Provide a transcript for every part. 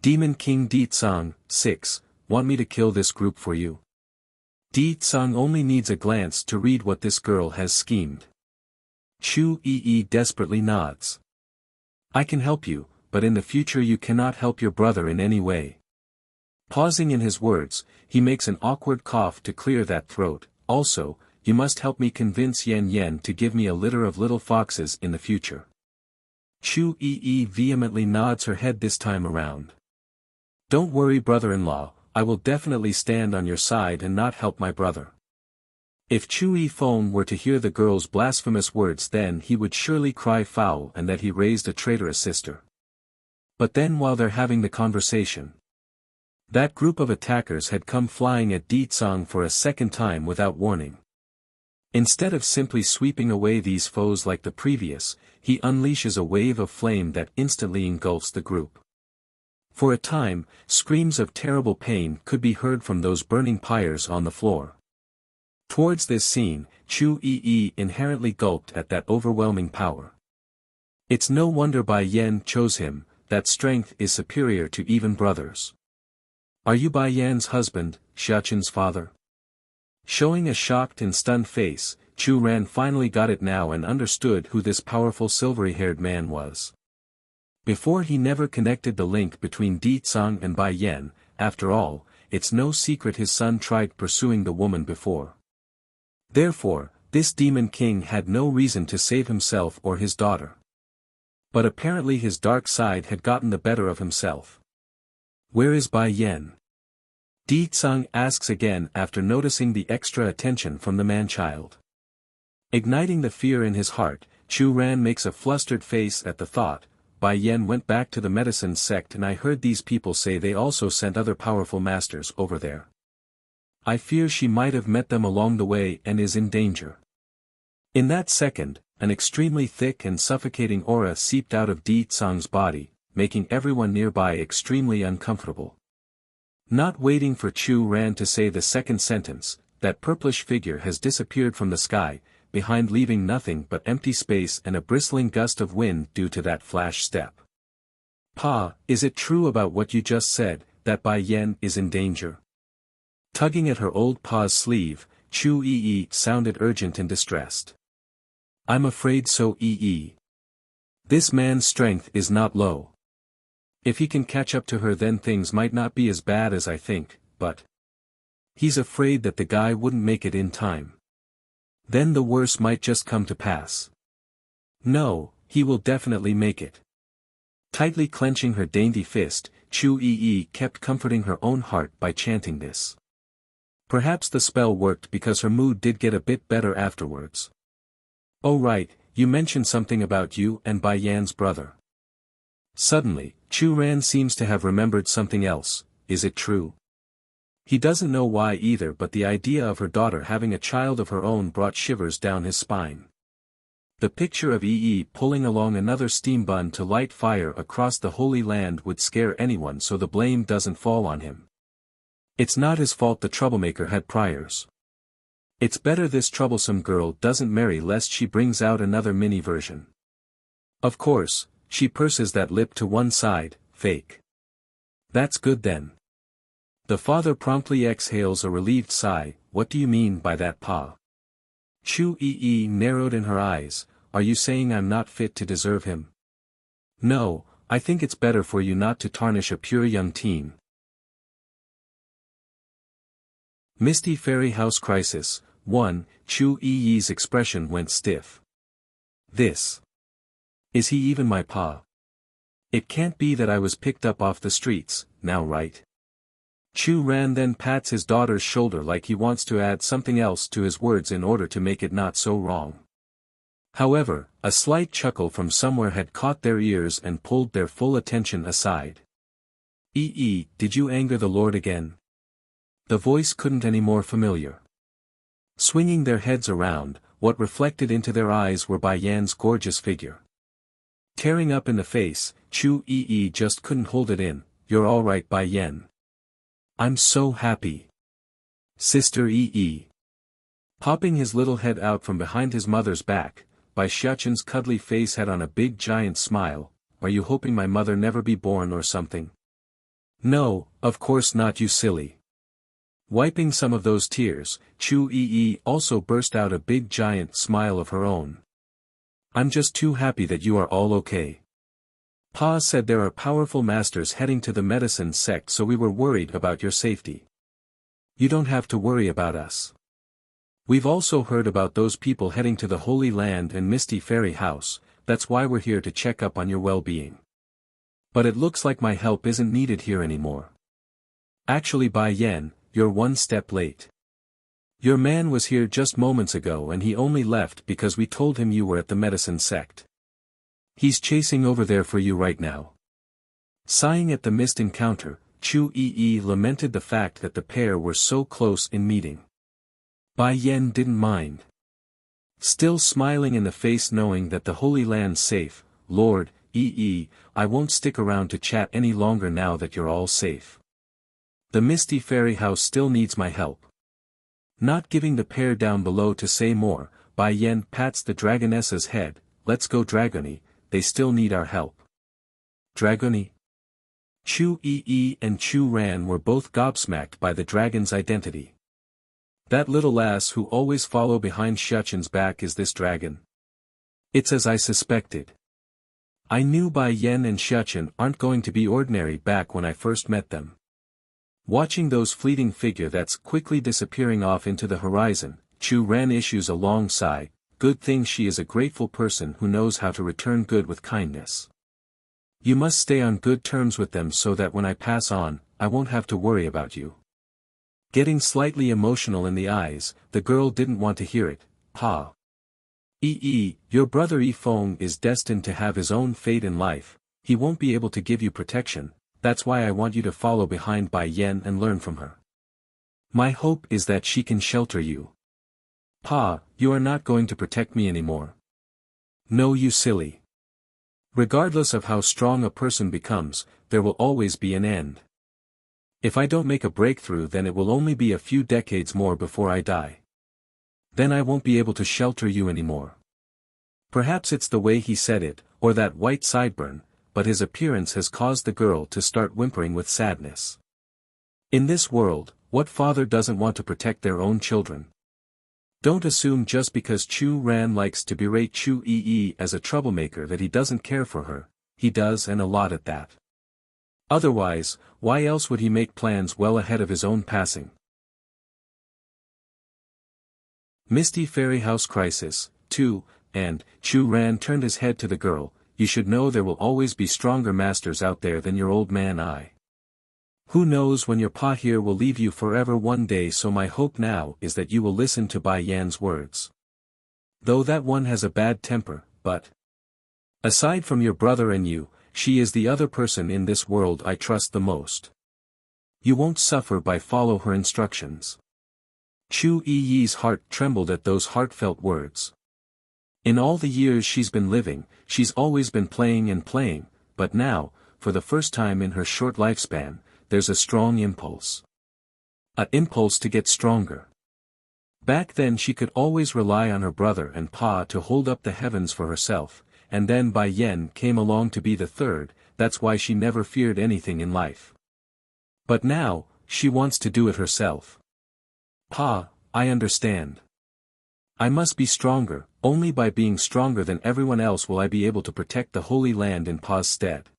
Demon King Di Tsang, 6, want me to kill this group for you? Di Tsang only needs a glance to read what this girl has schemed. Chu Yi desperately nods. I can help you, but in the future you cannot help your brother in any way. Pausing in his words, he makes an awkward cough to clear that throat. Also, you must help me convince Yen Yen to give me a litter of little foxes in the future. Chu Yi vehemently nods her head this time around. Don't worry, brother-in-law, I will definitely stand on your side and not help my brother. If Chu Yifeng were to hear the girl's blasphemous words, then he would surely cry foul and that he raised a traitorous sister. But then while they're having the conversation, that group of attackers had come flying at Di Tsang for a second time without warning. Instead of simply sweeping away these foes like the previous, he unleashes a wave of flame that instantly engulfs the group. For a time, screams of terrible pain could be heard from those burning pyres on the floor. Towards this scene, Chu Yi inherently gulped at that overwhelming power. It's no wonder Bai Yan chose him, that strength is superior to even brothers. Are you Bai Yan's husband, Xiaoqin's father? Showing a shocked and stunned face, Chu Ran finally got it now and understood who this powerful silvery-haired man was. Before he never connected the link between Di Tsang and Bai Yan. After all, it's no secret his son tried pursuing the woman before. Therefore, this demon king had no reason to save himself or his daughter. But apparently his dark side had gotten the better of himself. Where is Bai Yan? Di Tsang asks again after noticing the extra attention from the man-child. Igniting the fear in his heart, Chu Ran makes a flustered face at the thought. Bai Yan went back to the medicine sect and I heard these people say they also sent other powerful masters over there. I fear she might have met them along the way and is in danger. In that second, an extremely thick and suffocating aura seeped out of Di Tsang's body, making everyone nearby extremely uncomfortable. Not waiting for Chu Ran to say the second sentence, that purplish figure has disappeared from the sky, behind leaving nothing but empty space and a bristling gust of wind due to that flash step. Pa, is it true about what you just said, that Bai Yan is in danger? Tugging at her old pa's sleeve, Chu Yi sounded urgent and distressed. I'm afraid so, Yi. This man's strength is not low. If he can catch up to her then things might not be as bad as I think, but he's afraid that the guy wouldn't make it in time. Then the worst might just come to pass. No, he will definitely make it. Tightly clenching her dainty fist, Chu Yi kept comforting her own heart by chanting this. Perhaps the spell worked because her mood did get a bit better afterwards. Oh right, you mentioned something about you and Bai Yan's brother. Suddenly, Chu Ran seems to have remembered something else. Is it true? He doesn't know why either, but the idea of her daughter having a child of her own brought shivers down his spine. The picture of Yi pulling along another steam bun to light fire across the Holy Land would scare anyone, so the blame doesn't fall on him. It's not his fault the troublemaker had priors. It's better this troublesome girl doesn't marry lest she brings out another mini version. Of course, she purses that lip to one side, fake. That's good then. The father promptly exhales a relieved sigh. What do you mean by that, Pa? Chu Yi narrowed in her eyes. Are you saying I'm not fit to deserve him? No, I think it's better for you not to tarnish a pure young teen. Misty Fairy House Crisis 1. Chu Yi's expression went stiff. This. Is he even my pa? It can't be that I was picked up off the streets, now right? Chu Ran then pats his daughter's shoulder like he wants to add something else to his words in order to make it not so wrong. However, a slight chuckle from somewhere had caught their ears and pulled their full attention aside. Did you anger the Lord again? The voice couldn't any more familiar. Swinging their heads around, what reflected into their eyes were Bai Yan's gorgeous figure. Tearing up in the face, Chu Yi just couldn't hold it in. You're all right, Bai Yan. I'm so happy. Sister Yi. Popping his little head out from behind his mother's back, Bai Xiaoqin's cuddly face had on a big giant smile. Are you hoping my mother never be born or something? No, of course not, you silly. Wiping some of those tears, Chu Yi also burst out a big giant smile of her own. I'm just too happy that you are all okay. Pa said there are powerful masters heading to the medicine sect, so we were worried about your safety. You don't have to worry about us. We've also heard about those people heading to the Holy Land and Misty Fairy House, that's why we're here to check up on your well-being. But it looks like my help isn't needed here anymore. Actually, Bai Yan, you're one step late. Your man was here just moments ago and he only left because we told him you were at the medicine sect. He's chasing over there for you right now. Sighing at the missed encounter, Chu Yi lamented the fact that the pair were so close in meeting. Bai Yan didn't mind. Still smiling in the face knowing that the Holy Land's safe, Lord, Yi, I won't stick around to chat any longer now that you're all safe. The Misty Fairy House still needs my help. Not giving the pair down below to say more, Bai Yan pats the dragonessa's head. Let's go, Dragoni, they still need our help. Dragoni? Chu Yi and Chu Ran were both gobsmacked by the dragon's identity. That little lass who always follow behind Shuchen's back is this dragon. It's as I suspected. I knew Bai Yan and Shuchen aren't going to be ordinary back when I first met them. Watching those fleeting figure that's quickly disappearing off into the horizon, Chu Ran issues a long sigh. Good thing she is a grateful person who knows how to return good with kindness. You must stay on good terms with them so that when I pass on, I won't have to worry about you. Getting slightly emotional in the eyes, the girl didn't want to hear it. Pa. Your brother Yifeng is destined to have his own fate in life. He won't be able to give you protection. That's why I want you to follow behind Bai Yan and learn from her. My hope is that she can shelter you. Pa, you are not going to protect me anymore. No, you silly. Regardless of how strong a person becomes, there will always be an end. If I don't make a breakthrough, then it will only be a few decades more before I die. Then I won't be able to shelter you anymore. Perhaps it's the way he said it, or that white sideburn, but his appearance has caused the girl to start whimpering with sadness. In this world, what father doesn't want to protect their own children? Don't assume just because Chu Ran likes to berate Chu Yi as a troublemaker that he doesn't care for her. He does, and a lot at that. Otherwise, why else would he make plans well ahead of his own passing? Misty Fairy House Crisis, 2, and Chu Ran turned his head to the girl. You should know there will always be stronger masters out there than your old man I. Who knows when your pa here will leave you forever one day, so my hope now is that you will listen to Bai Yan's words. Though that one has a bad temper, but aside from your brother and you, she is the other person in this world I trust the most. You won't suffer by follow her instructions. Chu Yi's heart trembled at those heartfelt words. In all the years she's been living, she's always been playing and playing, but now, for the first time in her short lifespan, there's a strong impulse. An impulse to get stronger. Back then she could always rely on her brother and pa to hold up the heavens for herself, and then Bai Yan came along to be the third. That's why she never feared anything in life. But now, she wants to do it herself. Pa, I understand. I must be stronger. Only by being stronger than everyone else will I be able to protect the Holy Land in Pa's stead.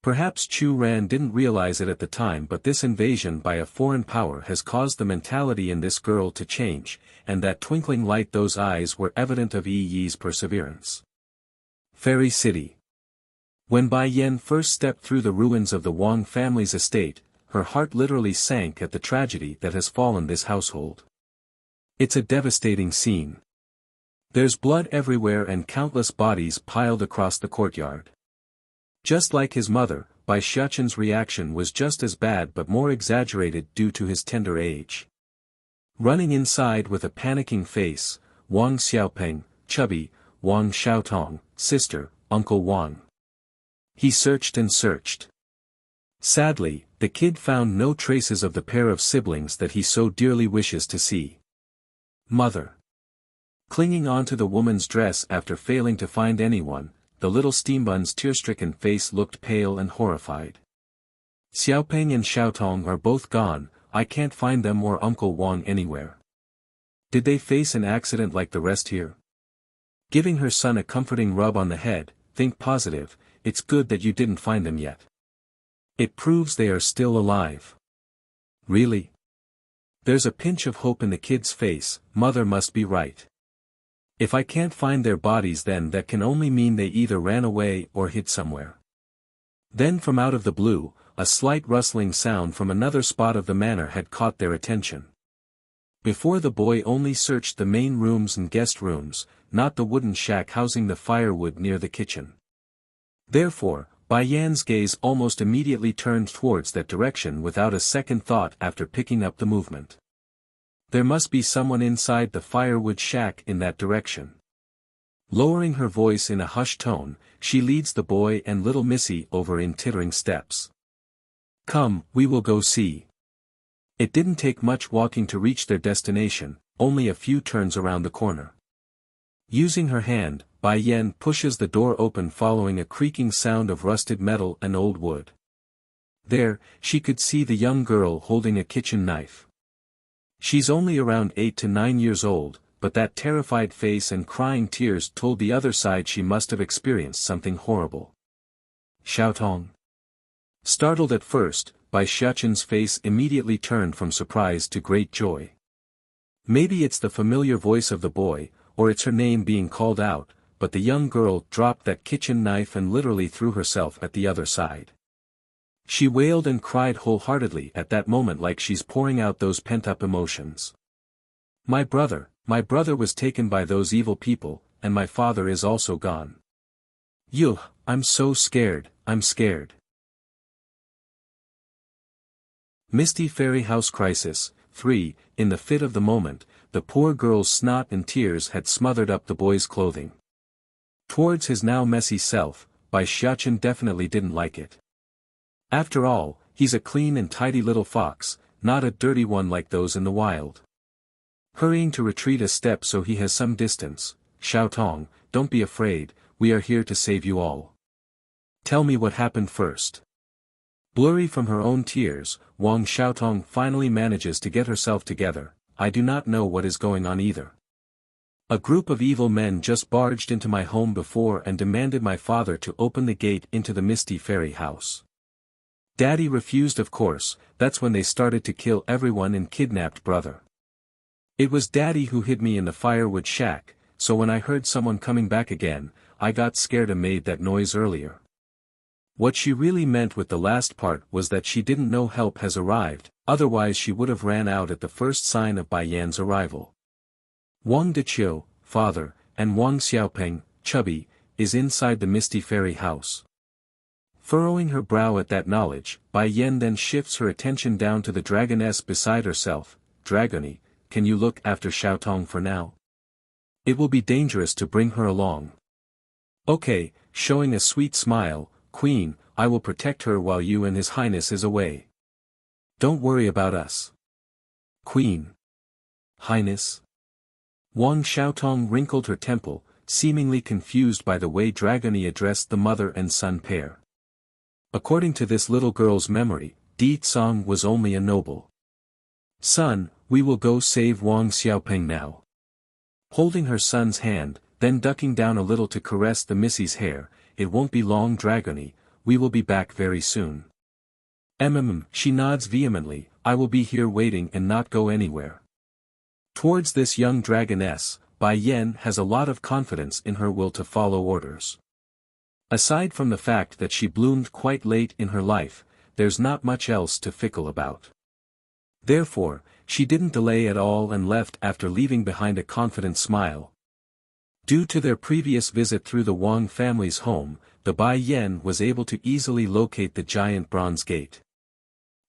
Perhaps Chu Ran didn't realize it at the time, but this invasion by a foreign power has caused the mentality in this girl to change, and that twinkling light, those eyes were evident of Yi's perseverance. Fairy City. When Bai Yan first stepped through the ruins of the Wang family's estate, her heart literally sank at the tragedy that has fallen this household. It's a devastating scene. There's blood everywhere and countless bodies piled across the courtyard. Just like his mother, Bai Shuchen's reaction was just as bad but more exaggerated due to his tender age. Running inside with a panicking face, Wang Xiaopeng, chubby, Wang Xiaotong, sister, Uncle Wang. He searched and searched. Sadly, the kid found no traces of the pair of siblings that he so dearly wishes to see. Mother. Clinging onto the woman's dress after failing to find anyone, the little steambun's tear-stricken face looked pale and horrified. Xiaopeng and Xiaotong are both gone, I can't find them or Uncle Wang anywhere. Did they face an accident like the rest here? Giving her son a comforting rub on the head, think positive, it's good that you didn't find them yet. It proves they are still alive. Really? There's a pinch of hope in the kid's face, mother must be right. If I can't find their bodies then that can only mean they either ran away or hid somewhere. Then from out of the blue, a slight rustling sound from another spot of the manor had caught their attention. Before the boy only searched the main rooms and guest rooms, not the wooden shack housing the firewood near the kitchen. Therefore, Bai Yan's gaze almost immediately turned towards that direction without a second thought after picking up the movement. There must be someone inside the firewood shack in that direction. Lowering her voice in a hushed tone, she leads the boy and little Missy over in tittering steps. Come, we will go see. It didn't take much walking to reach their destination, only a few turns around the corner. Using her hand, Bai Yan pushes the door open following a creaking sound of rusted metal and old wood. There, she could see the young girl holding a kitchen knife. She's only around 8 to 9 years old, but that terrified face and crying tears told the other side she must have experienced something horrible. Xiaotong. Startled at first, Bai Xiaoqin's face immediately turned from surprise to great joy. Maybe it's the familiar voice of the boy, or it's her name being called out, but the young girl dropped that kitchen knife and literally threw herself at the other side. She wailed and cried wholeheartedly at that moment like she's pouring out those pent-up emotions. My brother was taken by those evil people, and my father is also gone. Yuh, I'm so scared, I'm scared. Misty Fairy House Crisis 3. In the fit of the moment, the poor girl's snot and tears had smothered up the boy's clothing. Towards his now messy self, Bai Xiaoqin definitely didn't like it. After all, he's a clean and tidy little fox, not a dirty one like those in the wild. Hurrying to retreat a step so he has some distance, Xiaotong, don't be afraid, we are here to save you all. Tell me what happened first. Blurry from her own tears, Wang Xiaotong finally manages to get herself together. I do not know what is going on either. A group of evil men just barged into my home before and demanded my father to open the gate into the Misty Fairy house. Daddy refused, of course. That's when they started to kill everyone and kidnapped brother. It was Daddy who hid me in the firewood shack, so when I heard someone coming back again, I got scared and made that noise earlier. What she really meant with the last part was that she didn't know help has arrived, otherwise she would have ran out at the first sign of Bai Yan's arrival. Wang Deqiu, father, and Wang Xiaopeng, chubby, is inside the Misty Fairy house. Furrowing her brow at that knowledge, Bai Yan then shifts her attention down to the dragoness beside herself. Dragony, can you look after Xiaotong for now? It will be dangerous to bring her along. Okay, showing a sweet smile, Queen, I will protect her while you and His Highness is away. Don't worry about us. Queen. Highness. Wang Xiaotong wrinkled her temple, seemingly confused by the way Dragony addressed the mother and son pair. According to this little girl's memory, Di Tsang was only a noble. Son, we will go save Wang Xiaopeng now. Holding her son's hand, then ducking down a little to caress the Missy's hair, it won't be long Dragony, we will be back very soon. She nods vehemently, I will be here waiting and not go anywhere. Towards this young dragoness, Bai Yan has a lot of confidence in her will to follow orders. Aside from the fact that she bloomed quite late in her life, there's not much else to fickle about. Therefore, she didn't delay at all and left after leaving behind a confident smile. Due to their previous visit through the Wang family's home, the Bai Yan was able to easily locate the giant bronze gate.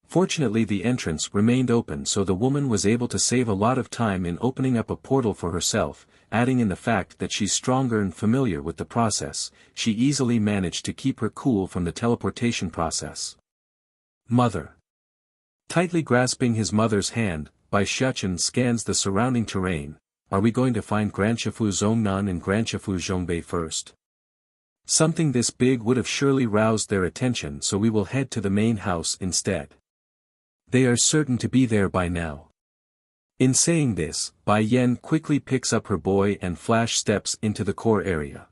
Fortunately the entrance remained open so the woman was able to save a lot of time in opening up a portal for herself, adding in the fact that she's stronger and familiar with the process, she easily managed to keep her cool from the teleportation process. Mother. Tightly grasping his mother's hand, Bai Xiaoqin scans the surrounding terrain. Are we going to find Grandshifu Zhongnan and Grandshifu Zhongbei first? Something this big would have surely roused their attention, so we will head to the main house instead. They are certain to be there by now. In saying this, Bai Yen quickly picks up her boy and flash steps into the core area.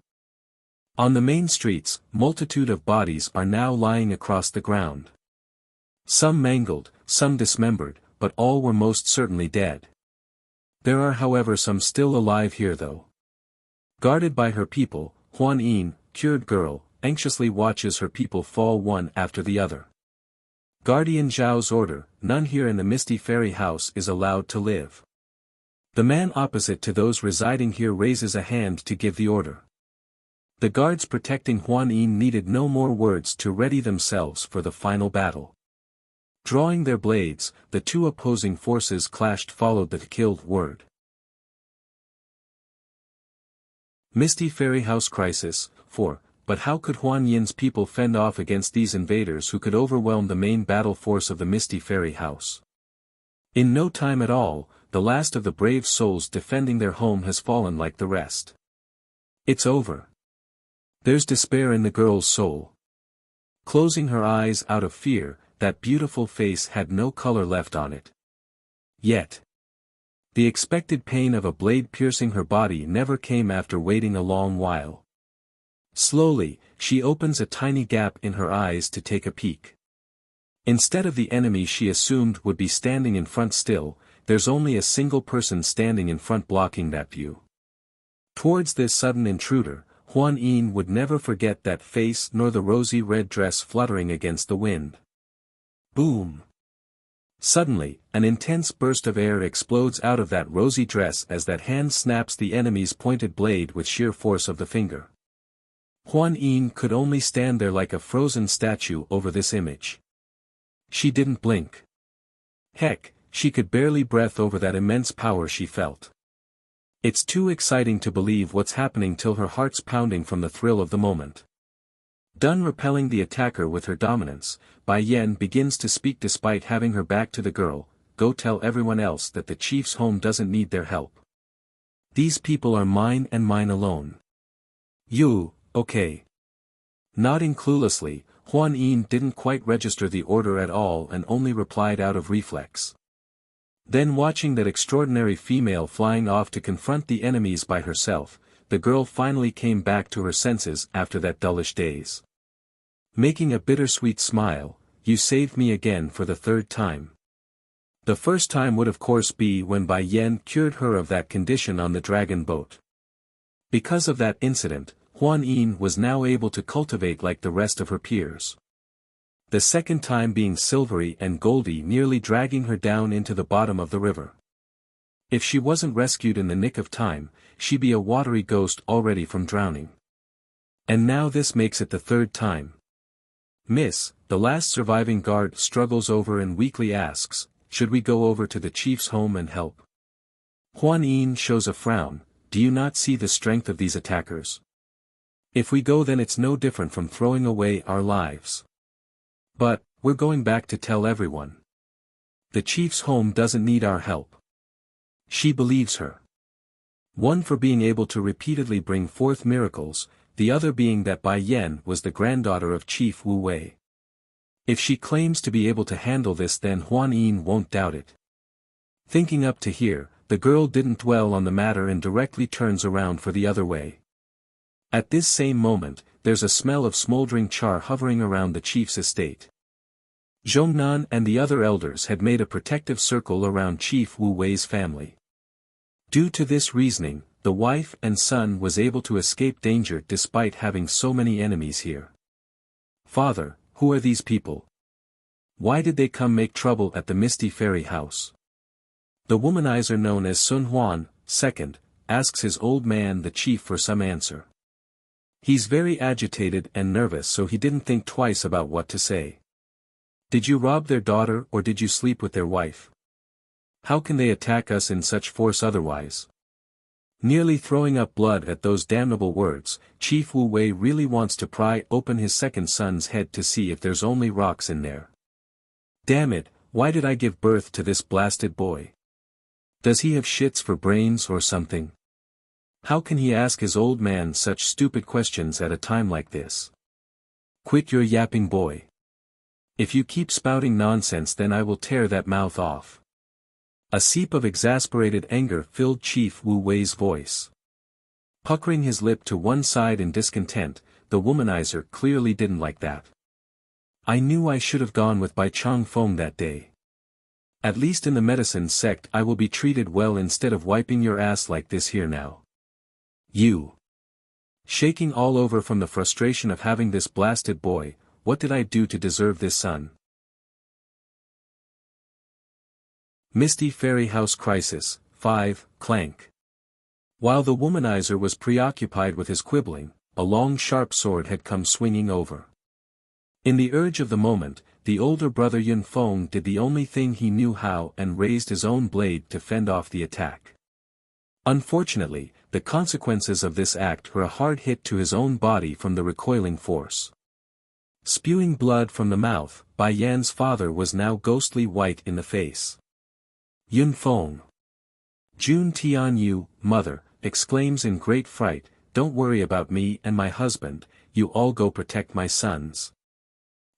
On the main streets, multitude of bodies are now lying across the ground. Some mangled, some dismembered, but all were most certainly dead. There are however some still alive here though. Guarded by her people, Huan Yin, cured girl, anxiously watches her people fall one after the other. Guardian Zhao's order, none here in the Misty Fairy House is allowed to live. The man opposite to those residing here raises a hand to give the order. The guards protecting Huan Yin needed no more words to ready themselves for the final battle. Drawing their blades, the two opposing forces clashed followed the killed word. Misty Fairy House Crisis 4. But how could Huan Yin's people fend off against these invaders who could overwhelm the main battle force of the Misty Fairy House? In no time at all, the last of the brave souls defending their home has fallen like the rest. It's over. There's despair in the girl's soul. Closing her eyes out of fear, that beautiful face had no color left on it. Yet, the expected pain of a blade piercing her body never came after waiting a long while. Slowly, she opens a tiny gap in her eyes to take a peek. Instead of the enemy she assumed would be standing in front still, there's only a single person standing in front blocking that view. Towards this sudden intruder, Huan Yin would never forget that face nor the rosy red dress fluttering against the wind. Boom! Suddenly, an intense burst of air explodes out of that rosy dress as that hand snaps the enemy's pointed blade with sheer force of the finger. Huan Yin could only stand there like a frozen statue over this image. She didn't blink. Heck, she could barely breathe over that immense power she felt. It's too exciting to believe what's happening till her heart's pounding from the thrill of the moment. Done repelling the attacker with her dominance, Bai Yen begins to speak despite having her back to the girl. Go tell everyone else that the chief's home doesn't need their help. These people are mine and mine alone. You, okay. Nodding cluelessly, Huan Yin didn't quite register the order at all and only replied out of reflex. Then watching that extraordinary female flying off to confront the enemies by herself, the girl finally came back to her senses after that dullish daze. Making a bittersweet smile, you saved me again for the third time. The first time would of course be when Bai Yen cured her of that condition on the dragon boat. Because of that incident, Huan Yin was now able to cultivate like the rest of her peers. The second time being silvery and goldy, nearly dragging her down into the bottom of the river. If she wasn't rescued in the nick of time, she'd be a watery ghost already from drowning. And now this makes it the third time. Miss, the last surviving guard struggles over and weakly asks, should we go over to the chief's home and help? Huan Yin shows a frown. Do you not see the strength of these attackers? If we go then it's no different from throwing away our lives. But, we're going back to tell everyone. The chief's home doesn't need our help. She believes her. One for being able to repeatedly bring forth miracles, the other being that Bai Yen was the granddaughter of Chief Wu Wei. If she claims to be able to handle this then Huan Yin won't doubt it. Thinking up to here, the girl didn't dwell on the matter and directly turns around for the other way. At this same moment, there's a smell of smoldering char hovering around the chief's estate. Zhongnan and the other elders had made a protective circle around Chief Wu Wei's family. Due to this reasoning, the wife and son was able to escape danger despite having so many enemies here. Father, who are these people? Why did they come make trouble at the Misty Fairy House? The womanizer known as Sun Huan, II, asks his old man the chief for some answer. He's very agitated and nervous, so he didn't think twice about what to say. Did you rob their daughter or did you sleep with their wife? How can they attack us in such force otherwise? Nearly throwing up blood at those damnable words, Chief Wu Wei really wants to pry open his second son's head to see if there's only rocks in there. Damn it, why did I give birth to this blasted boy? Does he have shits for brains or something? How can he ask his old man such stupid questions at a time like this? Quit your yapping, boy. If you keep spouting nonsense, then I will tear that mouth off. A seep of exasperated anger filled Chief Wu Wei's voice. Puckering his lip to one side in discontent, the womanizer clearly didn't like that. I knew I should have gone with Bai Chong Feng that day. At least in the medicine sect I will be treated well instead of wiping your ass like this here now. You. Shaking all over from the frustration of having this blasted boy, what did I do to deserve this son? Misty Fairy House Crisis, 5, Clank. While the womanizer was preoccupied with his quibbling, a long sharp sword had come swinging over. In the urge of the moment, the older brother Yun Feng did the only thing he knew how and raised his own blade to fend off the attack. Unfortunately, the consequences of this act were a hard hit to his own body from the recoiling force. Spewing blood from the mouth, Bai Yan's father was now ghostly white in the face. Yun Feng. Jun Tianyu, mother, exclaims in great fright, "Don't worry about me and my husband, you all go protect my sons."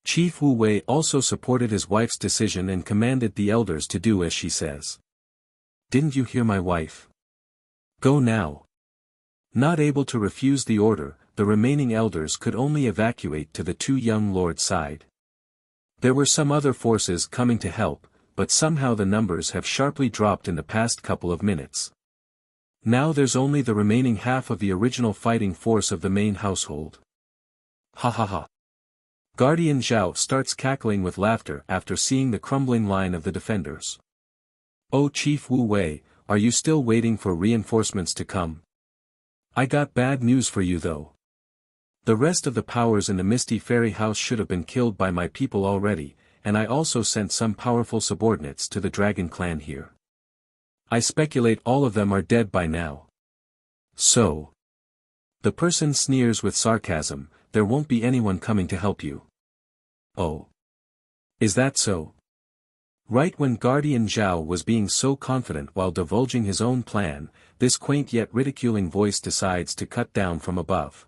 Chief Wu Wei also supported his wife's decision and commanded the elders to do as she says. Didn't you hear my wife? Go now. Not able to refuse the order, the remaining elders could only evacuate to the two young lords' side. There were some other forces coming to help, but somehow the numbers have sharply dropped in the past couple of minutes. Now there's only the remaining half of the original fighting force of the main household. Ha ha ha. Guardian Zhao starts cackling with laughter after seeing the crumbling line of the defenders. Oh Chief Wu Wei, are you still waiting for reinforcements to come? I got bad news for you though. The rest of the powers in the Misty Fairy House should have been killed by my people already, and I also sent some powerful subordinates to the Dragon Clan here. I speculate all of them are dead by now. So. The person sneers with sarcasm, there won't be anyone coming to help you. Oh. Is that so? Right when Guardian Zhao was being so confident while divulging his own plan, this quaint yet ridiculing voice decides to cut down from above.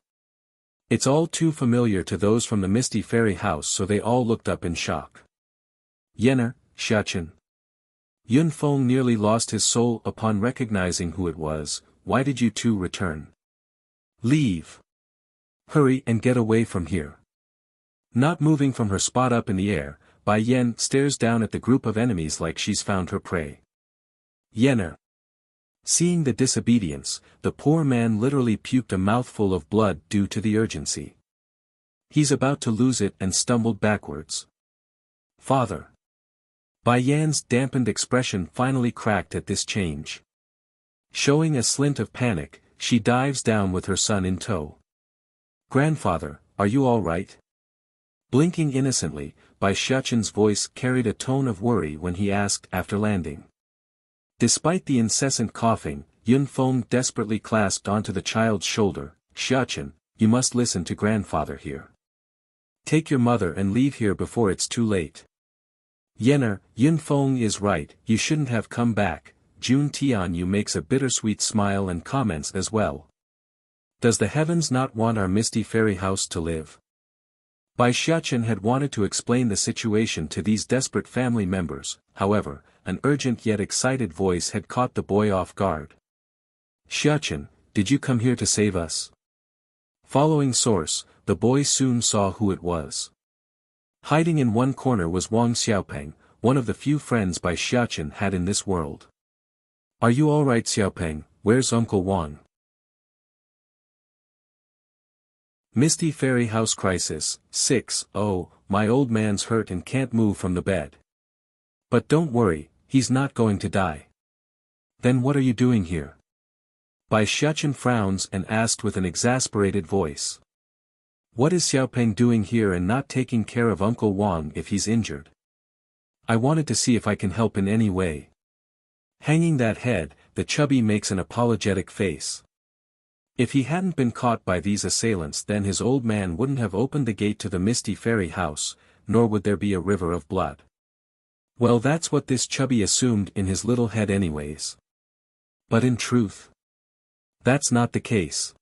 It's all too familiar to those from the Misty Fairy House, so they all looked up in shock. Yener, Xiachen. Yun Feng nearly lost his soul upon recognizing who it was. Why did you two return? Leave. Hurry and get away from here. Not moving from her spot up in the air, Bai Yan stares down at the group of enemies like she's found her prey. Yener. Seeing the disobedience, the poor man literally puked a mouthful of blood due to the urgency. He's about to lose it and stumbled backwards. Father. Bai Yan's dampened expression finally cracked at this change. Showing a slint of panic, she dives down with her son in tow. Grandfather, are you all right? Blinking innocently, Bai Xiachen's voice carried a tone of worry when he asked after landing. Despite the incessant coughing, Yun Feng desperately clasped onto the child's shoulder. Xiachen, you must listen to grandfather here. Take your mother and leave here before it's too late. Yener, Yun Feng is right, you shouldn't have come back. Jun Tianyu makes a bittersweet smile and comments as well. Does the heavens not want our Misty Fairy House to live? Bai Xiachen had wanted to explain the situation to these desperate family members, however, an urgent yet excited voice had caught the boy off guard. Xiachen, did you come here to save us? Following source, the boy soon saw who it was. Hiding in one corner was Wang Xiaopeng, one of the few friends Bai Xiachen had in this world. Are you alright Xiaopeng, where's Uncle Wang? Misty Fairy House Crisis, 6, Oh, my old man's hurt and can't move from the bed. But don't worry, he's not going to die. Then what are you doing here? Bai Xiachen frowns and asked with an exasperated voice. What is Xiaopeng doing here and not taking care of Uncle Wang if he's injured? I wanted to see if I can help in any way. Hanging that head, the chubby makes an apologetic face. If he hadn't been caught by these assailants, then his old man wouldn't have opened the gate to the Misty Fairy House, nor would there be a river of blood. Well, that's what this chubby assumed in his little head anyways. But in truth, That's not the case.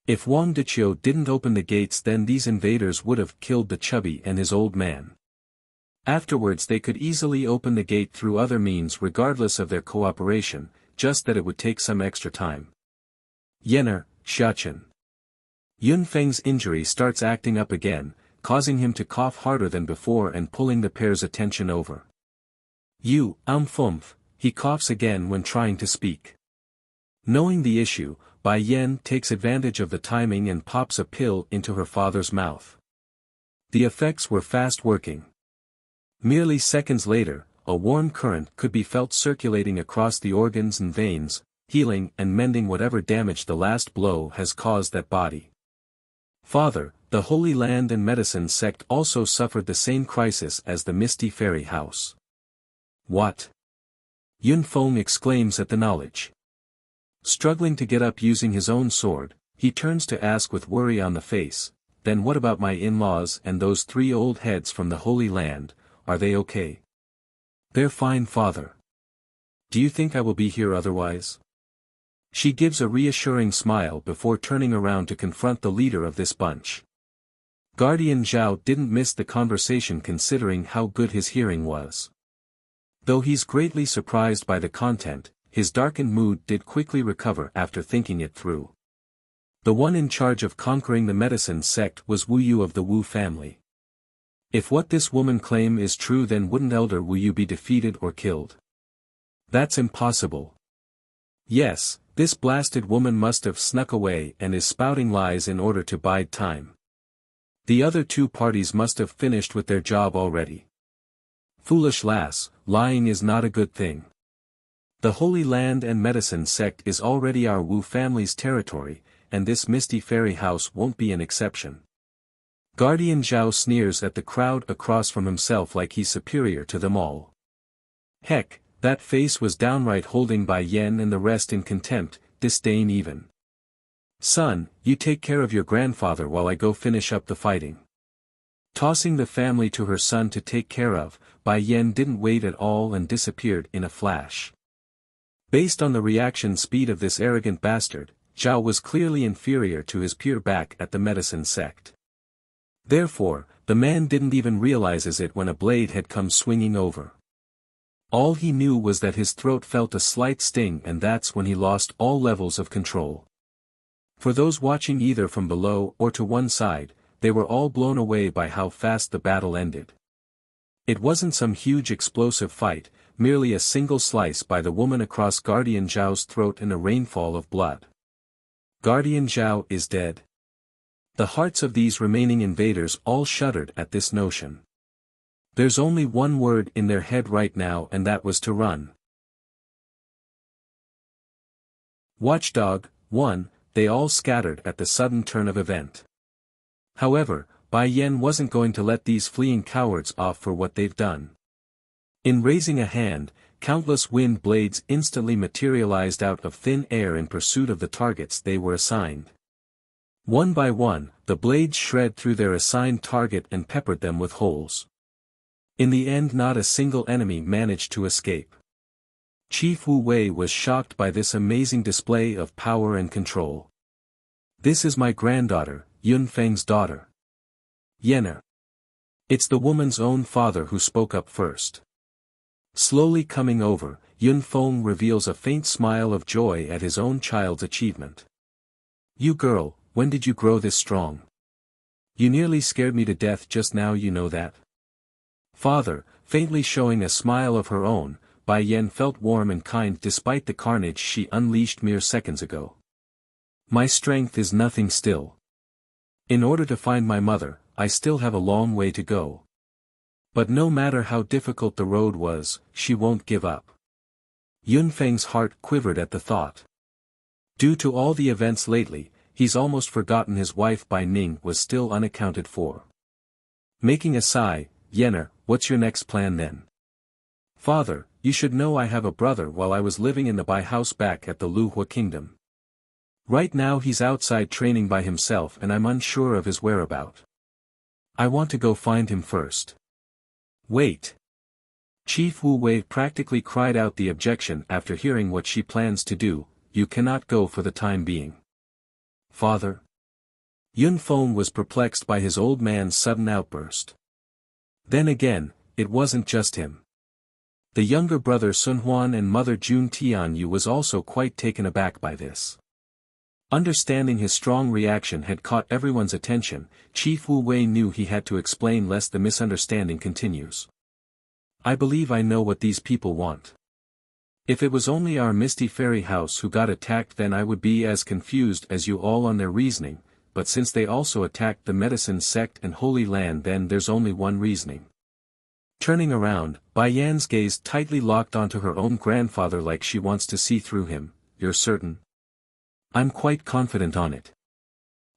If Wang Deqiu didn't open the gates, then these invaders would have killed the chubby and his old man. Afterwards they could easily open the gate through other means regardless of their cooperation, just that it would take some extra time. Yener, Xiachen. Yun Feng's injury starts acting up again, causing him to cough harder than before and pulling the pair's attention over. You, Fumf, he coughs again when trying to speak. Knowing the issue, Bai Yan takes advantage of the timing and pops a pill into her father's mouth. The effects were fast working. Merely seconds later, a warm current could be felt circulating across the organs and veins, healing and mending whatever damage the last blow has caused that body. Father, the Holy Land and Medicine sect also suffered the same crisis as the Misty Fairy House. What? Yun Feng exclaims at the knowledge. Struggling to get up using his own sword, he turns to ask with worry on the face, then what about my in-laws and those 3 old heads from the Holy Land, are they okay? They're fine, father. Do you think I will be here otherwise? She gives a reassuring smile before turning around to confront the leader of this bunch. Guardian Zhao didn't miss the conversation considering how good his hearing was. Though he's greatly surprised by the content, his darkened mood did quickly recover after thinking it through. The one in charge of conquering the medicine sect was Wu Yu of the Wu family. If what this woman claims is true, then wouldn't Elder Wu Yu be defeated or killed? That's impossible. Yes, this blasted woman must have snuck away and is spouting lies in order to bide time. The other 2 parties must have finished with their job already. Foolish lass, lying is not a good thing. The Holy Land and Medicine sect is already our Wu family's territory, and this Misty Fairy House won't be an exception. Guardian Zhao sneers at the crowd across from himself like he's superior to them all. Heck, that face was downright holding Bai Yan and the rest in contempt, disdain even. Son, you take care of your grandfather while I go finish up the fighting. Tossing the family to her son to take care of, Bai Yan didn't wait at all and disappeared in a flash. Based on the reaction speed of this arrogant bastard, Zhao was clearly inferior to his peer back at the medicine sect. Therefore, the man didn't even realize it when a blade had come swinging over. All he knew was that his throat felt a slight sting, and that's when he lost all levels of control. For those watching either from below or to one side, they were all blown away by how fast the battle ended. It wasn't some huge explosive fight, merely a single slice by the woman across Guardian Zhao's throat and a rainfall of blood. Guardian Zhao is dead. The hearts of these remaining invaders all shuddered at this notion. There's only one word in their head right now, and that was to run. Watchdog 1, they all scattered at the sudden turn of event. However, Bai Yan wasn't going to let these fleeing cowards off for what they've done. In raising a hand, countless wind blades instantly materialized out of thin air in pursuit of the targets they were assigned. One by one, the blades shred through their assigned target and peppered them with holes. In the end, not a single enemy managed to escape. Chief Wu Wei was shocked by this amazing display of power and control. This is my granddaughter, Yun Feng's daughter. Yener. It's the woman's own father who spoke up first. Slowly coming over, Yun Feng reveals a faint smile of joy at his own child's achievement. You girl, when did you grow this strong? You nearly scared me to death just now, you know that? Father, faintly showing a smile of her own, Bai Yan felt warm and kind despite the carnage she unleashed mere seconds ago. My strength is nothing still. In order to find my mother, I still have a long way to go. But no matter how difficult the road was, she won't give up. Yun Feng's heart quivered at the thought. Due to all the events lately, he's almost forgotten his wife Bai Ning was still unaccounted for. Making a sigh, Yener, what's your next plan then? Father, you should know I have a brother while I was living in the Bai house back at the Lu Hua kingdom. Right now he's outside training by himself and I'm unsure of his whereabout. I want to go find him first. Wait. Chief Wu Wei practically cried out the objection after hearing what she plans to do. you cannot go for the time being. Father? Yun Feng was perplexed by his old man's sudden outburst. Then again, it wasn't just him. The younger brother Sun Huan and mother Jun Tianyu was also quite taken aback by this. Understanding his strong reaction had caught everyone's attention, Chief Wu Wei knew he had to explain lest the misunderstanding continues. I believe I know what these people want. If it was only our Misty Fairy House who got attacked, then I would be as confused as you all on their reasoning, but since they also attacked the medicine sect and Holy Land, then there's only one reasoning. Turning around, Bai Yan's gaze tightly locked onto her own grandfather like she wants to see through him. You're certain? I'm quite confident on it.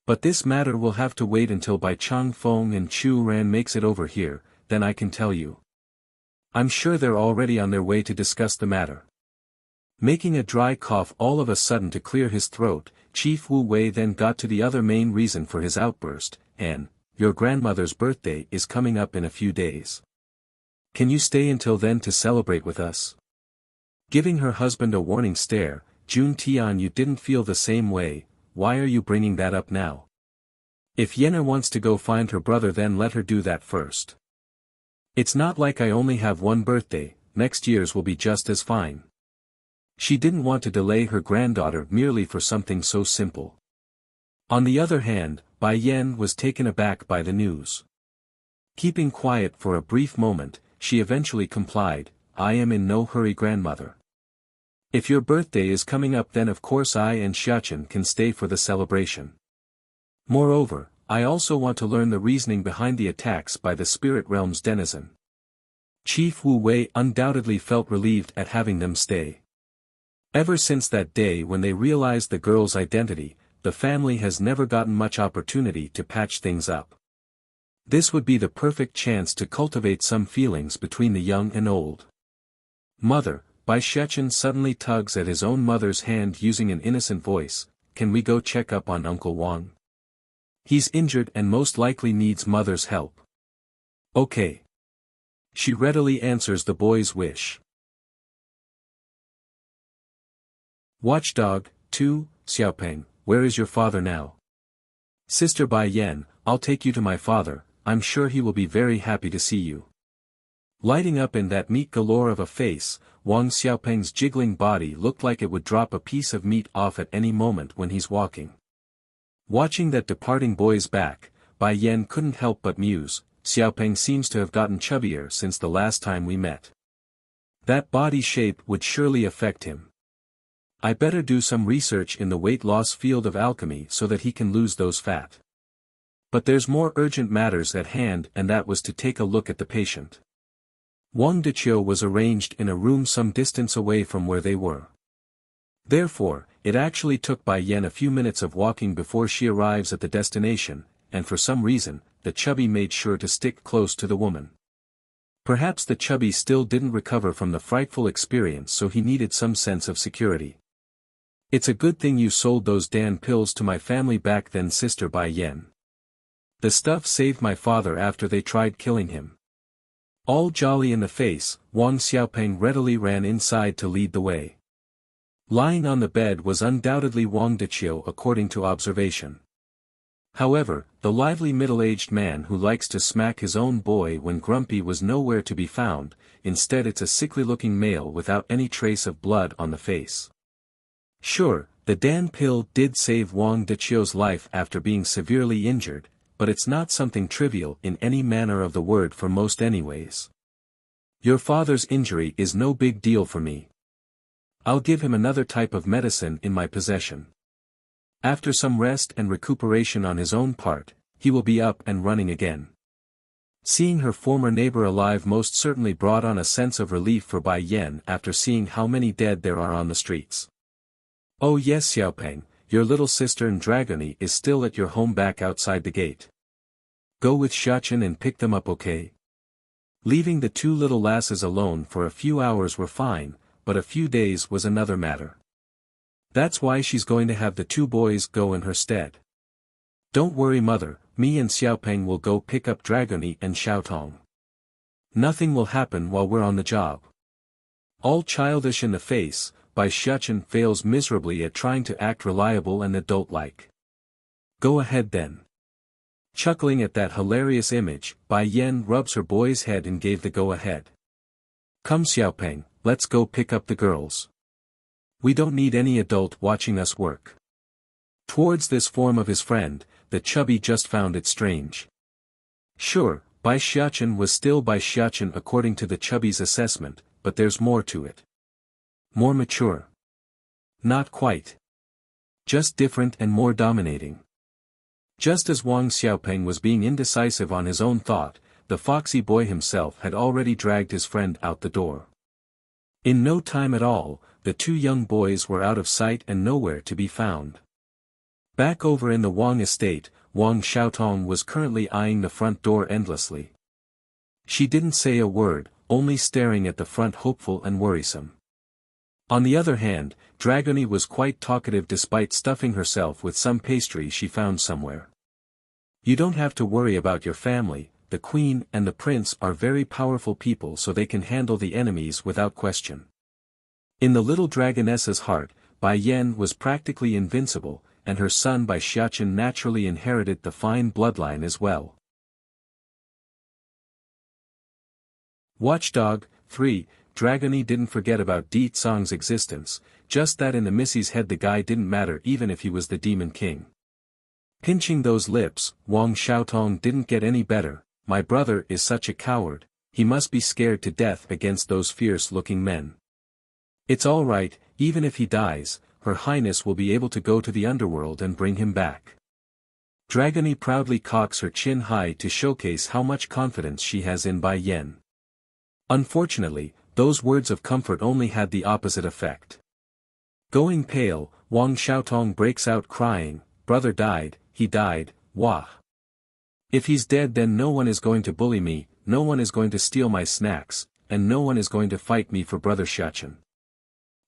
But this matter will have to wait until Bai Changfeng and Chu Ran makes it over here, then I can tell you. I'm sure they're already on their way to discuss the matter. Making a dry cough all of a sudden to clear his throat, Chief Wu Wei then got to the other main reason for his outburst, and, your grandmother's birthday is coming up in a few days. Can you stay until then to celebrate with us? Giving her husband a warning stare, Jun Tianyu didn't feel the same way. Why are you bringing that up now? If Yenna wants to go find her brother, then let her do that first. It's not like I only have one birthday, next year's will be just as fine. She didn't want to delay her granddaughter merely for something so simple. On the other hand, Bai Yan was taken aback by the news. Keeping quiet for a brief moment, she eventually complied, I am in no hurry, grandmother. If your birthday is coming up, then of course I and Xiachen can stay for the celebration. Moreover, I also want to learn the reasoning behind the attacks by the spirit realm's denizen. Chief Wu Wei undoubtedly felt relieved at having them stay. Ever since that day when they realized the girl's identity, the family has never gotten much opportunity to patch things up. This would be the perfect chance to cultivate some feelings between the young and old. Mother, Bai Shechen suddenly tugs at his own mother's hand using an innocent voice, can we go check up on Uncle Wang? He's injured and most likely needs mother's help. Okay. She readily answers the boy's wish. Watchdog, 2, Xiaopeng, where is your father now? Sister Bai Yan, I'll take you to my father, I'm sure he will be very happy to see you. Lighting up in that meat galore of a face, Wang Xiaopeng's jiggling body looked like it would drop a piece of meat off at any moment when he's walking. Watching that departing boy's back, Bai Yan couldn't help but muse, Xiaopeng seems to have gotten chubbier since the last time we met. That body shape would surely affect him. I better do some research in the weight loss field of alchemy so that he can lose those fat. But there's more urgent matters at hand, and that was to take a look at the patient. Wang Deqiu was arranged in a room some distance away from where they were. Therefore, it actually took Bai Yan a few minutes of walking before she arrives at the destination, and for some reason, the chubby made sure to stick close to the woman. Perhaps the chubby still didn't recover from the frightful experience, so he needed some sense of security. It's a good thing you sold those Dan pills to my family back then, Sister Bai Yan. The stuff saved my father after they tried killing him. All jolly in the face, Wang Xiaopeng readily ran inside to lead the way. Lying on the bed was undoubtedly Wang Deqiu according to observation. However, the lively middle-aged man who likes to smack his own boy when grumpy was nowhere to be found, instead it's a sickly-looking male without any trace of blood on the face. Sure, the Dan pill did save Wang Deqiu's life after being severely injured, but it's not something trivial in any manner of the word for most anyways. Your father's injury is no big deal for me. I'll give him another type of medicine in my possession. After some rest and recuperation on his own part, he will be up and running again. Seeing her former neighbor alive most certainly brought on a sense of relief for Bai Yan after seeing how many dead there are on the streets. Oh yes, Xiaopeng, your little sister Ndragoni is still at your home back outside the gate. Go with Xiachen and pick them up, okay? Leaving the two little lasses alone for a few hours were fine, but a few days was another matter. That's why she's going to have the two boys go in her stead. Don't worry, mother, me and Xiaopeng will go pick up Dragoni and Xiaotong. Nothing will happen while we're on the job. All childish in the face, Bai Xiachen fails miserably at trying to act reliable and adult-like. Go ahead then. Chuckling at that hilarious image, Bai Yan rubs her boy's head and gave the go-ahead. Come Xiaopeng, let's go pick up the girls. We don't need any adult watching us work. Towards this form of his friend, the chubby just found it strange. Sure, Bai Xiachen was still Bai Xiachen according to the chubby's assessment, but there's more to it. More mature. Not quite. Just different and more dominating. Just as Wang Xiaopeng was being indecisive on his own thought, the foxy boy himself had already dragged his friend out the door. In no time at all, the two young boys were out of sight and nowhere to be found. Back over in the Wang estate, Wang Xiaotong was currently eyeing the front door endlessly. She didn't say a word, only staring at the front hopeful and worrisome. On the other hand, Dragony was quite talkative despite stuffing herself with some pastry she found somewhere. You don't have to worry about your family, the queen and the prince are very powerful people so they can handle the enemies without question. In the little dragoness's heart, Bai Yan was practically invincible, and her son Bai Xiachen naturally inherited the fine bloodline as well. Watchdog 3. Dragony didn't forget about Di Tsong's existence, just that in the Missy's head the guy didn't matter even if he was the Demon King. Pinching those lips, Wang Xiaotong didn't get any better. My brother is such a coward, he must be scared to death against those fierce-looking men. It's all right, even if he dies, Her Highness will be able to go to the underworld and bring him back. Dragony proudly cocks her chin high to showcase how much confidence she has in Bai Yan. Unfortunately, those words of comfort only had the opposite effect. Going pale, Wang Xiaotong breaks out crying, brother died, he died, wah. If he's dead then no one is going to bully me, no one is going to steal my snacks, and no one is going to fight me for brother Xiachen.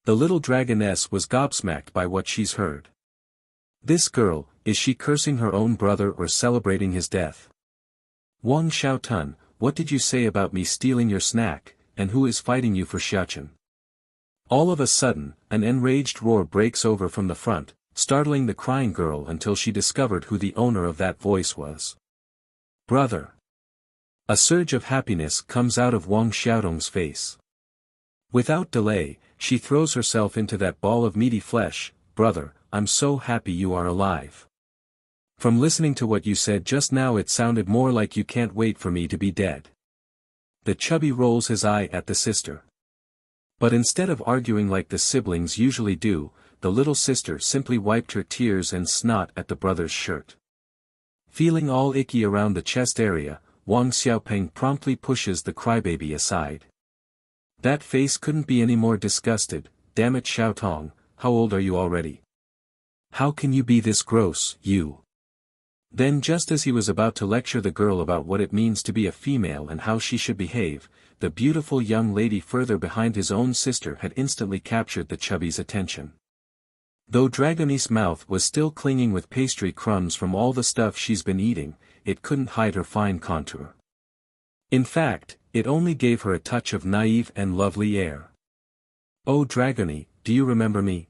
The little dragoness was gobsmacked by what she's heard. This girl, is she cursing her own brother or celebrating his death? Wang Xiaotun, what did you say about me stealing your snack, and who is fighting you for Xiachen? All of a sudden, an enraged roar breaks over from the front, startling the crying girl until she discovered who the owner of that voice was. Brother! A surge of happiness comes out of Wang Xiaotong's face. Without delay, she throws herself into that ball of meaty flesh. Brother, I'm so happy you are alive. From listening to what you said just now it sounded more like you can't wait for me to be dead. The chubby rolls his eye at the sister. But instead of arguing like the siblings usually do, the little sister simply wiped her tears and snot at the brother's shirt. Feeling all icky around the chest area, Wang Xiaopeng promptly pushes the crybaby aside. That face couldn't be any more disgusted. Damn it Xiaotong, how old are you already? How can you be this gross, you? Then just as he was about to lecture the girl about what it means to be a female and how she should behave, the beautiful young lady further behind his own sister had instantly captured the chubby's attention. Though Dragony's mouth was still clinging with pastry crumbs from all the stuff she's been eating, it couldn't hide her fine contour. In fact, it only gave her a touch of naive and lovely air. Oh Dragony, do you remember me?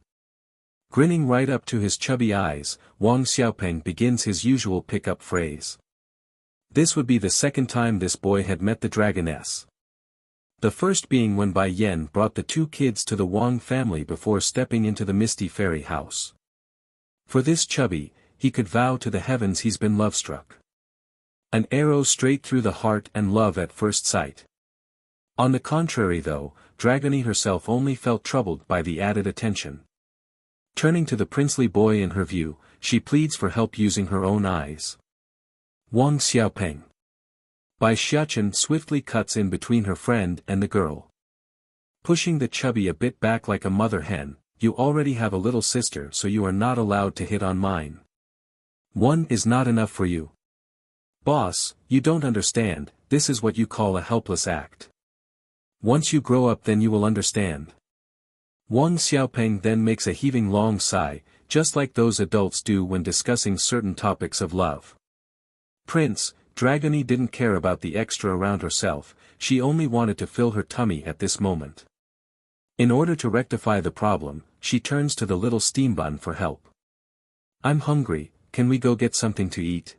Grinning right up to his chubby eyes, Wang Xiaopeng begins his usual pick-up phrase. This would be the second time this boy had met the dragoness. The first being when Bai Yan brought the two kids to the Wang family before stepping into the misty fairy house. For this chubby, he could vow to the heavens he's been love-struck. An arrow straight through the heart and love at first sight. On the contrary though, Dragony herself only felt troubled by the added attention. Turning to the princely boy in her view, she pleads for help using her own eyes. Wang Xiaopeng. Bai Xiachen swiftly cuts in between her friend and the girl. Pushing the chubby a bit back like a mother hen, you already have a little sister so you are not allowed to hit on mine. One is not enough for you. Boss, you don't understand, this is what you call a helpless act. Once you grow up then you will understand. Wang Xiaopeng then makes a heaving long sigh, just like those adults do when discussing certain topics of love. Prince, Dragony didn't care about the extra around herself, she only wanted to fill her tummy at this moment. In order to rectify the problem, she turns to the little steam bun for help. I'm hungry, can we go get something to eat?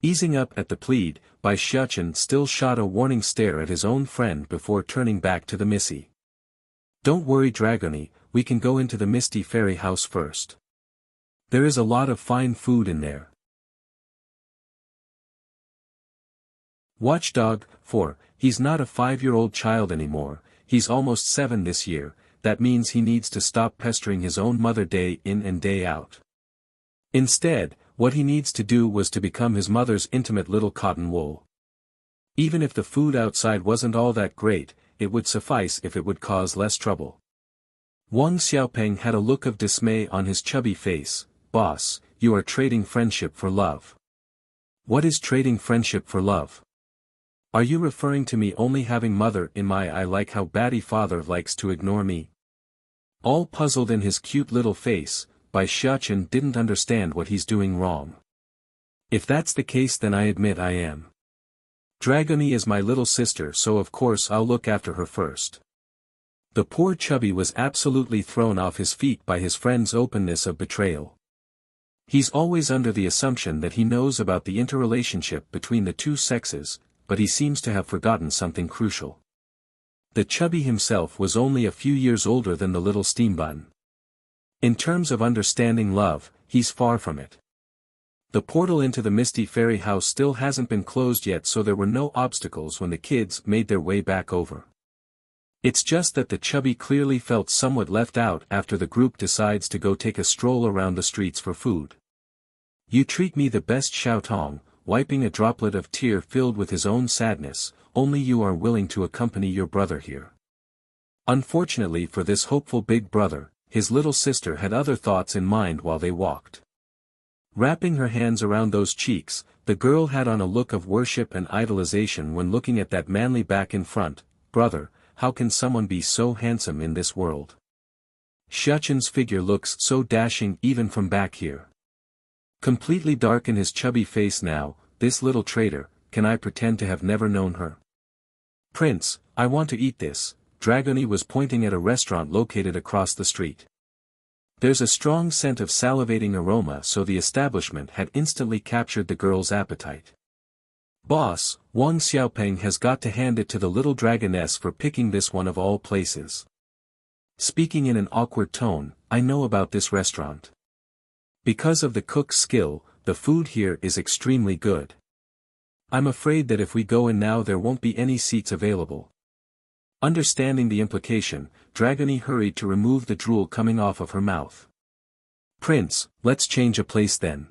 Easing up at the plead, Bai Xiachen still shot a warning stare at his own friend before turning back to the Missy. Don't worry Dragony, we can go into the Misty Fairy house first. There is a lot of fine food in there. Watchdog 4, he's not a 5-year-old child anymore, he's almost 7 this year, that means he needs to stop pestering his own mother day in and day out. Instead, what he needs to do was to become his mother's intimate little cotton wool. Even if the food outside wasn't all that great, it would suffice if it would cause less trouble. Wang Xiaopeng had a look of dismay on his chubby face. Boss, you are trading friendship for love. What is trading friendship for love? Are you referring to me only having mother in my eye like how Batty father likes to ignore me? All puzzled in his cute little face, Bai Xiachen didn't understand what he's doing wrong. If that's the case then I admit I am. Dragony is my little sister so of course I'll look after her first. The poor chubby was absolutely thrown off his feet by his friend's openness of betrayal. He's always under the assumption that he knows about the interrelationship between the two sexes, but he seems to have forgotten something crucial. The chubby himself was only a few years older than the little steam bun. In terms of understanding love, he's far from it. The portal into the Misty Fairy house still hasn't been closed yet so there were no obstacles when the kids made their way back over. It's just that the chubby clearly felt somewhat left out after the group decides to go take a stroll around the streets for food. You treat me the best Xiao Tong, wiping a droplet of tear filled with his own sadness, only you are willing to accompany your brother here. Unfortunately for this hopeful big brother, his little sister had other thoughts in mind while they walked. Wrapping her hands around those cheeks, the girl had on a look of worship and idolization when looking at that manly back in front. Brother, how can someone be so handsome in this world? Xiachen's figure looks so dashing even from back here. Completely dark in his chubby face now, this little traitor, can I pretend to have never known her? Prince, I want to eat this. Dragony was pointing at a restaurant located across the street. There's a strong scent of salivating aroma so the establishment had instantly captured the girl's appetite. Boss, Wang Xiaopeng has got to hand it to the little dragoness for picking this one of all places. Speaking in an awkward tone, I know about this restaurant. Because of the cook's skill, the food here is extremely good. I'm afraid that if we go in now there won't be any seats available. Understanding the implication, Dragony hurried to remove the drool coming off of her mouth. Prince, let's change a place then.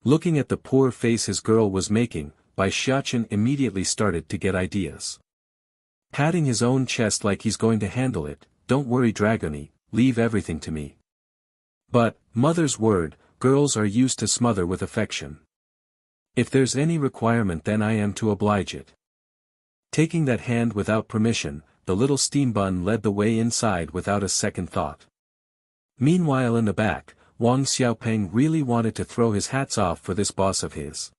Looking at the poor face his girl was making, Bai Xiachen immediately started to get ideas. Patting his own chest like he's going to handle it, don't worry Dragony, leave everything to me. But, mother's word, girls are used to smother with affection. If there's any requirement then I am to oblige it. Taking that hand without permission, the little steam bun led the way inside without a second thought. Meanwhile in the back, Wang Xiaopeng really wanted to throw his hats off for this boss of his.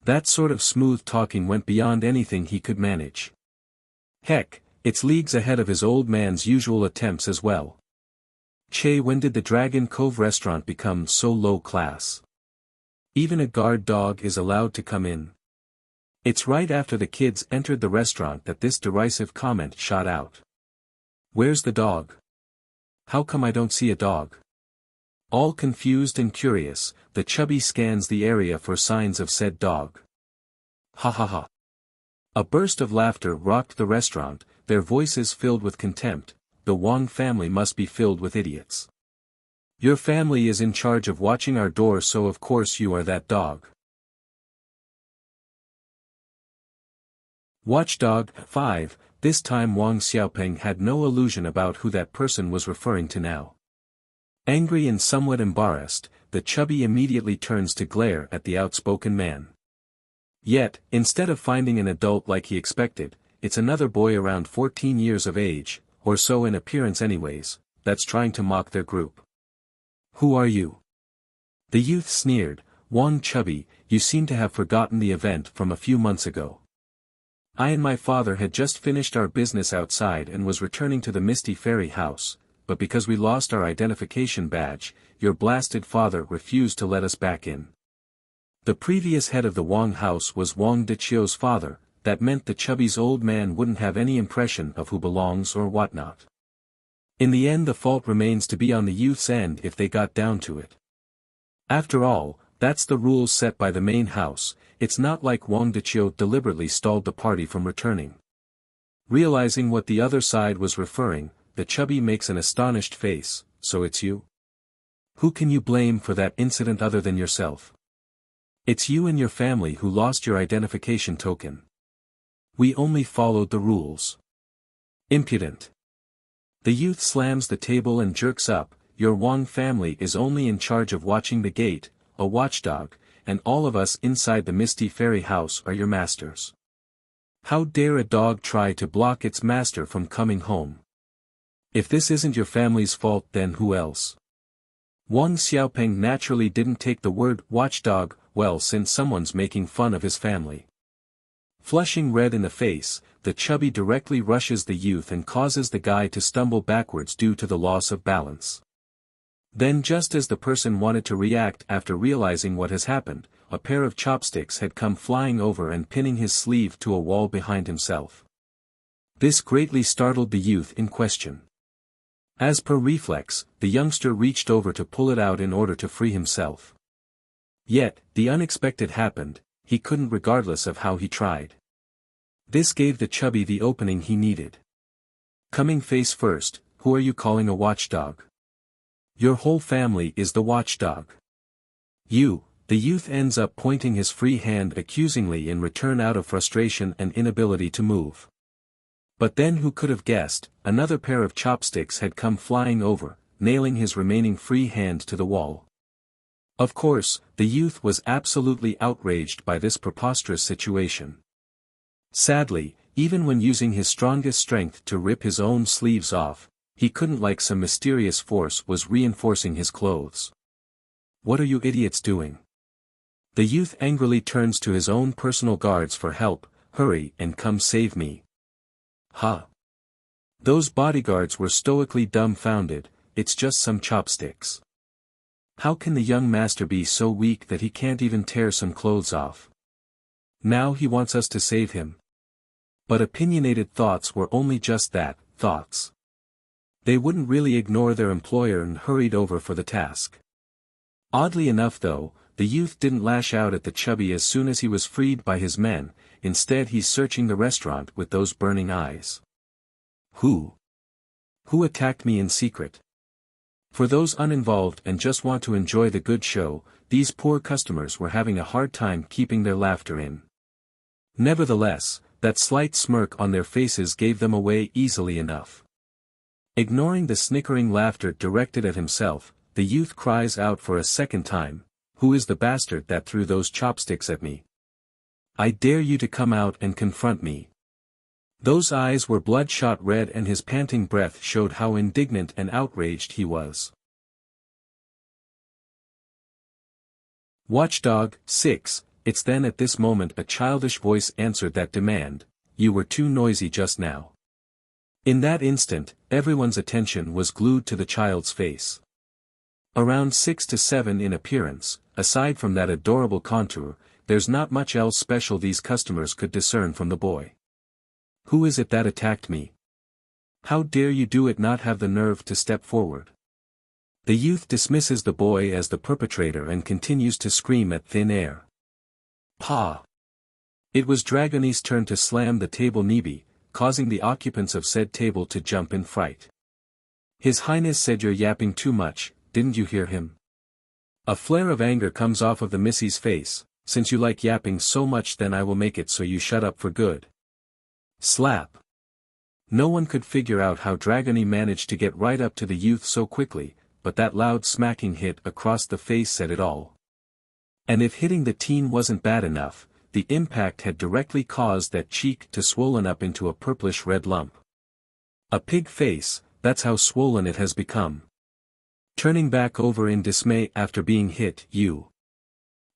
That sort of smooth talking went beyond anything he could manage. Heck, it's leagues ahead of his old man's usual attempts as well. Che, when did the Dragon Cove restaurant become so low class? Even a guard dog is allowed to come in. It's right after the kids entered the restaurant that this derisive comment shot out. Where's the dog? How come I don't see a dog? All confused and curious, the chubby scans the area for signs of said dog. Ha ha ha. A burst of laughter rocked the restaurant, their voices filled with contempt. The Wang family must be filled with idiots. Your family is in charge of watching our door so of course you are that dog. Watchdog 5, this time Wang Xiaopeng had no illusion about who that person was referring to now. Angry and somewhat embarrassed, the chubby immediately turns to glare at the outspoken man. Yet, instead of finding an adult like he expected, it's another boy around 14 years of age, or so in appearance anyways, that's trying to mock their group. Who are you? The youth sneered. Wang Chubby, you seem to have forgotten the event from a few months ago. I and my father had just finished our business outside and was returning to the Misty Fairy house, but because we lost our identification badge, your blasted father refused to let us back in. The previous head of the Wang house was Wang Deqiu's father. That meant the chubby's old man wouldn't have any impression of who belongs or whatnot. In the end the fault remains to be on the youth's end if they got down to it. After all, that's the rules set by the main house. It's not like Wang Deqiu deliberately stalled the party from returning. Realizing what the other side was referring, the chubby makes an astonished face. So it's you? Who can you blame for that incident other than yourself? It's you and your family who lost your identification token. We only followed the rules. Impudent. The youth slams the table and jerks up. Your Wang family is only in charge of watching the gate, a watchdog, and all of us inside the Misty Fairy house are your masters. How dare a dog try to block its master from coming home? If this isn't your family's fault, then who else? Wang Xiaopeng naturally didn't take the word watchdog well since someone's making fun of his family. Flushing red in the face, the chubby directly rushes the youth and causes the guy to stumble backwards due to the loss of balance. Then just as the person wanted to react after realizing what has happened, a pair of chopsticks had come flying over and pinning his sleeve to a wall behind himself. This greatly startled the youth in question. As per reflex, the youngster reached over to pull it out in order to free himself. Yet, the unexpected happened. He couldn't regardless of how he tried. This gave the chubby the opening he needed. Coming face first, who are you calling a watchdog? Your whole family is the watchdog. You, the youth ends up pointing his free hand accusingly in return out of frustration and inability to move. But then who could have guessed, another pair of chopsticks had come flying over, nailing his remaining free hand to the wall. Of course, the youth was absolutely outraged by this preposterous situation. Sadly, even when using his strongest strength to rip his own sleeves off, he couldn't, like some mysterious force was reinforcing his clothes. What are you idiots doing? The youth angrily turns to his own personal guards for help. Hurry and come save me. Huh? Those bodyguards were stoically dumbfounded. It's just some chopsticks. How can the young master be so weak that he can't even tear some clothes off? Now he wants us to save him. But opinionated thoughts were only just that, thoughts. They wouldn't really ignore their employer and hurried over for the task. Oddly enough though, the youth didn't lash out at the chubby as soon as he was freed by his men. Instead he's searching the restaurant with those burning eyes. Who attacked me in secret? For those uninvolved and just want to enjoy the good show, these poor customers were having a hard time keeping their laughter in. Nevertheless, that slight smirk on their faces gave them away easily enough. Ignoring the snickering laughter directed at himself, the youth cries out for a second time, "Who is the bastard that threw those chopsticks at me? I dare you to come out and confront me." Those eyes were bloodshot red and his panting breath showed how indignant and outraged he was. Watchdog 6. It's then at this moment a childish voice answered that demand. You were too noisy just now. In that instant, everyone's attention was glued to the child's face. Around 6 to 7 in appearance, aside from that adorable contour, there's not much else special these customers could discern from the boy. Who is it that attacked me? How dare you do it, not have the nerve to step forward? The youth dismisses the boy as the perpetrator and continues to scream at thin air. Pa! It was Dragoni's turn to slam the table knee, causing the occupants of said table to jump in fright. His Highness said you're yapping too much, didn't you hear him? A flare of anger comes off of the Missy's face. Since you like yapping so much, then I will make it so you shut up for good. Slap. No one could figure out how Dragony managed to get right up to the youth so quickly, but that loud smacking hit across the face said it all. And if hitting the teen wasn't bad enough, the impact had directly caused that cheek to swollen up into a purplish red lump. A pig face, that's how swollen it has become. Turning back over in dismay after being hit, you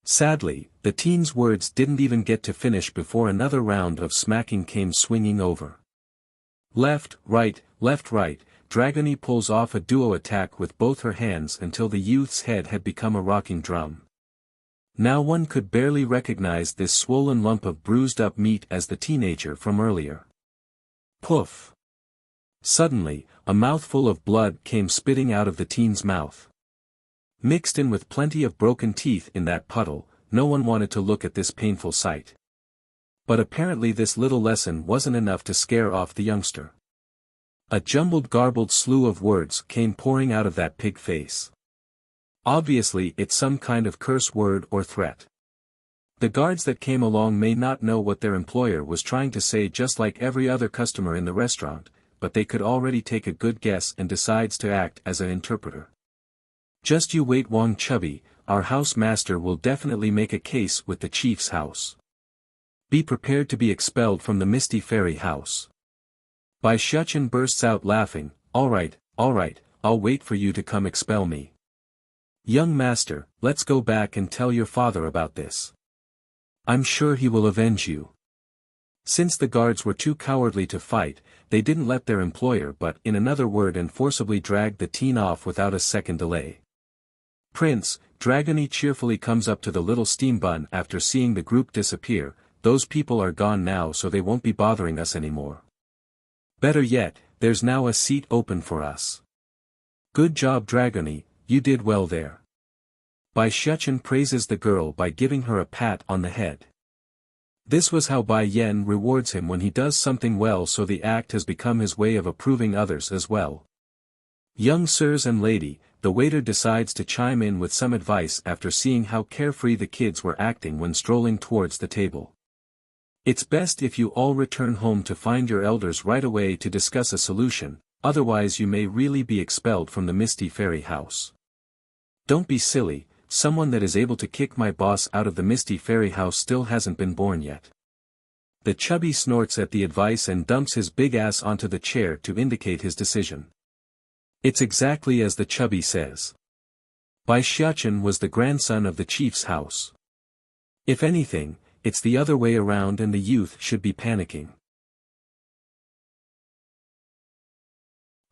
Sadly, the teen's words didn't even get to finish before another round of smacking came swinging over. Left, right, Dragony pulls off a duo attack with both her hands until the youth's head had become a rocking drum. Now one could barely recognize this swollen lump of bruised-up meat as the teenager from earlier. Poof! Suddenly, a mouthful of blood came spitting out of the teen's mouth. Mixed in with plenty of broken teeth in that puddle, no one wanted to look at this painful sight. But apparently this little lesson wasn't enough to scare off the youngster. A garbled slew of words came pouring out of that pig face. Obviously it's some kind of curse word or threat. The guards that came along may not know what their employer was trying to say, just like every other customer in the restaurant, but they could already take a good guess and decides to act as an interpreter. Just you wait, Wang Chubby, our house master will definitely make a case with the chief's house. Be prepared to be expelled from the Misty Fairy house. Bai Shuchen bursts out laughing, alright, I'll wait for you to come expel me. Young master, let's go back and tell your father about this. I'm sure he will avenge you. Since the guards were too cowardly to fight, they didn't let their employer but in another word and forcibly dragged the teen off without a second delay. Prince, Dragony cheerfully comes up to the little steam bun after seeing the group disappear. Those people are gone now, so they won't be bothering us anymore. Better yet, there's now a seat open for us. Good job, Dragony, you did well there. Bai Shuchen praises the girl by giving her a pat on the head. This was how Bai Yen rewards him when he does something well, so the act has become his way of approving others as well. Young sirs and lady, the waiter decides to chime in with some advice after seeing how carefree the kids were acting when strolling towards the table. It's best if you all return home to find your elders right away to discuss a solution, otherwise you may really be expelled from the Misty Fairy house. Don't be silly, someone that is able to kick my boss out of the Misty Fairy house still hasn't been born yet. The chubby snorts at the advice and dumps his big ass onto the chair to indicate his decision. It's exactly as the chubby says. Bai Shuchen was the grandson of the chief's house. If anything, it's the other way around and the youth should be panicking.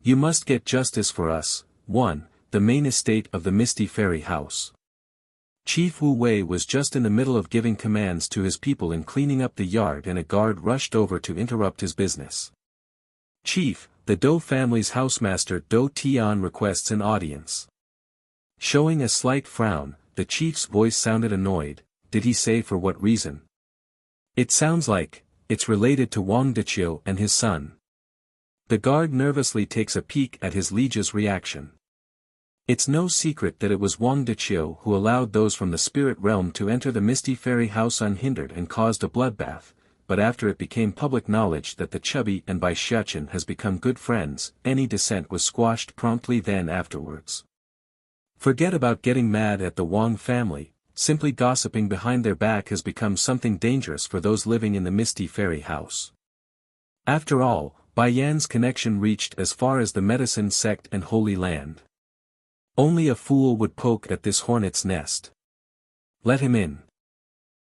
You must get justice for us. 1. The main estate of the Misty Fairy house. Chief Wu Wei was just in the middle of giving commands to his people in cleaning up the yard and a guard rushed over to interrupt his business. Chief, the Dou family's housemaster Dou Tian requests an audience. Showing a slight frown, the chief's voice sounded annoyed. Did he say for what reason? It sounds like, it's related to Wang Deqiu and his son. The guard nervously takes a peek at his liege's reaction. It's no secret that it was Wang Deqiu who allowed those from the spirit realm to enter the Misty Fairy house unhindered and caused a bloodbath, but after it became public knowledge that the chubby and Bai Shuchen has become good friends, any dissent was squashed promptly then afterwards. Forget about getting mad at the Wang family, simply gossiping behind their back has become something dangerous for those living in the Misty Fairy house. After all, Bai Yan's connection reached as far as the medicine sect and Holy Land. Only a fool would poke at this hornet's nest. Let him in.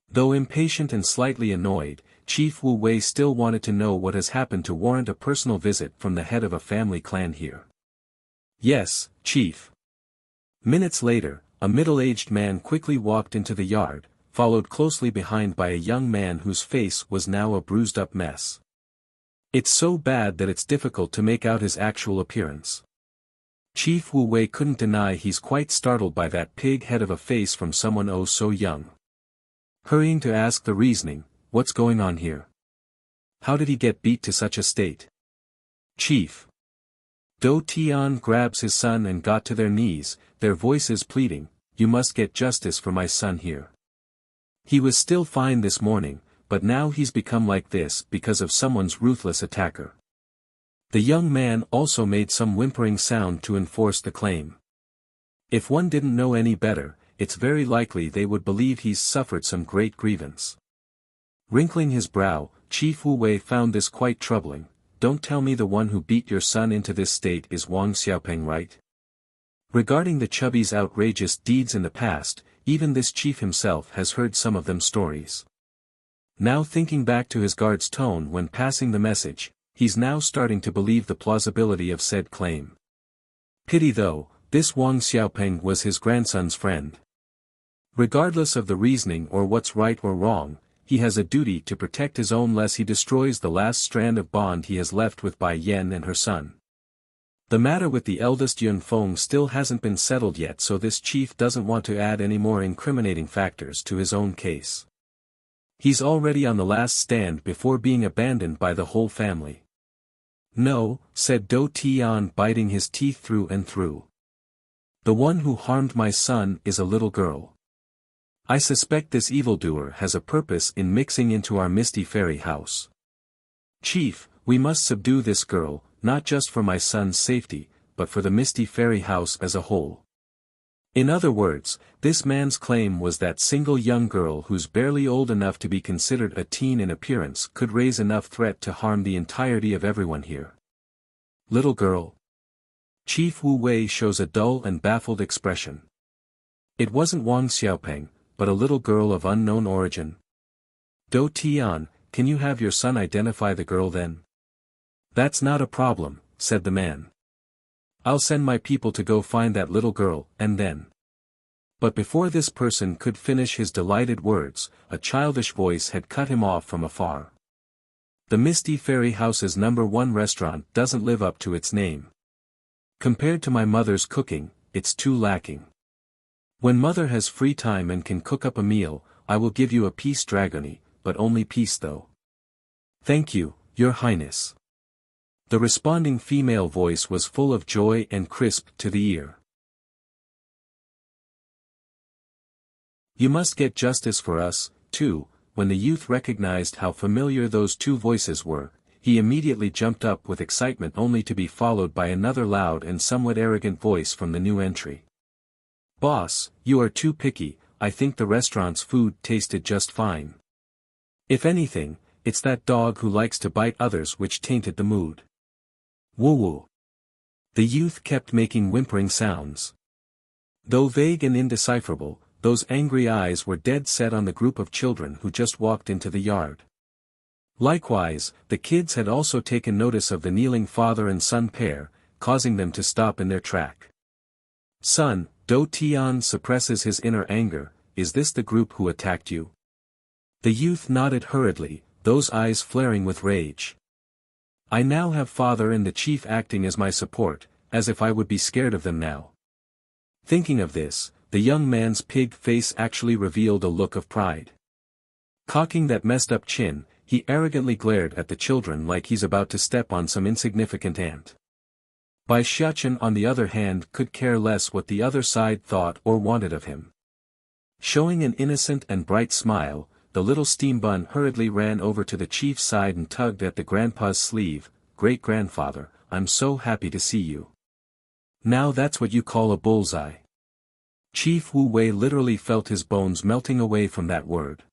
Though impatient and slightly annoyed, Chief Wu Wei still wanted to know what has happened to warrant a personal visit from the head of a family clan here. Yes, Chief. Minutes later, a middle-aged man quickly walked into the yard, followed closely behind by a young man whose face was now a bruised-up mess. It's so bad that it's difficult to make out his actual appearance. Chief Wu Wei couldn't deny he's quite startled by that pig head of a face from someone oh so young. Hurrying to ask the reasoning, what's going on here? How did he get beat to such a state? Chief. Dou Tian grabs his son and got to their knees, their voices pleading, you must get justice for my son here. He was still fine this morning, but now he's become like this because of someone's ruthless attacker. The young man also made some whimpering sound to enforce the claim. If one didn't know any better, it's very likely they would believe he's suffered some great grievance. Wrinkling his brow, Chief Wu Wei found this quite troubling. Don't tell me the one who beat your son into this state is Wang Xiaopeng, right? Regarding the chubby's outrageous deeds in the past, even this chief himself has heard some of them stories. Now thinking back to his guard's tone when passing the message, he's now starting to believe the plausibility of said claim. Pity though, this Wang Xiaopeng was his grandson's friend. Regardless of the reasoning or what's right or wrong, he has a duty to protect his own lest he destroys the last strand of bond he has left with Bai Yan and her son. The matter with the eldest Yun Feng still hasn't been settled yet, so this chief doesn't want to add any more incriminating factors to his own case. He's already on the last stand before being abandoned by the whole family. No, said Dou Tian, biting his teeth through and through. The one who harmed my son is a little girl. I suspect this evildoer has a purpose in mixing into our Misty Fairy house. Chief, we must subdue this girl, not just for my son's safety, but for the Misty Fairy house as a whole. In other words, this man's claim was that single young girl who's barely old enough to be considered a teen in appearance could raise enough threat to harm the entirety of everyone here. Little girl. Chief Wu Wei shows a dull and baffled expression. It wasn't Wang Xiaopeng, but a little girl of unknown origin. Dou Tian, can you have your son identify the girl then? That's not a problem, said the man. I'll send my people to go find that little girl, and then. But before this person could finish his delighted words, a childish voice had cut him off from afar. The Misty Fairy House's #1 restaurant doesn't live up to its name. Compared to my mother's cooking, it's too lacking. When mother has free time and can cook up a meal, I will give you a piece dragoni, but only piece though. Thank you, Your Highness. The responding female voice was full of joy and crisp to the ear. You must get justice for us, too. When the youth recognized how familiar those two voices were, he immediately jumped up with excitement only to be followed by another loud and somewhat arrogant voice from the new entry. Boss, you are too picky, I think the restaurant's food tasted just fine. If anything, it's that dog who likes to bite others which tainted the mood. Woo-woo. The youth kept making whimpering sounds. Though vague and indecipherable, those angry eyes were dead set on the group of children who just walked into the yard. Likewise, the kids had also taken notice of the kneeling father and son pair, causing them to stop in their track. Son, Dou Tian suppresses his inner anger, is this the group who attacked you? The youth nodded hurriedly, those eyes flaring with rage. I now have father and the chief acting as my support, as if I would be scared of them now. Thinking of this, the young man's pig face actually revealed a look of pride. Cocking that messed up chin, he arrogantly glared at the children like he's about to step on some insignificant ant. Bai Xiachen on the other hand could care less what the other side thought or wanted of him. Showing an innocent and bright smile, the little steam bun hurriedly ran over to the chief's side and tugged at the grandpa's sleeve. Great-grandfather, I'm so happy to see you. Now that's what you call a bullseye. Chief Wu Wei literally felt his bones melting away from that word.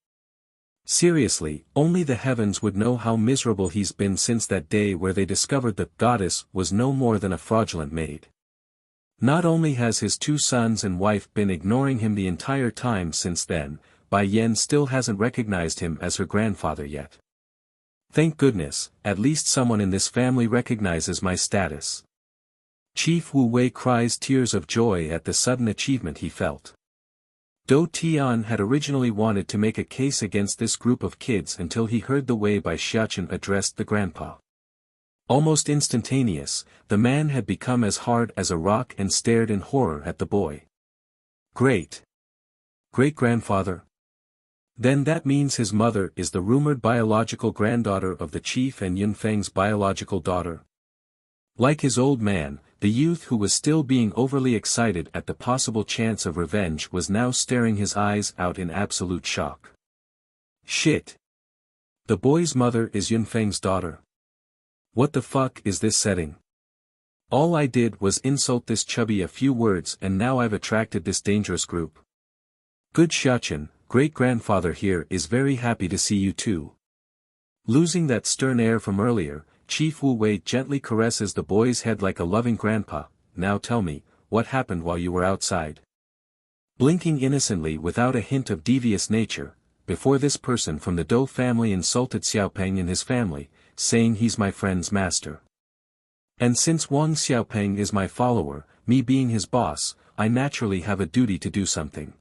Seriously, only the heavens would know how miserable he's been since that day where they discovered the goddess was no more than a fraudulent maid. Not only has his two sons and wife been ignoring him the entire time since then, Bai Yan still hasn't recognized him as her grandfather yet. Thank goodness, at least someone in this family recognizes my status. Chief Wu Wei cries tears of joy at the sudden achievement he felt. Dou Tian had originally wanted to make a case against this group of kids until he heard the way Bai Xiachen addressed the grandpa. Almost instantaneous, the man had become as hard as a rock and stared in horror at the boy. Great-grandfather? Then that means his mother is the rumored biological granddaughter of the chief and Yun Feng's biological daughter. Like his old man, the youth who was still being overly excited at the possible chance of revenge was now staring his eyes out in absolute shock. Shit! The boy's mother is Yun Feng's daughter. What the fuck is this setting? All I did was insult this chubby a few words and now I've attracted this dangerous group. Good Xiachen, great-grandfather here is very happy to see you too. Losing that stern air from earlier, Chief Wu Wei gently caresses the boy's head like a loving grandpa. Now tell me, what happened while you were outside? Blinking innocently without a hint of devious nature, before this person from the Dou family insulted Xiaopeng and his family, saying he's my friend's master. And since Wang Xiaopeng is my follower, me being his boss, I naturally have a duty to do something.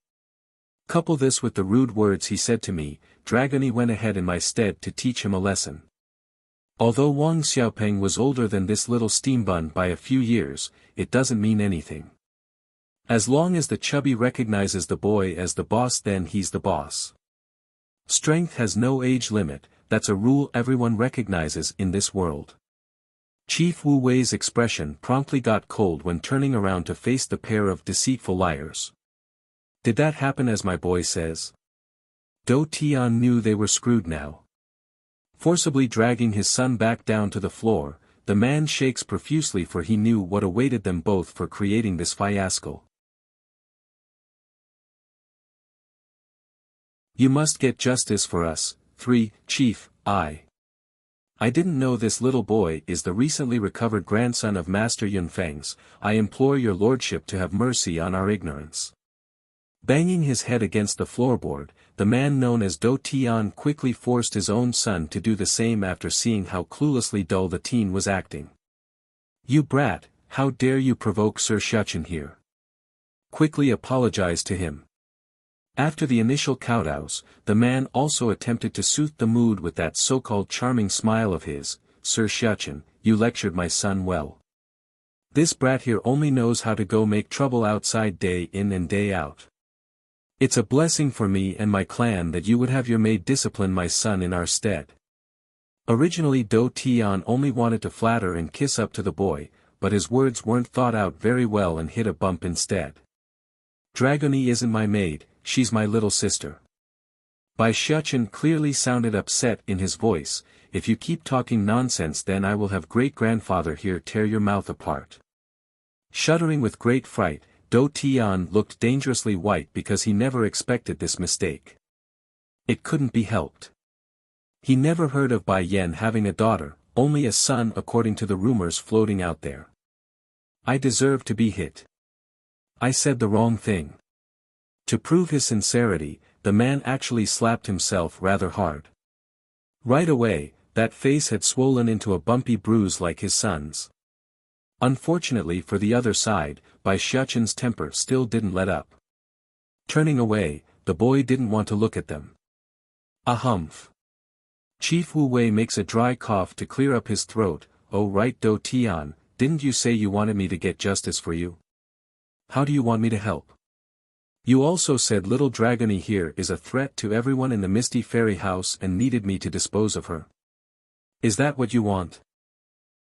Couple this with the rude words he said to me, Dragoni went ahead in my stead to teach him a lesson. Although Wang Xiaopeng was older than this little steambun by a few years, it doesn't mean anything. As long as the chubby recognizes the boy as the boss, then he's the boss. Strength has no age limit, that's a rule everyone recognizes in this world. Chief Wu Wei's expression promptly got cold when turning around to face the pair of deceitful liars. Did that happen as my boy says? Dou Tian knew they were screwed now. Forcibly dragging his son back down to the floor, the man shakes profusely, for he knew what awaited them both for creating this fiasco. You must get justice for us. 3. Chief, I didn't know this little boy is the recently recovered grandson of Master Yunfeng's. I implore your lordship to have mercy on our ignorance. Banging his head against the floorboard, the man known as Dou Tian quickly forced his own son to do the same after seeing how cluelessly dull the teen was acting. You brat, how dare you provoke Sir Shuchen here? Quickly apologize to him. After the initial kowtows, the man also attempted to soothe the mood with that so-called charming smile of his. Sir Shuchen, you lectured my son well. This brat here only knows how to go make trouble outside day in and day out. It's a blessing for me and my clan that you would have your maid discipline my son in our stead. Originally Dou Tian only wanted to flatter and kiss up to the boy, but his words weren't thought out very well and hit a bump instead. Dragoni isn't my maid, she's my little sister. Bai Shuchen clearly sounded upset in his voice. If you keep talking nonsense, then I will have great-grandfather here tear your mouth apart. Shuddering with great fright, Dou Tian looked dangerously white because he never expected this mistake. It couldn't be helped. He never heard of Bai Yan having a daughter, only a son according to the rumors floating out there. I deserve to be hit. I said the wrong thing. To prove his sincerity, the man actually slapped himself rather hard. Right away, that face had swollen into a bumpy bruise like his son's. Unfortunately for the other side, Bai Shuchen's temper still didn't let up. Turning away, the boy didn't want to look at them. A humph. Chief Wu Wei makes a dry cough to clear up his throat. Oh right, Dou Tian, didn't you say you wanted me to get justice for you? How do you want me to help? You also said little Dragony here is a threat to everyone in the Misty Fairy House and needed me to dispose of her. Is that what you want?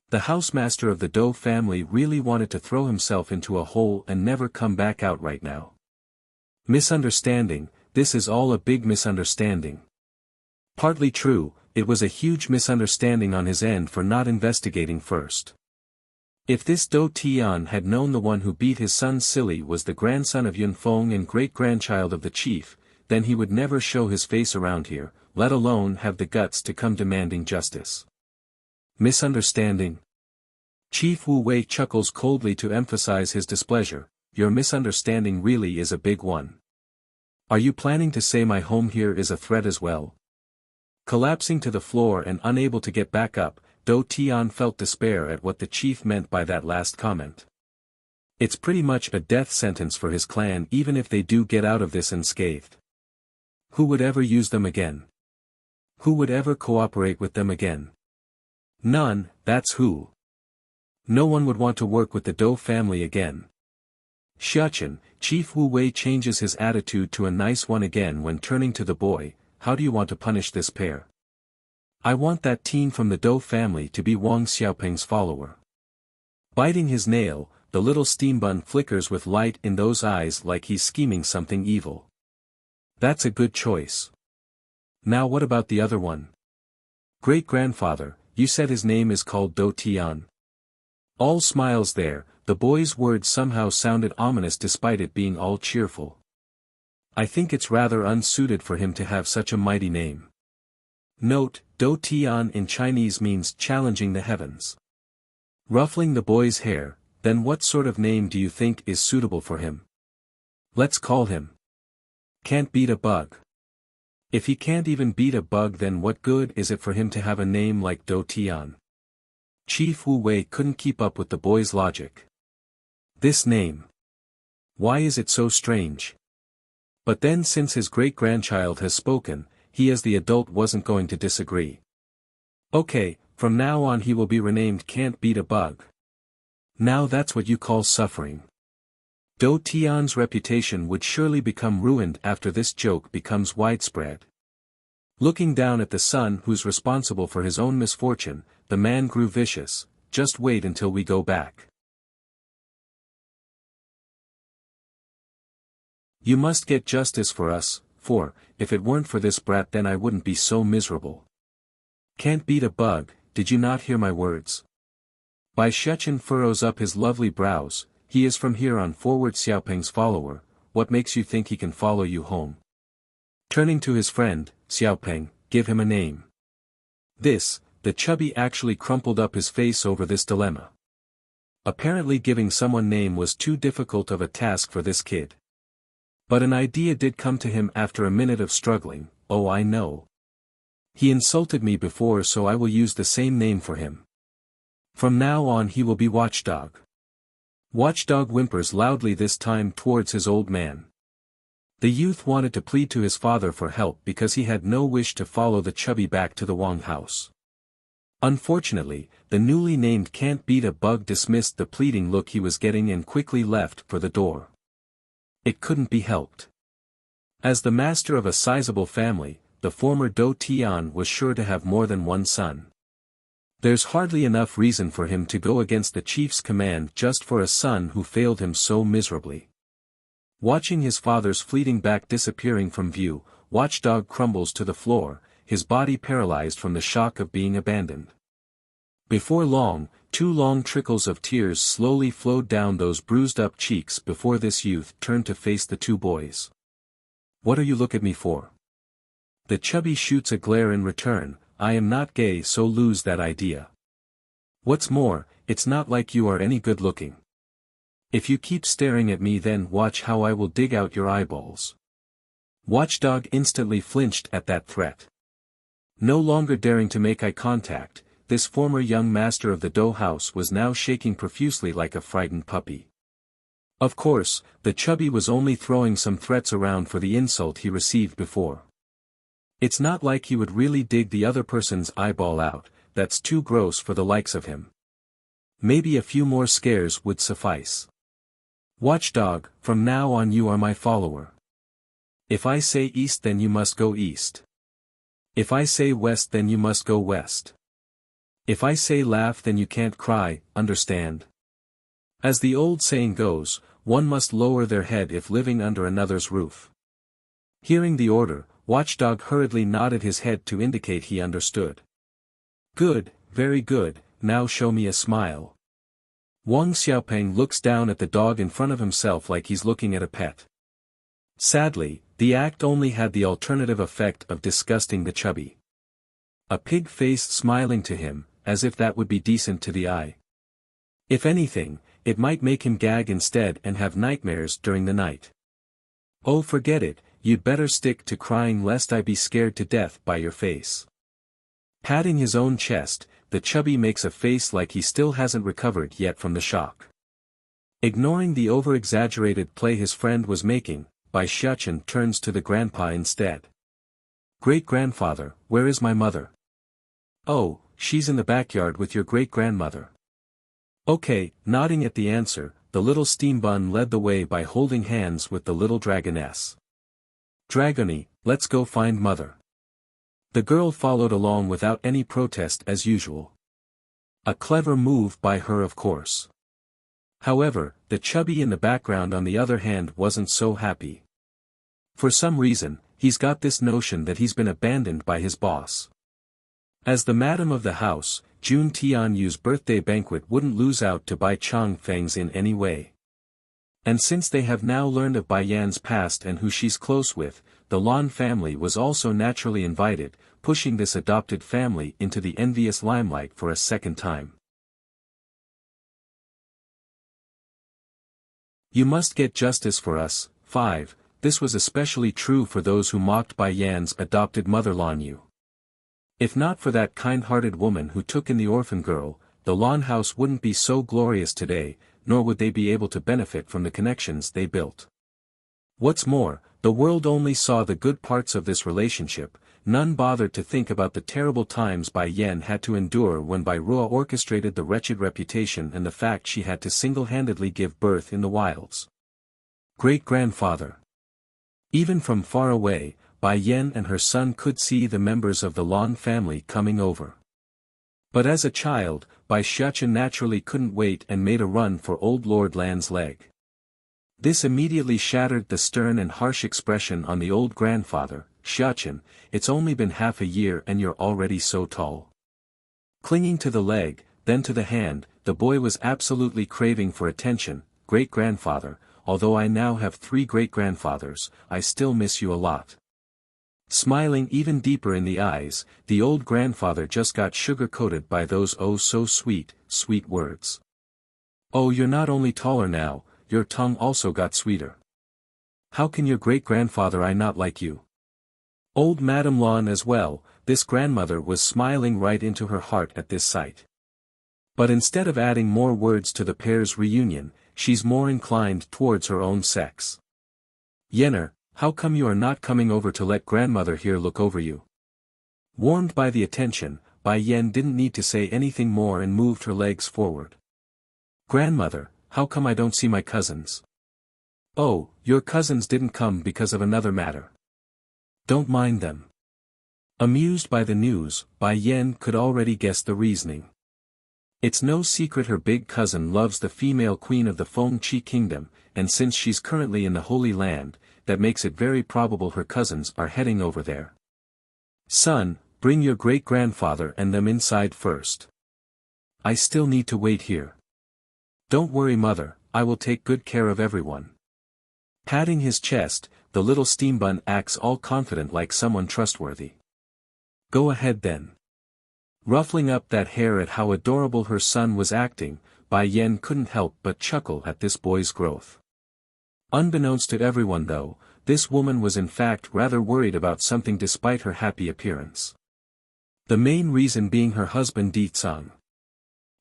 The housemaster of the Dou family really wanted to throw himself into a hole and never come back out right now. Misunderstanding, this is all a big misunderstanding. Partly true, it was a huge misunderstanding on his end for not investigating first. If this Dou Tian had known the one who beat his son silly was the grandson of Yunfeng and great-grandchild of the chief, then he would never show his face around here, let alone have the guts to come demanding justice. Misunderstanding? Chief Wu Wei chuckles coldly to emphasize his displeasure. Your misunderstanding really is a big one. Are you planning to say my home here is a threat as well? Collapsing to the floor and unable to get back up, Dou Tian felt despair at what the chief meant by that last comment. It's pretty much a death sentence for his clan even if they do get out of this unscathed. Who would ever use them again? Who would ever cooperate with them again? None, that's who. No one would want to work with the Dou family again. Shuchen, Chief Wu Wei changes his attitude to a nice one again when turning to the boy. How do you want to punish this pair? I want that teen from the Dou family to be Wang Xiaopeng's follower. Biting his nail, the little steambun flickers with light in those eyes like he's scheming something evil. That's a good choice. Now what about the other one? Great-grandfather, you said his name is called Dou Tian. All smiles there, the boy's words somehow sounded ominous despite it being all cheerful. I think it's rather unsuited for him to have such a mighty name. Note, Dou Tian in Chinese means challenging the heavens. Ruffling the boy's hair, then what sort of name do you think is suitable for him? Let's call him. Can't beat a bug. If he can't even beat a bug, then what good is it for him to have a name like Do Tian? Chief Wu Wei couldn't keep up with the boy's logic. This name. Why is it so strange? But then, since his great-grandchild has spoken, he as the adult wasn't going to disagree. Okay, from now on he will be renamed Can't Beat a Bug. Now that's what you call suffering. Do Tian's reputation would surely become ruined after this joke becomes widespread. Looking down at the son who's responsible for his own misfortune, the man grew vicious. Just wait until we go back. You must get justice for us, for, if it weren't for this brat then I wouldn't be so miserable. Can't beat a bug, did you not hear my words? Bai Shechen furrows up his lovely brows. He is from here on forward Xiaopeng's follower. What makes you think he can follow you home? Turning to his friend, Xiaopeng, give him a name. The chubby actually crumpled up his face over this dilemma. Apparently giving someone name was too difficult of a task for this kid. But an idea did come to him after a minute of struggling. Oh, I know. He insulted me before, so I will use the same name for him. From now on he will be Watchdog. Watchdog whimpers loudly this time towards his old man. The youth wanted to plead to his father for help because he had no wish to follow the chubby back to the Wang house. Unfortunately, the newly named Can't Beat a Bug dismissed the pleading look he was getting and quickly left for the door. It couldn't be helped. As the master of a sizable family, the former Do Tian was sure to have more than one son. There's hardly enough reason for him to go against the chief's command just for a son who failed him so miserably. Watching his father's fleeting back disappearing from view, Watchdog crumbles to the floor, his body paralyzed from the shock of being abandoned. Before long, 2 long trickles of tears slowly flowed down those bruised-up cheeks before this youth turned to face the 2 boys. What are you look at me for? The chubby shoots a glare in return. I am not gay, so lose that idea. What's more, it's not like you are any good looking. If you keep staring at me, then watch how I will dig out your eyeballs. Watchdog instantly flinched at that threat. No longer daring to make eye contact, this former young master of the dough house was now shaking profusely like a frightened puppy. Of course, the chubby was only throwing some threats around for the insult he received before. It's not like he would really dig the other person's eyeball out. That's too gross for the likes of him. Maybe a few more scares would suffice. Watchdog, from now on you are my follower. If I say east, then you must go east. If I say west, then you must go west. If I say laugh, then you can't cry, understand? As the old saying goes, one must lower their head if living under another's roof. Hearing the order, Watchdog hurriedly nodded his head to indicate he understood. Good, very good, now show me a smile. Wang Xiaopeng looks down at the dog in front of himself like he's looking at a pet. Sadly, the act only had the alternative effect of disgusting the chubby. A pig face smiling to him, as if that would be decent to the eye. If anything, it might make him gag instead and have nightmares during the night. Oh, forget it, you'd better stick to crying lest I be scared to death by your face. Patting his own chest, the chubby makes a face like he still hasn't recovered yet from the shock. Ignoring the over-exaggerated play his friend was making, Bai Shechen turns to the grandpa instead. Great-grandfather, where is my mother? Oh, she's in the backyard with your great-grandmother. Okay, nodding at the answer, the little steam bun led the way by holding hands with the little dragoness. Dragony, let's go find mother. The girl followed along without any protest as usual. A clever move by her, of course. However, the chubby in the background on the other hand wasn't so happy. For some reason, he's got this notion that he's been abandoned by his boss. As the madam of the house, Jun Tianyu's birthday banquet wouldn't lose out to Bai Changfeng's in any way. And since they have now learned of Bai Yan's past and who she's close with, the Lan family was also naturally invited, pushing this adopted family into the envious limelight for a second time. You must get justice for us, 5. This was especially true for those who mocked Bai Yan's adopted mother Lan Yu. If not for that kind-hearted woman who took in the orphan girl, the Lan house wouldn't be so glorious today, nor would they be able to benefit from the connections they built. What's more, the world only saw the good parts of this relationship. None bothered to think about the terrible times Bai Yan had to endure when Bai Ruo orchestrated the wretched reputation and the fact she had to single-handedly give birth in the wilds. Great-grandfather. Even from far away, Bai Yan and her son could see the members of the Lan family coming over. But as a child, Bai Xiachen naturally couldn't wait and made a run for old Lord Lan's leg. This immediately shattered the stern and harsh expression on the old grandfather. Xiachen, it's only been half a year and you're already so tall. Clinging to the leg, then to the hand, the boy was absolutely craving for attention. Great-grandfather, although I now have 3 great-grandfathers, I still miss you a lot. Smiling even deeper in the eyes, the old grandfather just got sugar-coated by those oh-so-sweet, sweet words. Oh, you're not only taller now, your tongue also got sweeter. How can your great-grandfather I not like you? Old Madame Lan as well. This grandmother was smiling right into her heart at this sight. But instead of adding more words to the pair's reunion, she's more inclined towards her own sex. Yenner, how come you are not coming over to let grandmother here look over you? Warmed by the attention, Bai Yan didn't need to say anything more and moved her legs forward. Grandmother, how come I don't see my cousins? Oh, your cousins didn't come because of another matter. Don't mind them. Amused by the news, Bai Yan could already guess the reasoning. It's no secret her big cousin loves the female queen of the Feng Qi kingdom, and since she's currently in the Holy Land, that makes it very probable her cousins are heading over there. Son, bring your great-grandfather and them inside first. I still need to wait here. Don't worry mother, I will take good care of everyone. Patting his chest, the little steambun acts all confident like someone trustworthy. Go ahead then. Ruffling up that hair at how adorable her son was acting, Bai Yan couldn't help but chuckle at this boy's growth. Unbeknownst to everyone though, this woman was in fact rather worried about something despite her happy appearance. The main reason being her husband Di Tsang.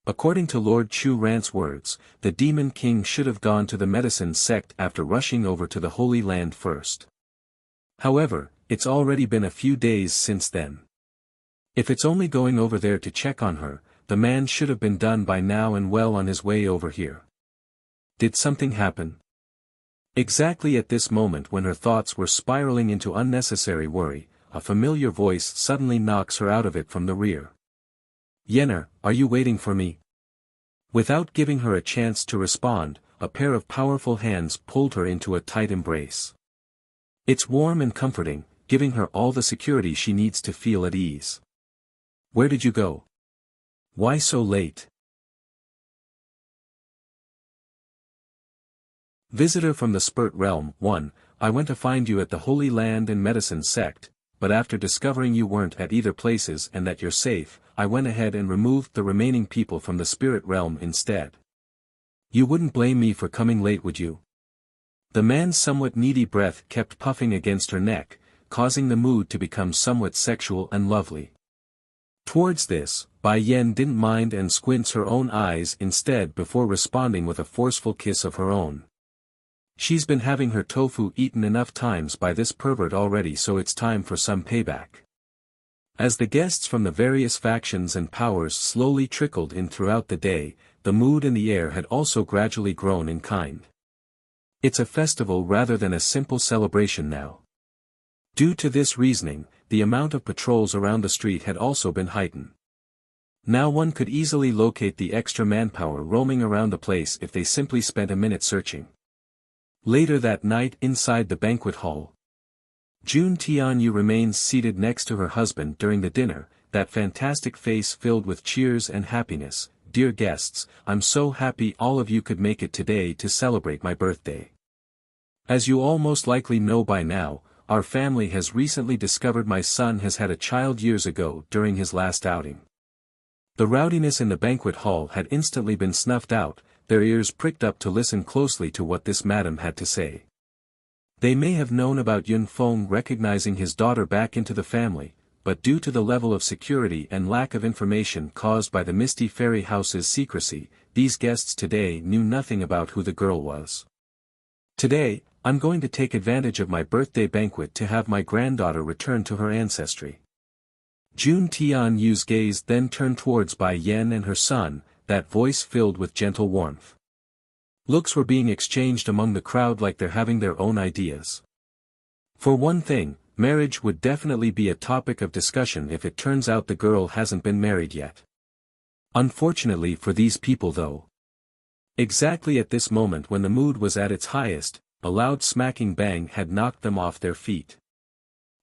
According to Lord Chu Rant's words, the Demon King should have gone to the medicine sect after rushing over to the Holy Land first. However, it's already been a few days since then. If it's only going over there to check on her, the man should have been done by now and well on his way over here. Did something happen? Exactly at this moment when her thoughts were spiraling into unnecessary worry, a familiar voice suddenly knocks her out of it from the rear. Yenner, are you waiting for me? Without giving her a chance to respond, a pair of powerful hands pulled her into a tight embrace. It's warm and comforting, giving her all the security she needs to feel at ease. Where did you go? Why so late? Visitor from the Spirit Realm. 1. I went to find you at the Holy Land and Medicine Sect, but after discovering you weren't at either places and that you're safe, I went ahead and removed the remaining people from the Spirit Realm instead. You wouldn't blame me for coming late, would you? The man's somewhat needy breath kept puffing against her neck, causing the mood to become somewhat sexual and lovely. Towards this, Bai Yan didn't mind and squints her own eyes instead before responding with a forceful kiss of her own. She's been having her tofu eaten enough times by this pervert already, so it's time for some payback. As the guests from the various factions and powers slowly trickled in throughout the day, the mood in the air had also gradually grown in kind. It's a festival rather than a simple celebration now. Due to this reasoning, the amount of patrols around the street had also been heightened. Now one could easily locate the extra manpower roaming around the place if they simply spent a minute searching. Later that night inside the banquet hall, Jun Tianyu remains seated next to her husband during the dinner, that fantastic face filled with cheers and happiness. Dear guests, I'm so happy all of you could make it today to celebrate my birthday. As you all most likely know by now, our family has recently discovered my son has had a child years ago during his last outing. The rowdiness in the banquet hall had instantly been snuffed out, their ears pricked up to listen closely to what this madam had to say. They may have known about Yun Feng recognizing his daughter back into the family, but due to the level of security and lack of information caused by the Misty Fairy House's secrecy, these guests today knew nothing about who the girl was. Today, I'm going to take advantage of my birthday banquet to have my granddaughter return to her ancestry. Jun Tianyu's gaze then turned towards Bai Yen and her son, that voice filled with gentle warmth. Looks were being exchanged among the crowd like they're having their own ideas. For one thing, marriage would definitely be a topic of discussion if it turns out the girl hasn't been married yet. Unfortunately for these people though. Exactly at this moment when the mood was at its highest, a loud smacking bang had knocked them off their feet.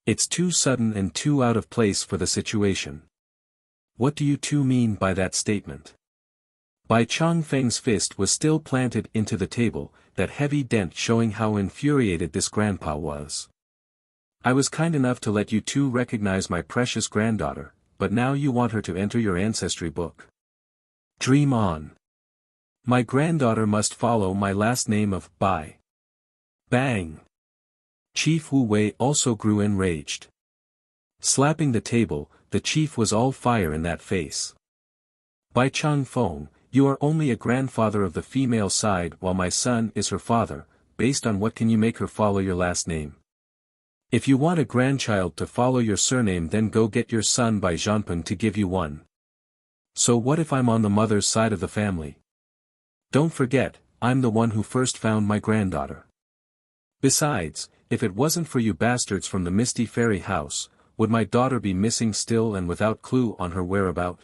It's too sudden and too out of place for the situation. What do you two mean by that statement? Bai Changfeng's fist was still planted into the table, that heavy dent showing how infuriated this grandpa was. I was kind enough to let you two recognize my precious granddaughter, but now you want her to enter your ancestry book. Dream on. My granddaughter must follow my last name of Bai. Bang! Chief Wu Wei also grew enraged. Slapping the table, the chief was all fire in that face. Bai Changfeng, you are only a grandfather of the female side while my son is her father, based on what can you make her follow your last name? If you want a grandchild to follow your surname then go get your son Bai Zhanpeng to give you one. So what if I'm on the mother's side of the family? Don't forget, I'm the one who first found my granddaughter. Besides, if it wasn't for you bastards from the Misty Fairy House, would my daughter be missing still and without clue on her whereabout?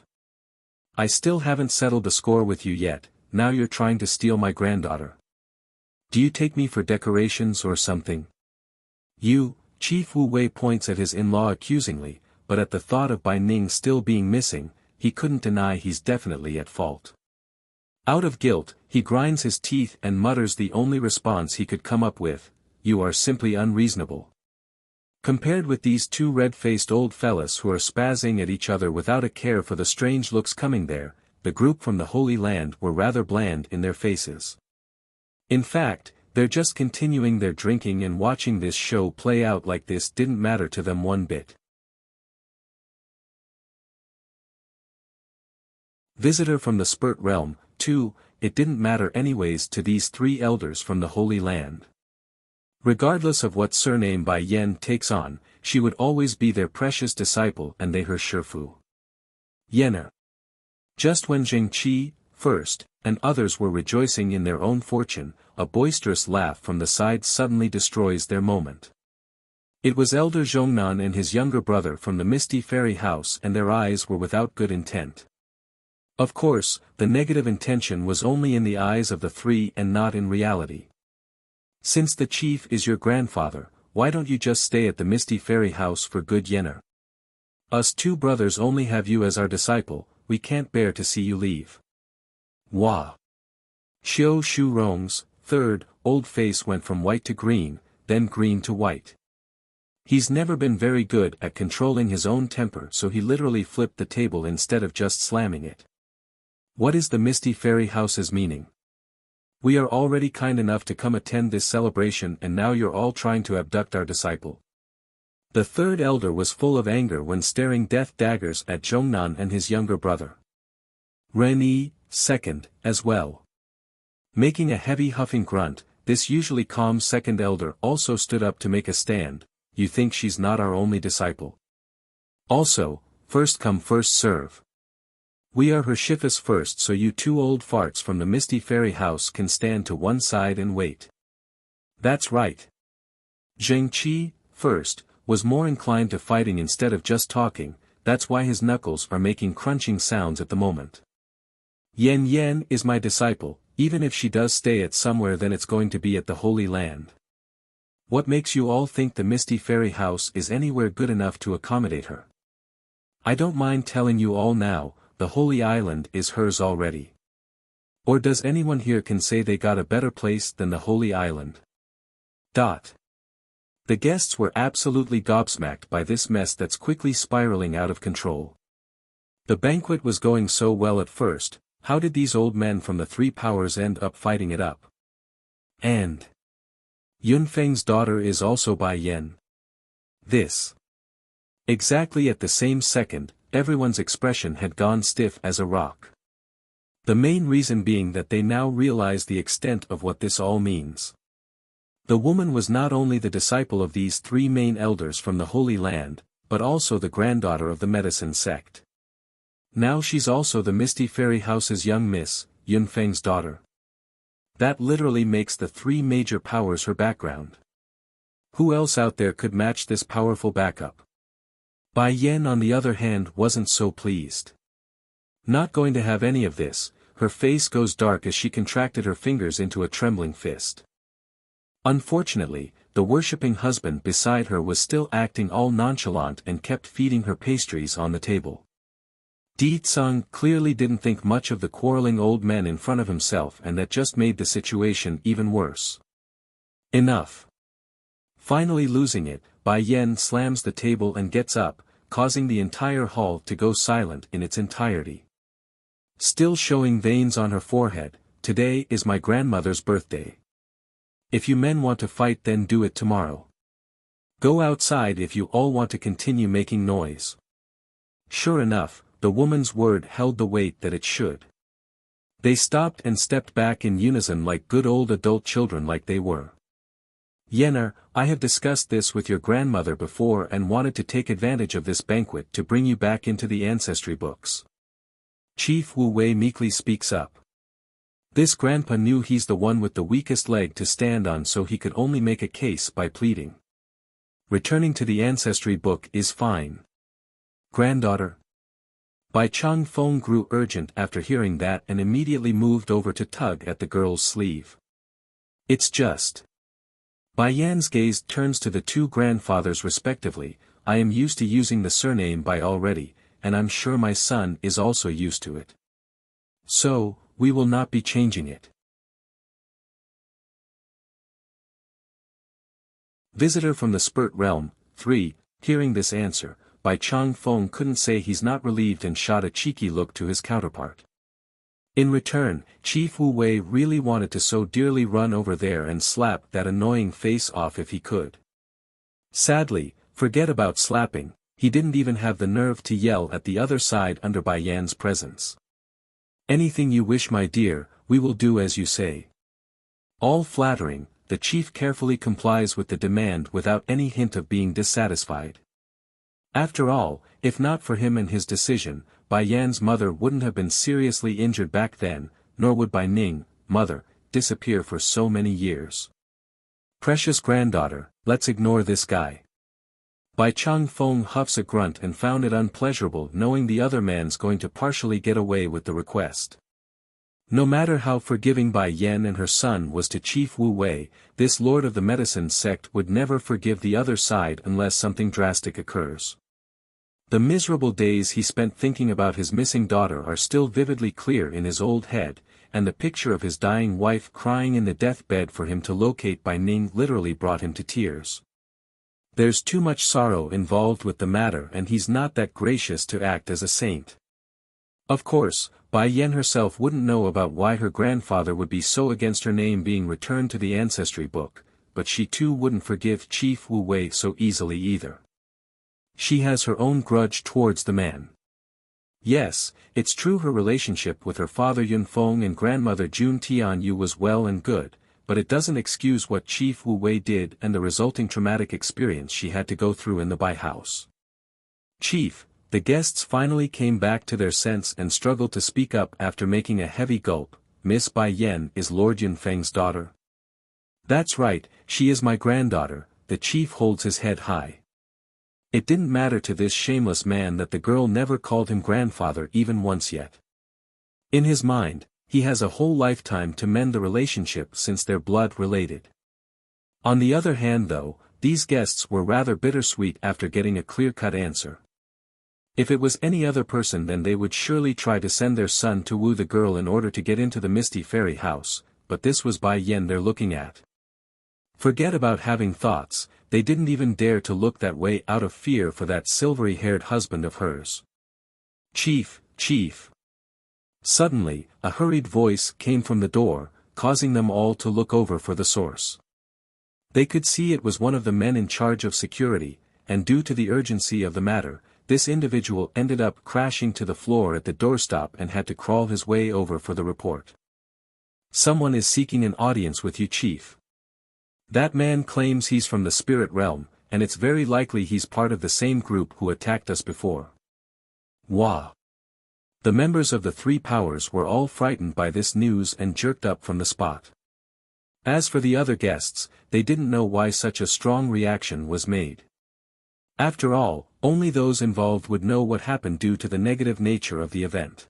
I still haven't settled the score with you yet, now you're trying to steal my granddaughter. Do you take me for decorations or something? You, Chief Wu Wei points at his in-law accusingly, but at the thought of Bai Ning still being missing, he couldn't deny he's definitely at fault. Out of guilt, he grinds his teeth and mutters the only response he could come up with, you are simply unreasonable. Compared with these two red-faced old fellas who are spazzing at each other without a care for the strange looks coming there, the group from the Holy Land were rather bland in their faces. In fact, they're just continuing their drinking and watching this show play out like this didn't matter to them one bit. Visitor from the Spurt Realm, too, it didn't matter anyways to these three elders from the Holy Land. Regardless of what surname Bai Yen takes on, she would always be their precious disciple and they her Shifu. Yenner. Just when Zheng Qi, first, and others were rejoicing in their own fortune, a boisterous laugh from the side suddenly destroys their moment. It was Elder Zhongnan and his younger brother from the Misty Fairy House and their eyes were without good intent. Of course, the negative intention was only in the eyes of the three and not in reality. Since the chief is your grandfather, why don't you just stay at the Misty Fairy House for good, Yenner? Us two brothers only have you as our disciple, we can't bear to see you leave. Wah! Xiao Shurong's third, old face went from white to green, then green to white. He's never been very good at controlling his own temper so he literally flipped the table instead of just slamming it. What is the Misty Fairy House's meaning? We are already kind enough to come attend this celebration and now you're all trying to abduct our disciple. The third elder was full of anger when staring death daggers at Zhongnan and his younger brother. Ren Yi, second, as well. Making a heavy huffing grunt, this usually calm second elder also stood up to make a stand, you think she's not our only disciple? Also, first come first serve. We are her Shifus first so you two old farts from the Misty Fairy House can stand to one side and wait. That's right. Zheng Qi, first, was more inclined to fighting instead of just talking, that's why his knuckles are making crunching sounds at the moment. Yen Yen is my disciple, even if she does stay at somewhere then it's going to be at the Holy Land. What makes you all think the Misty Fairy House is anywhere good enough to accommodate her? I don't mind telling you all now, the Holy Island is hers already. Or does anyone here can say they got a better place than the Holy Island? The guests were absolutely gobsmacked by this mess that's quickly spiraling out of control. The banquet was going so well at first, how did these old men from the three powers end up fighting it up? And Yunfeng's daughter is also Bai Yan. This. Exactly at the same second, everyone's expression had gone stiff as a rock. The main reason being that they now realized the extent of what this all means. The woman was not only the disciple of these three main elders from the Holy Land, but also the granddaughter of the medicine sect. Now she's also the Misty Fairy House's young miss, Yunfeng's daughter. That literally makes the three major powers her background. Who else out there could match this powerful backup? Bai Yan on the other hand wasn't so pleased. Not going to have any of this, her face goes dark as she contracted her fingers into a trembling fist. Unfortunately, the worshipping husband beside her was still acting all nonchalant and kept feeding her pastries on the table. Di Tsung clearly didn't think much of the quarreling old men in front of himself, and that just made the situation even worse. Enough. Finally losing it, Bai Yan slams the table and gets up, causing the entire hall to go silent in its entirety. Still showing veins on her forehead, "Today is my grandmother's birthday. If you men want to fight, then do it tomorrow. Go outside if you all want to continue making noise." Sure enough, the woman's word held the weight that it should. They stopped and stepped back in unison like good old adult children like they were. "Yener, I have discussed this with your grandmother before and wanted to take advantage of this banquet to bring you back into the ancestry books." Chief Wu Wei meekly speaks up. This grandpa knew he's the one with the weakest leg to stand on, so he could only make a case by pleading. Returning to the ancestry book is fine. Granddaughter. Bai Chang Feng grew urgent after hearing that and immediately moved over to tug at the girl's sleeve. "It's just." Bai Yan's gaze turns to the two grandfathers respectively. "I am used to using the surname Bai already, and I'm sure my son is also used to it. So, we will not be changing it." Visitor from the Spirit Realm, 3, hearing this answer, Bai Chang Feng couldn't say he's not relieved and shot a cheeky look to his counterpart. In return, Chief Wu Wei really wanted to so dearly run over there and slap that annoying face off if he could. Sadly, forget about slapping, he didn't even have the nerve to yell at the other side under Bai Yan's presence. "Anything you wish, my dear, we will do as you say." All flattering, the chief carefully complies with the demand without any hint of being dissatisfied. After all, if not for him and his decision, Bai Yan's mother wouldn't have been seriously injured back then, nor would Bai Ning, mother, disappear for so many years. "Precious granddaughter, let's ignore this guy." Bai Chang Feng huffs a grunt and found it unpleasurable knowing the other man's going to partially get away with the request. No matter how forgiving Bai Yan and her son was to Chief Wu Wei, this lord of the medicine sect would never forgive the other side unless something drastic occurs. The miserable days he spent thinking about his missing daughter are still vividly clear in his old head, and the picture of his dying wife crying in the deathbed for him to locate Bai Ning literally brought him to tears. There's too much sorrow involved with the matter, and he's not that gracious to act as a saint. Of course, Bai Yan herself wouldn't know about why her grandfather would be so against her name being returned to the ancestry book, but she too wouldn't forgive Chief Wu Wei so easily either. She has her own grudge towards the man. Yes, it's true her relationship with her father Yun Feng and grandmother Jun Tianyu was well and good, but it doesn't excuse what Chief Wu Wei did and the resulting traumatic experience she had to go through in the Bai house. "Chief," the guests finally came back to their sense and struggled to speak up after making a heavy gulp. "Miss Bai Yan is Lord Yunfeng's daughter?" "That's right, she is my granddaughter." The chief holds his head high. It didn't matter to this shameless man that the girl never called him grandfather even once yet. In his mind, he has a whole lifetime to mend the relationship since they're blood related. On the other hand though, these guests were rather bittersweet after getting a clear-cut answer. If it was any other person, then they would surely try to send their son to woo the girl in order to get into the Misty Fairy house, but this was Bai Yan they're looking at. Forget about having thoughts, they didn't even dare to look that way out of fear for that silvery-haired husband of hers. "Chief, Chief." Suddenly, a hurried voice came from the door, causing them all to look over for the source. They could see it was one of the men in charge of security, and due to the urgency of the matter, this individual ended up crashing to the floor at the doorstop and had to crawl his way over for the report. Someone is seeking an audience with you, Chief. That man claims he's from the spirit realm, and it's very likely he's part of the same group who attacked us before. Wah! The members of the three powers were all frightened by this news and jerked up from the spot. As for the other guests, they didn't know why such a strong reaction was made. After all, only those involved would know what happened due to the negative nature of the event.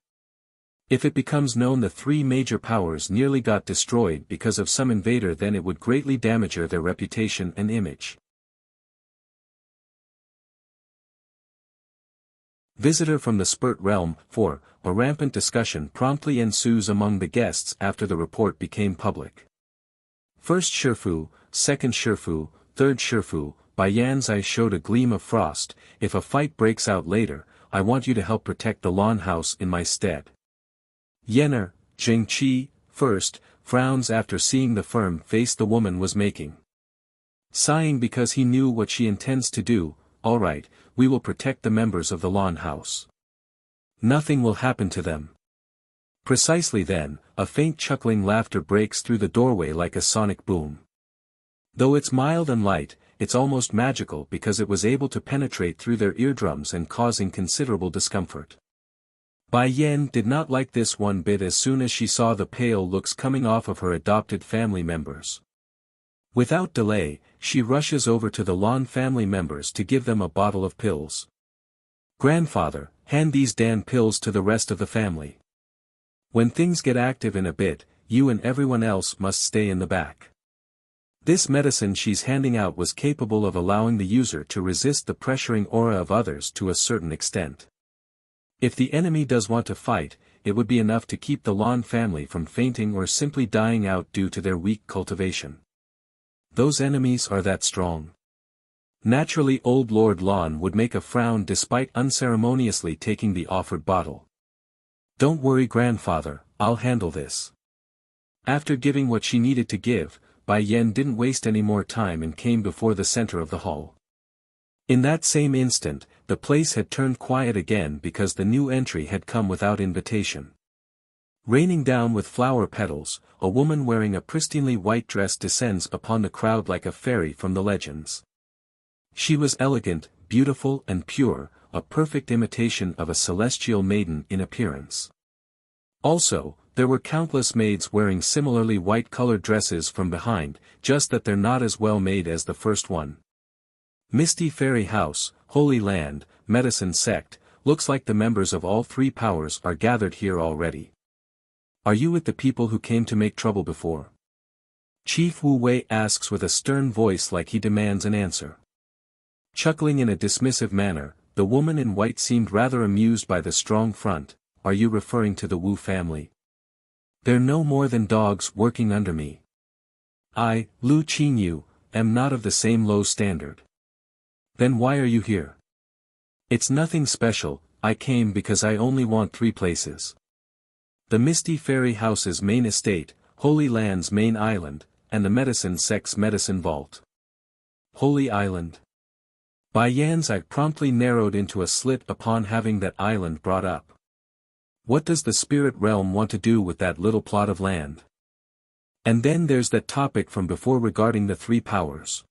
If it becomes known the three major powers nearly got destroyed because of some invader, then it would greatly damage their reputation and image. Visitor from the Spirit Realm. 4. A rampant discussion promptly ensues among the guests after the report became public. First Shifu, second Shifu, third Shifu, by Yan's eyes showed a gleam of frost. If a fight breaks out later, I want you to help protect the lawn house in my stead. Yener, Jingqi, first, frowns after seeing the firm face the woman was making. Sighing because he knew what she intends to do. All right, we will protect the members of the lawn house. Nothing will happen to them. Precisely then, a faint chuckling laughter breaks through the doorway like a sonic boom. Though it's mild and light, it's almost magical because it was able to penetrate through their eardrums and causing considerable discomfort. Bai Yan did not like this one bit as soon as she saw the pale looks coming off of her adopted family members. Without delay, she rushes over to the Lan family members to give them a bottle of pills. Grandfather, hand these damn pills to the rest of the family. When things get active in a bit, you and everyone else must stay in the back. This medicine she's handing out was capable of allowing the user to resist the pressuring aura of others to a certain extent. If the enemy does want to fight, it would be enough to keep the Lan family from fainting or simply dying out due to their weak cultivation. Those enemies are that strong. Naturally, old Lord Lan would make a frown despite unceremoniously taking the offered bottle. Don't worry, grandfather, I'll handle this. After giving what she needed to give, Bai Yan didn't waste any more time and came before the center of the hall. In that same instant, the place had turned quiet again because the new entry had come without invitation. Raining down with flower petals, a woman wearing a pristinely white dress descends upon the crowd like a fairy from the legends. She was elegant, beautiful and pure, a perfect imitation of a celestial maiden in appearance. Also, there were countless maids wearing similarly white-colored dresses from behind, just that they're not as well made as the first one. Misty Fairy House, Holy Land, Medicine Sect, looks like the members of all three powers are gathered here already. Are you with the people who came to make trouble before? Chief Wu Wei asks with a stern voice like he demands an answer. Chuckling in a dismissive manner, the woman in white seemed rather amused by the strong front. Are you referring to the Wu family? They're no more than dogs working under me. I, Lu Qinyu, am not of the same low standard. Then why are you here? It's nothing special, I came because I only want 3 places. The Misty Fairy House's main estate, Holy Land's main island, and the Medicine Sect's medicine vault. Holy Island. Bai Yan's eye promptly narrowed into a slit upon having that island brought up. What does the spirit realm want to do with that little plot of land? And then there's that topic from before regarding the 3 powers.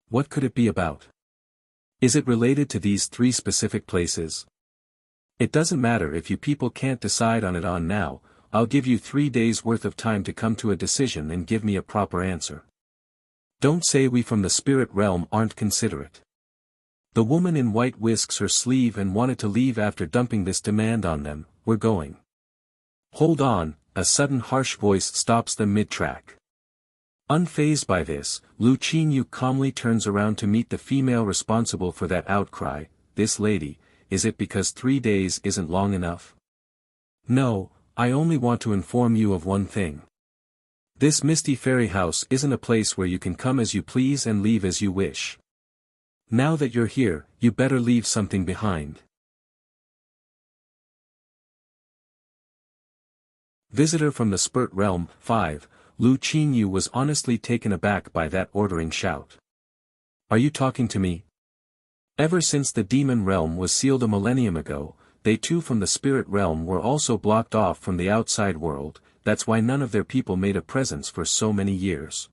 What could it be about? Is it related to these 3 specific places? It doesn't matter if you people can't decide on it on now, I'll give you 3 days worth of time to come to a decision and give me a proper answer. Don't say we from the spirit realm aren't considerate. The woman in white whisks her sleeve and wanted to leave after dumping this demand on them. We're going. Hold on, a sudden harsh voice stops them mid-track. Unfazed by this, Lu Qinyu calmly turns around to meet the female responsible for that outcry. This lady, is it because 3 days isn't long enough? No, I only want to inform you of one thing. This Misty Fairy House isn't a place where you can come as you please and leave as you wish. Now that you're here, you better leave something behind. Visitor from the Spirit Realm. 5. Lu Qingyu was honestly taken aback by that ordering shout. Are you talking to me? Ever since the demon realm was sealed a millennium ago, they too from the spirit realm were also blocked off from the outside world. That's why none of their people made a presence for so many years.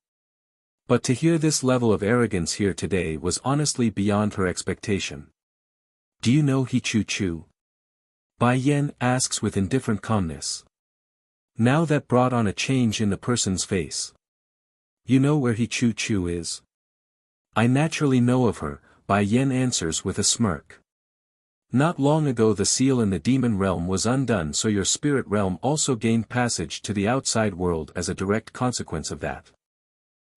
But to hear this level of arrogance here today was honestly beyond her expectation. Do you know He Chu Chu? Bai Yan asks with indifferent calmness. Now that brought on a change in the person's face. You know where He Chu Chu is? I naturally know of her, Bai Yan answers with a smirk. Not long ago the seal in the demon realm was undone, so your spirit realm also gained passage to the outside world as a direct consequence of that.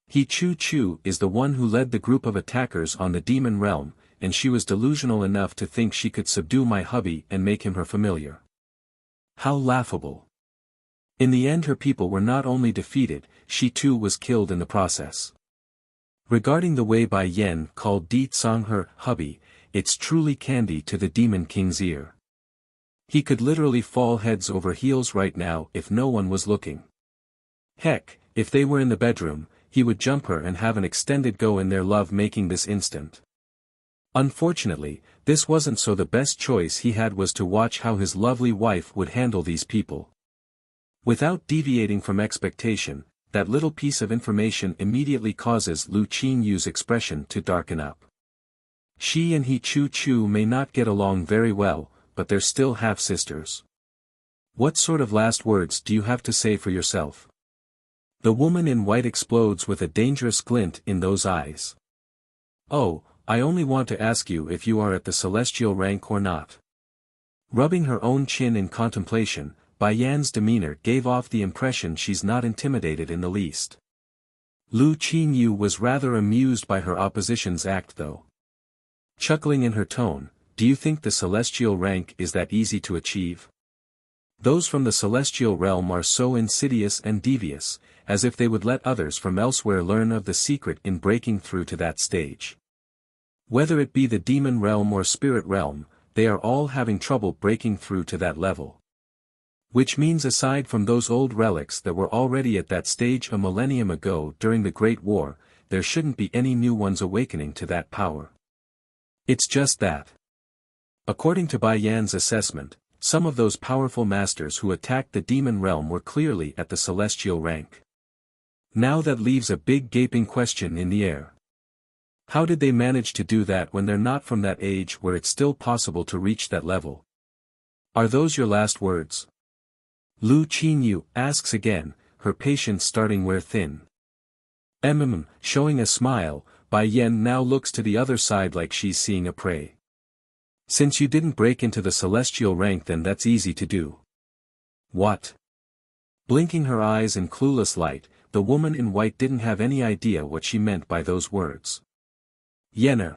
He Chu Chu is the one who led the group of attackers on the demon realm, and she was delusional enough to think she could subdue my hubby and make him her familiar. How laughable. In the end her people were not only defeated, she too was killed in the process. Regarding the way Bai Yan called Di Tsang her hubby, it's truly candy to the Demon King's ear. He could literally fall heads over heels right now if no one was looking. Heck, if they were in the bedroom, he would jump her and have an extended go in their love-making this instant. Unfortunately, this wasn't, so the best choice he had was to watch how his lovely wife would handle these people. Without deviating from expectation, that little piece of information immediately causes Lu Qinyu's expression to darken up. She and He Chu Chu may not get along very well, but they're still half-sisters. What sort of last words do you have to say for yourself? The woman in white explodes with a dangerous glint in those eyes. Oh, I only want to ask you if you are at the celestial rank or not. Rubbing her own chin in contemplation, Bai Yan's demeanor gave off the impression she's not intimidated in the least. Lu Qinyu was rather amused by her opposition's act though. Chuckling in her tone, do you think the celestial rank is that easy to achieve? Those from the celestial realm are so insidious and devious, as if they would let others from elsewhere learn of the secret in breaking through to that stage. Whether it be the demon realm or spirit realm, they are all having trouble breaking through to that level. Which means aside from those old relics that were already at that stage a millennium ago during the Great War, there shouldn't be any new ones awakening to that power. It's just that. According to Bai Yan's assessment, some of those powerful masters who attacked the demon realm were clearly at the celestial rank. Now that leaves a big gaping question in the air. How did they manage to do that when they're not from that age where it's still possible to reach that level? Are those your last words? Lu Qinyu asks again, her patience starting wear thin. Showing a smile, Bai Yan now looks to the other side like she's seeing a prey. Since you didn't break into the celestial rank, then that's easy to do. What? Blinking her eyes in clueless light, the woman in white didn't have any idea what she meant by those words. Yener.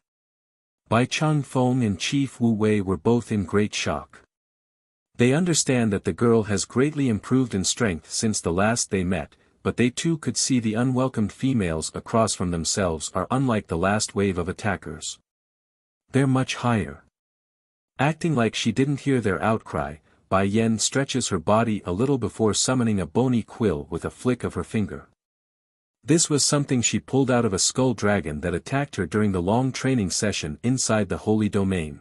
Bai Changfeng and Chief Wu Wei were both in great shock. They understand that the girl has greatly improved in strength since the last they met, but they too could see the unwelcomed females across from themselves are unlike the last wave of attackers. They're much higher. Acting like she didn't hear their outcry, Bai Yan stretches her body a little before summoning a bony quill with a flick of her finger. This was something she pulled out of a skull dragon that attacked her during the long training session inside the holy domain.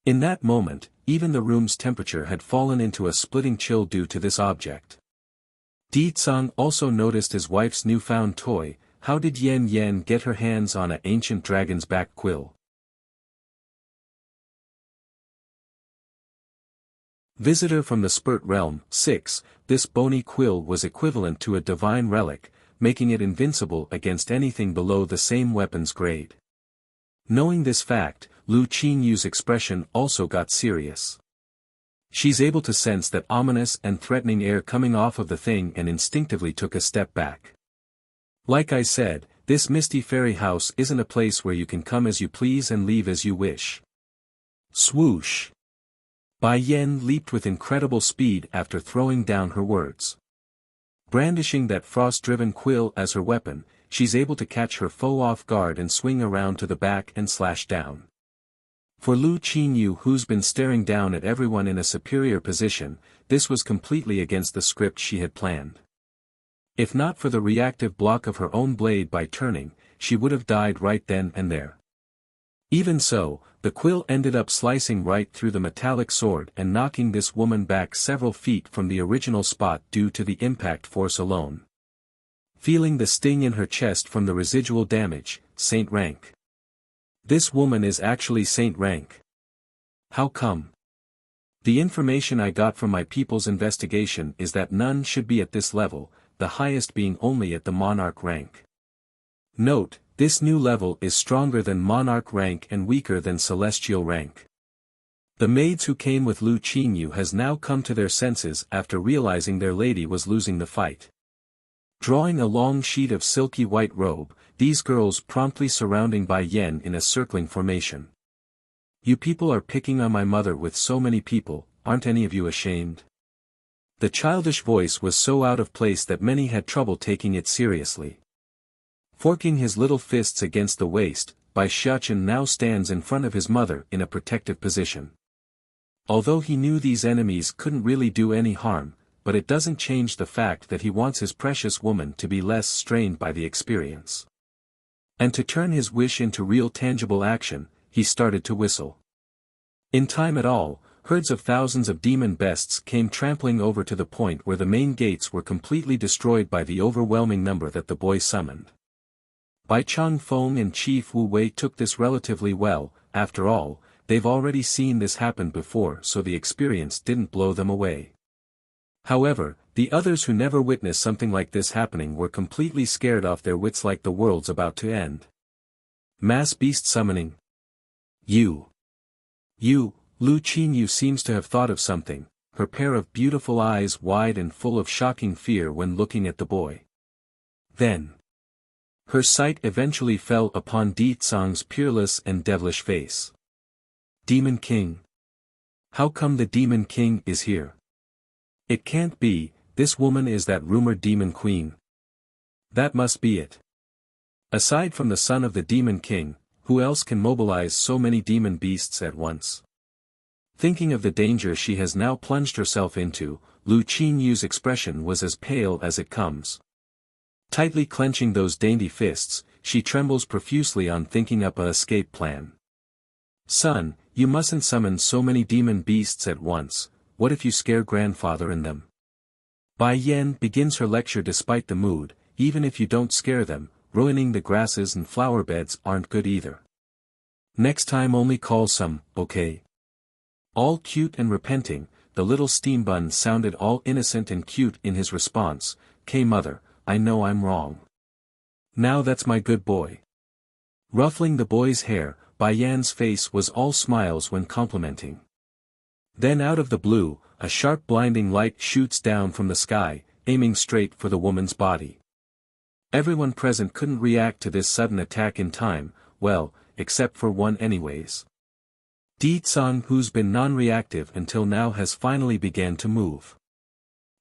In that moment, even the room's temperature had fallen into a splitting chill due to this object. Di Tsang also noticed his wife's newfound toy. How did Yan Yan get her hands on an ancient dragon's back quill? Visitor from the Spirit Realm, 6, this bony quill was equivalent to a divine relic, making it invincible against anything below the same weapon's grade. Knowing this fact, Lu Qinyu's expression also got serious. She's able to sense that ominous and threatening air coming off of the thing and instinctively took a step back. Like I said, this misty fairy house isn't a place where you can come as you please and leave as you wish. Swoosh! Bai Yan leaped with incredible speed after throwing down her words. Brandishing that frost-driven quill as her weapon, she's able to catch her foe off guard and swing around to the back and slash down. For Lu Qinyu, who's been staring down at everyone in a superior position, this was completely against the script she had planned. If not for the reactive block of her own blade by turning, she would have died right then and there. Even so, the quill ended up slicing right through the metallic sword and knocking this woman back several feet from the original spot due to the impact force alone. Feeling the sting in her chest from the residual damage, Saint Rank. This woman is actually Saint Rank. How come? The information I got from my people's investigation is that none should be at this level, the highest being only at the Monarch rank. Note, this new level is stronger than Monarch rank and weaker than Celestial rank. The maids who came with Lu Qinyu has now come to their senses after realizing their lady was losing the fight. Drawing a long sheet of silky white robe, these girls promptly surrounding Bai Yan in a circling formation. You people are picking on my mother with so many people, aren't any of you ashamed? The childish voice was so out of place that many had trouble taking it seriously. Forking his little fists against the waist, Bai Xiachen now stands in front of his mother in a protective position. Although he knew these enemies couldn't really do any harm, but it doesn't change the fact that he wants his precious woman to be less strained by the experience. And to turn his wish into real tangible action, he started to whistle. In time at all, herds of thousands of demon beasts came trampling over to the point where the main gates were completely destroyed by the overwhelming number that the boy summoned. Bai Chang Feng and Chief Wu Wei took this relatively well. After all, they've already seen this happen before, so the experience didn't blow them away. However, the others who never witnessed something like this happening were completely scared off their wits like the world's about to end. Mass beast summoning. You, Lu Qinyu seems to have thought of something, her pair of beautiful eyes wide and full of shocking fear when looking at the boy. Then, her sight eventually fell upon Di Tsang's peerless and devilish face. Demon King. How come the Demon King is here? It can't be, this woman is that rumored Demon Queen. That must be it. Aside from the son of the Demon King, who else can mobilize so many demon beasts at once? Thinking of the danger she has now plunged herself into, Lu Qinyu's expression was as pale as it comes. Tightly clenching those dainty fists, she trembles profusely on thinking up a escape plan. Son, you mustn't summon so many demon beasts at once, what if you scare grandfather and them? Bai Yan begins her lecture despite the mood, even if you don't scare them, ruining the grasses and flower beds aren't good either. Next time only call some, okay? All cute and repenting, the little steam bun sounded all innocent and cute in his response, "K mother, I know I'm wrong. Now that's my good boy." Ruffling the boy's hair, Bai Yan's face was all smiles when complimenting. Then out of the blue, a sharp blinding light shoots down from the sky, aiming straight for the woman's body. Everyone present couldn't react to this sudden attack in time, well, except for one anyways. Di Tsang, who's been non-reactive until now, has finally began to move.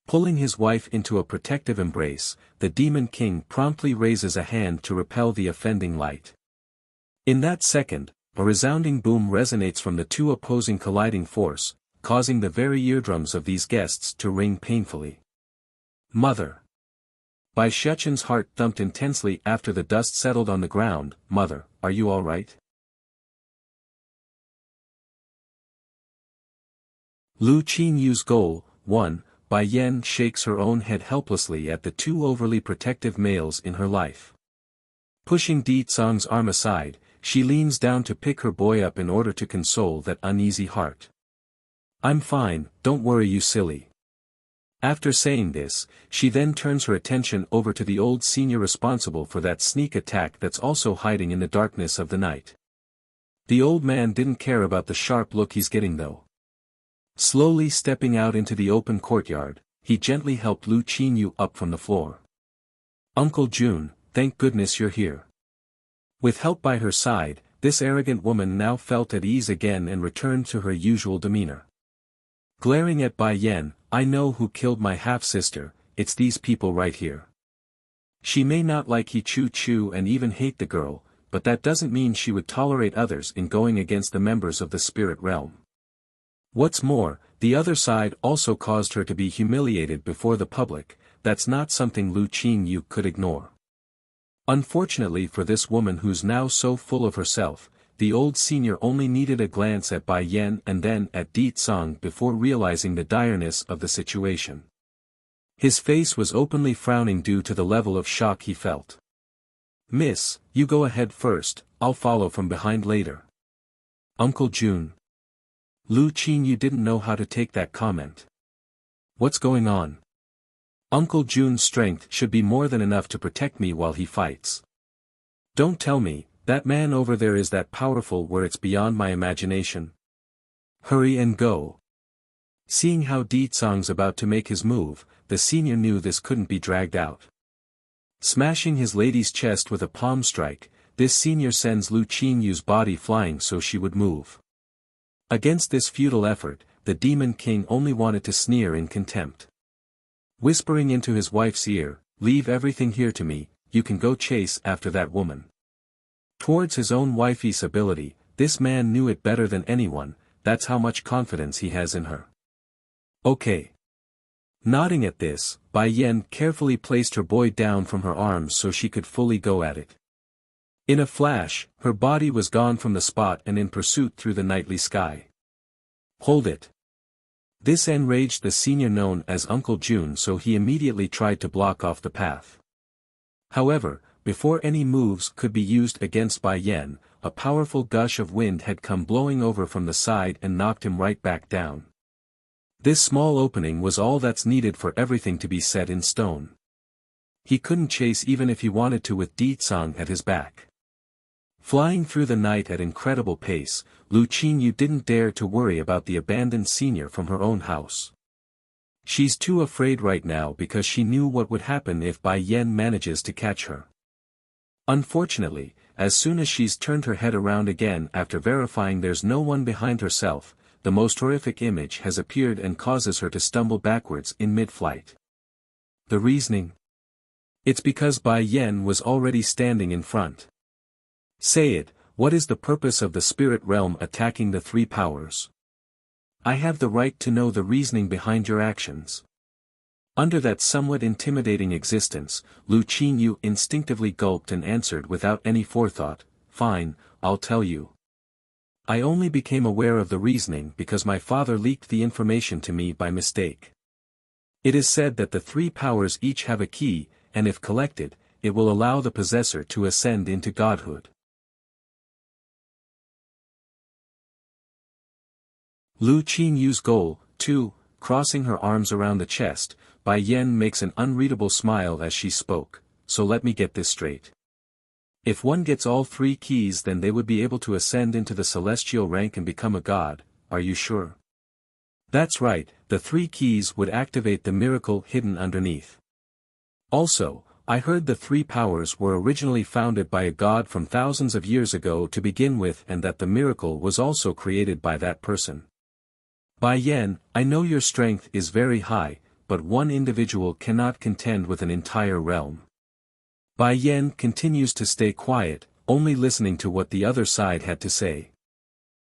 Pulling his wife into a protective embrace, the Demon King promptly raises a hand to repel the offending light. In that second, a resounding boom resonates from the two opposing colliding force, causing the very eardrums of these guests to ring painfully. Mother. Bai Shechen's heart thumped intensely after the dust settled on the ground. Mother, are you all right? Lu Qinyu's goal, 1, Bai Yan shakes her own head helplessly at the two overly protective males in her life. Pushing Di Tsang's arm aside, she leans down to pick her boy up in order to console that uneasy heart. I'm fine, don't worry you silly. After saying this, she then turns her attention over to the old senior responsible for that sneak attack that's also hiding in the darkness of the night. The old man didn't care about the sharp look he's getting though. Slowly stepping out into the open courtyard, he gently helped Lu Qinyu up from the floor. Uncle Jun, thank goodness you're here. With help by her side, this arrogant woman now felt at ease again and returned to her usual demeanor. Glaring at Bai Yan, I know who killed my half-sister, it's these people right here. She may not like He Chu Chu and even hate the girl, but that doesn't mean she would tolerate others in going against the members of the spirit realm. What's more, the other side also caused her to be humiliated before the public, that's not something Lu Qingyu could ignore. Unfortunately for this woman who's now so full of herself, the old senior only needed a glance at Bai Yan and then at Di Tsang before realizing the direness of the situation. His face was openly frowning due to the level of shock he felt. "Miss, you go ahead first, I'll follow from behind later." "Uncle Jun." Lu Qingyu didn't know how to take that comment. "What's going on?" "Uncle Jun's strength should be more than enough to protect me while he fights." "Don't tell me, that man over there is that powerful where it's beyond my imagination." "Hurry and go." Seeing how Di Tsang's about to make his move, the senior knew this couldn't be dragged out. Smashing his lady's chest with a palm strike, this senior sends Lu Qinyu's body flying so she would move. Against this futile effort, the Demon King only wanted to sneer in contempt. Whispering into his wife's ear, "Leave everything here to me, you can go chase after that woman." Towards his own wifey's ability, this man knew it better than anyone, that's how much confidence he has in her. "Okay." Nodding at this, Bai Yan carefully placed her boy down from her arms so she could fully go at it. In a flash, her body was gone from the spot and in pursuit through the nightly sky. "Hold it." This enraged the senior known as Uncle Jun, so he immediately tried to block off the path. However, before any moves could be used against Bai Yan, a powerful gush of wind had come blowing over from the side and knocked him right back down. This small opening was all that's needed for everything to be set in stone. He couldn't chase even if he wanted to with Di Tsang at his back. Flying through the night at incredible pace, Lu Qingyu didn't dare to worry about the abandoned senior from her own house. She's too afraid right now because she knew what would happen if Bai Yan manages to catch her. Unfortunately, as soon as she's turned her head around again after verifying there's no one behind herself, the most horrific image has appeared and causes her to stumble backwards in mid-flight. The reasoning? It's because Bai Yan was already standing in front. "Say it, what is the purpose of the spirit realm attacking the three powers? I have the right to know the reasoning behind your actions." Under that somewhat intimidating existence, Lu Qingyu instinctively gulped and answered without any forethought, "Fine, I'll tell you. I only became aware of the reasoning because my father leaked the information to me by mistake. It is said that the three powers each have a key, and if collected, it will allow the possessor to ascend into godhood." Lu Qinyu's goal, too, crossing her arms around the chest, Bai Yan makes an unreadable smile as she spoke, "So let me get this straight. If one gets all three keys then they would be able to ascend into the celestial rank and become a god, are you sure?" "That's right, the three keys would activate the miracle hidden underneath. Also, I heard the three powers were originally founded by a god from thousands of years ago to begin with and that the miracle was also created by that person. Bai Yan, I know your strength is very high, but one individual cannot contend with an entire realm." Bai Yan continues to stay quiet, only listening to what the other side had to say.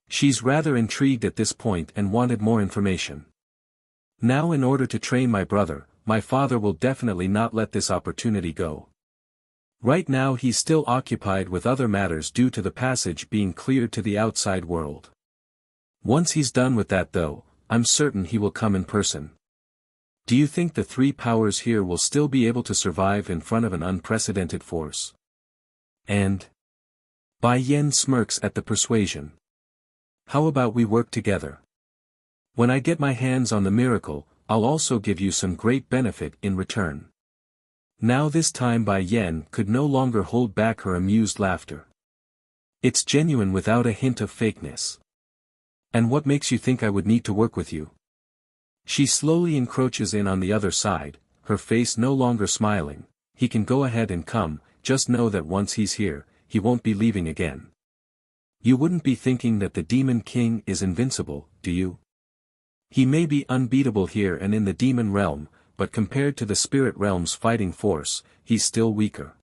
She's rather intrigued at this point and wanted more information. "Now in order to train my brother, my father will definitely not let this opportunity go. Right now he's still occupied with other matters due to the passage being cleared to the outside world. Once he's done with that though, I'm certain he will come in person. Do you think the three powers here will still be able to survive in front of an unprecedented force?" And Bai Yan smirks at the persuasion. "How about we work together? When I get my hands on the miracle, I'll also give you some great benefit in return." Now this time Bai Yan could no longer hold back her amused laughter. "It's genuine without a hint of fakeness. And what makes you think I would need to work with you?" She slowly encroaches in on the other side, her face no longer smiling. "He can go ahead and come, just know that once he's here, he won't be leaving again. You wouldn't be thinking that the Demon King is invincible, do you? He may be unbeatable here and in the demon realm, but compared to the spirit realm's fighting force, he's still weaker.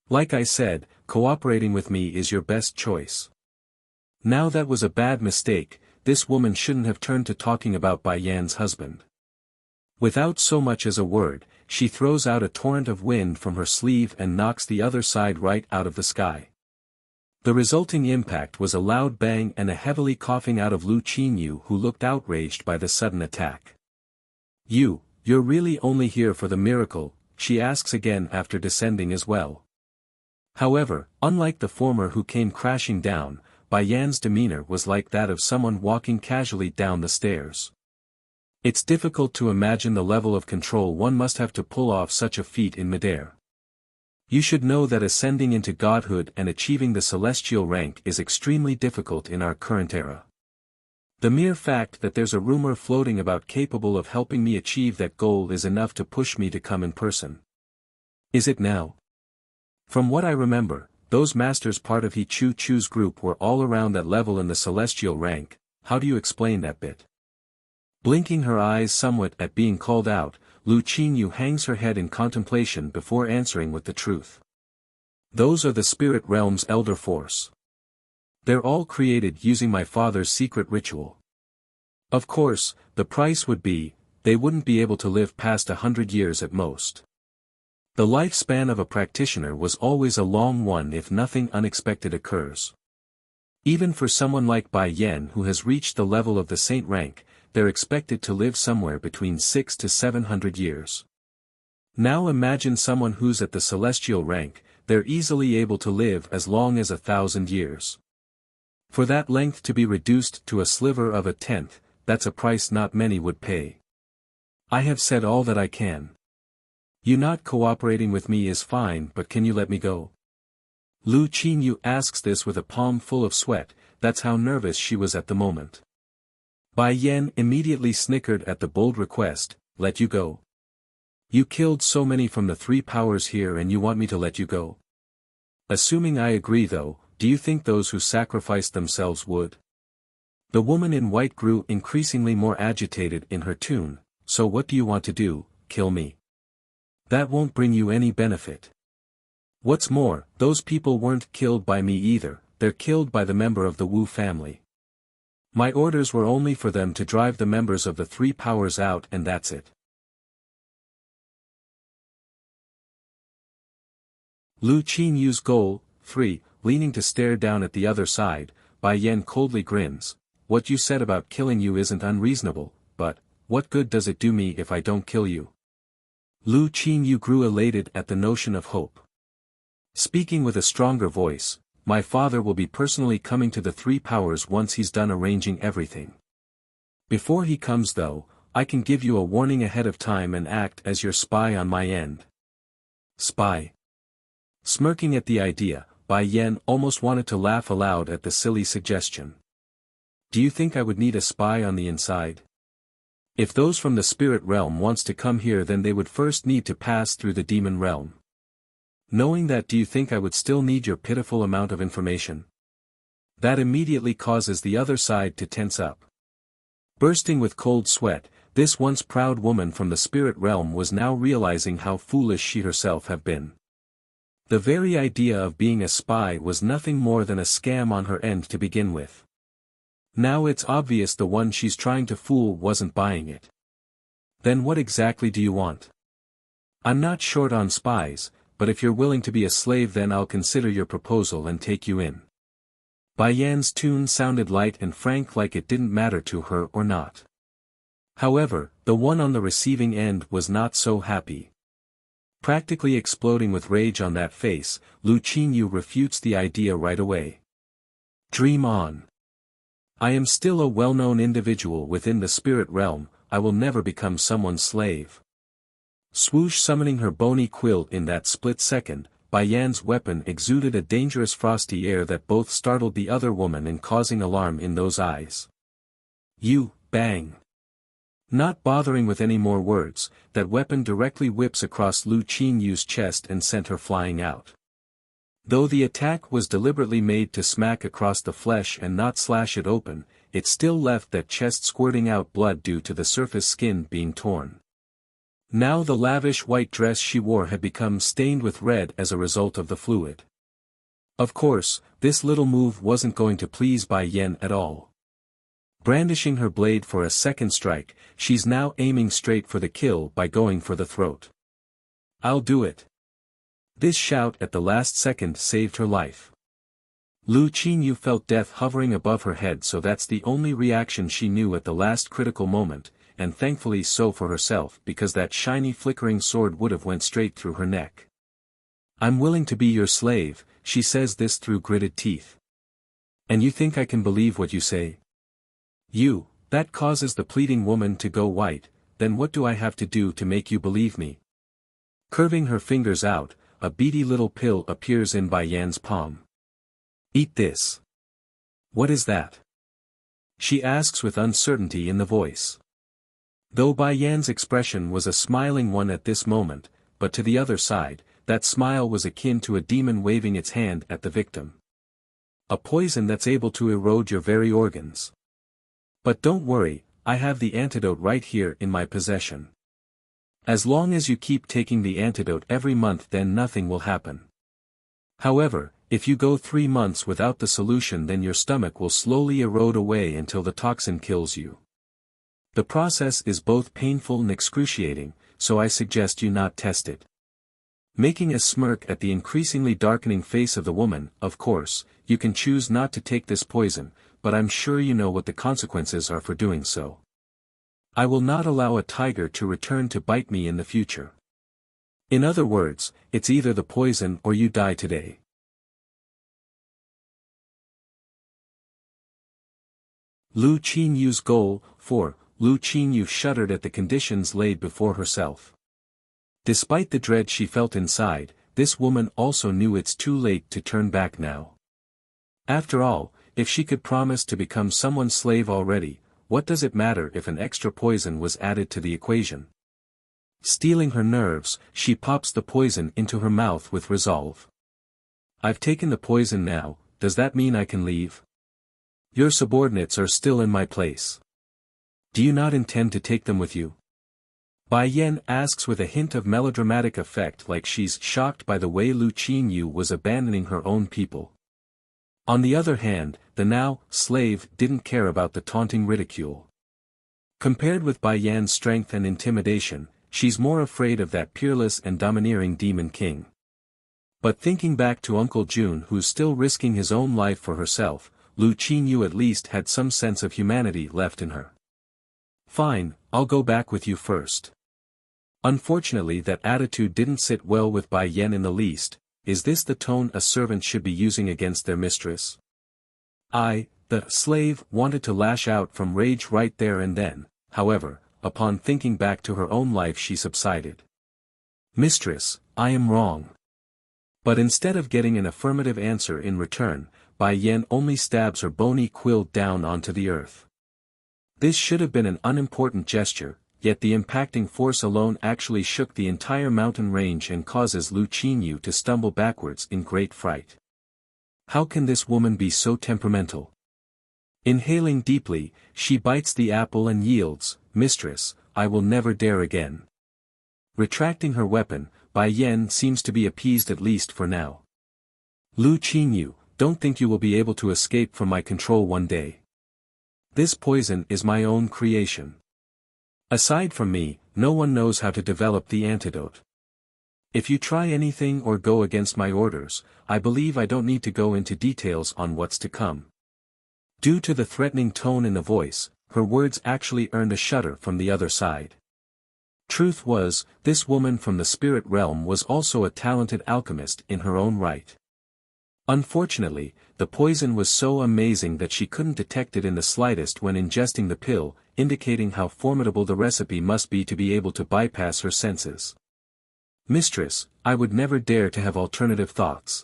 Like I said, cooperating with me is your best choice." Now that was a bad mistake. This woman shouldn't have turned to talking about Bai Yan's husband. Without so much as a word, she throws out a torrent of wind from her sleeve and knocks the other side right out of the sky. The resulting impact was a loud bang and a heavily coughing out of Lu Qinyu, who looked outraged by the sudden attack. You're really only here for the miracle?" she asks again after descending as well. However, unlike the former who came crashing down, Bai Yan's demeanor was like that of someone walking casually down the stairs. It's difficult to imagine the level of control one must have to pull off such a feat in midair. You should know that ascending into godhood and achieving the celestial rank is extremely difficult in our current era. The mere fact that there's a rumor floating about capable of helping me achieve that goal is enough to push me to come in person. Is it now? From what I remember, those masters part of He Chu Chu's group were all around that level in the celestial rank. How do you explain that bit? Blinking her eyes somewhat at being called out, Lu Qinyu hangs her head in contemplation before answering with the truth. Those are the spirit realm's elder force. They're all created using my father's secret ritual. Of course, the price would be, they wouldn't be able to live past 100 years at most. The lifespan of a practitioner was always a long one if nothing unexpected occurs. Even for someone like Bai Yan who has reached the level of the saint rank, they're expected to live somewhere between 600 to 700 years. Now imagine someone who's at the celestial rank, they're easily able to live as long as 1,000 years. For that length to be reduced to a sliver of a tenth, that's a price not many would pay. I have said all that I can. You not cooperating with me is fine, but can you let me go? Lu Qinyu asks this with a palm full of sweat. That's how nervous she was at the moment. Bai Yan immediately snickered at the bold request. Let you go? You killed so many from the three powers here and you want me to let you go? Assuming I agree though, do you think those who sacrificed themselves would? The woman in white grew increasingly more agitated in her tune. So what do you want to do, kill me? That won't bring you any benefit. What's more, those people weren't killed by me either, they're killed by the member of the Wu family. My orders were only for them to drive the members of the three powers out and that's it. Lu Qinyu's goal, 3, leaning to stare down at the other side, Bai Yan coldly grins. What you said about killing you isn't unreasonable, but, what good does it do me if I don't kill you? Lu Qinyu grew elated at the notion of hope. Speaking with a stronger voice, my father will be personally coming to the three powers once he's done arranging everything. Before he comes though, I can give you a warning ahead of time and act as your spy on my end. Spy? Smirking at the idea, Bai Yan almost wanted to laugh aloud at the silly suggestion. Do you think I would need a spy on the inside? If those from the spirit realm wants to come here then they would first need to pass through the demon realm. Knowing that, do you think I would still need your pitiful amount of information? That immediately causes the other side to tense up. Bursting with cold sweat, this once proud woman from the spirit realm was now realizing how foolish she herself had been. The very idea of being a spy was nothing more than a scam on her end to begin with. Now it's obvious the one she's trying to fool wasn't buying it. Then what exactly do you want? I'm not short on spies, but if you're willing to be a slave then I'll consider your proposal and take you in. Bai Yan's tune sounded light and frank, like it didn't matter to her or not. However, the one on the receiving end was not so happy. Practically exploding with rage on that face, Lu Qinyu refutes the idea right away. Dream on. I am still a well-known individual within the spirit realm, I will never become someone's slave. Swoosh, summoning her bony quill in that split second, Bai Yan's weapon exuded a dangerous frosty air that both startled the other woman and causing alarm in those eyes. You, bang. Not bothering with any more words, that weapon directly whips across Lu Qinyu's chest and sent her flying out. Though the attack was deliberately made to smack across the flesh and not slash it open, it still left that chest squirting out blood due to the surface skin being torn. Now the lavish white dress she wore had become stained with red as a result of the fluid. Of course, this little move wasn't going to please Bai Yan at all. Brandishing her blade for a second strike, she's now aiming straight for the kill by going for the throat. I'll do it. This shout at the last second saved her life. Lu Qinyu felt death hovering above her head, so that's the only reaction she knew at the last critical moment, and thankfully so for herself, because that shiny flickering sword would have went straight through her neck. I'm willing to be your slave, she says this through gritted teeth. And you think I can believe what you say? That causes the pleading woman to go white. Then what do I have to do to make you believe me? Curving her fingers out, a beady little pill appears in Bai Yan's palm. Eat this. What is that? She asks with uncertainty in the voice. Though Bai Yan's expression was a smiling one at this moment, but to the other side, that smile was akin to a demon waving its hand at the victim. A poison that's able to erode your very organs. But don't worry, I have the antidote right here in my possession. As long as you keep taking the antidote every month, then nothing will happen. However, if you go 3 months without the solution, then your stomach will slowly erode away until the toxin kills you. The process is both painful and excruciating, so I suggest you not test it. Making a smirk at the increasingly darkening face of the woman, of course, you can choose not to take this poison, but I'm sure you know what the consequences are for doing so. I will not allow a tiger to return to bite me in the future. In other words, it's either the poison or you die today. Lu Qinyu's goal. 4. Lu Qinyu shuddered at the conditions laid before herself. Despite the dread she felt inside, this woman also knew it's too late to turn back now. After all, if she could promise to become someone's slave already, what does it matter if an extra poison was added to the equation? Steeling her nerves, she pops the poison into her mouth with resolve. I've taken the poison now, does that mean I can leave? Your subordinates are still in my place. Do you not intend to take them with you? Bai Yan asks with a hint of melodramatic effect, like she's shocked by the way Lu Qinyu was abandoning her own people. On the other hand, the now slave didn't care about the taunting ridicule. Compared with Bai Yan's strength and intimidation, she's more afraid of that peerless and domineering demon king. But thinking back to Uncle Jun, who's still risking his own life for herself, Lu Qinyu at least had some sense of humanity left in her. Fine, I'll go back with you first. Unfortunately, that attitude didn't sit well with Bai Yan in the least. Is this the tone a servant should be using against their mistress? The slave wanted to lash out from rage right there and then, however, upon thinking back to her own life she subsided. Mistress, I am wrong. But instead of getting an affirmative answer in return, Bai Yan only stabs her bony quill down onto the earth. This should have been an unimportant gesture, yet the impacting force alone actually shook the entire mountain range and causes Lu Qinyu to stumble backwards in great fright. How can this woman be so temperamental? Inhaling deeply, she bites the apple and yields, Mistress, I will never dare again. Retracting her weapon, Bai Yan seems to be appeased at least for now. Lu Qinyu, don't think you will be able to escape from my control one day. This poison is my own creation. Aside from me, no one knows how to develop the antidote. If you try anything or go against my orders, I believe I don't need to go into details on what's to come. Due to the threatening tone in the voice, her words actually earned a shudder from the other side. Truth was, this woman from the spirit realm was also a talented alchemist in her own right. Unfortunately, the poison was so amazing that she couldn't detect it in the slightest when ingesting the pill, indicating how formidable the recipe must be to be able to bypass her senses. Mistress, I would never dare to have alternative thoughts.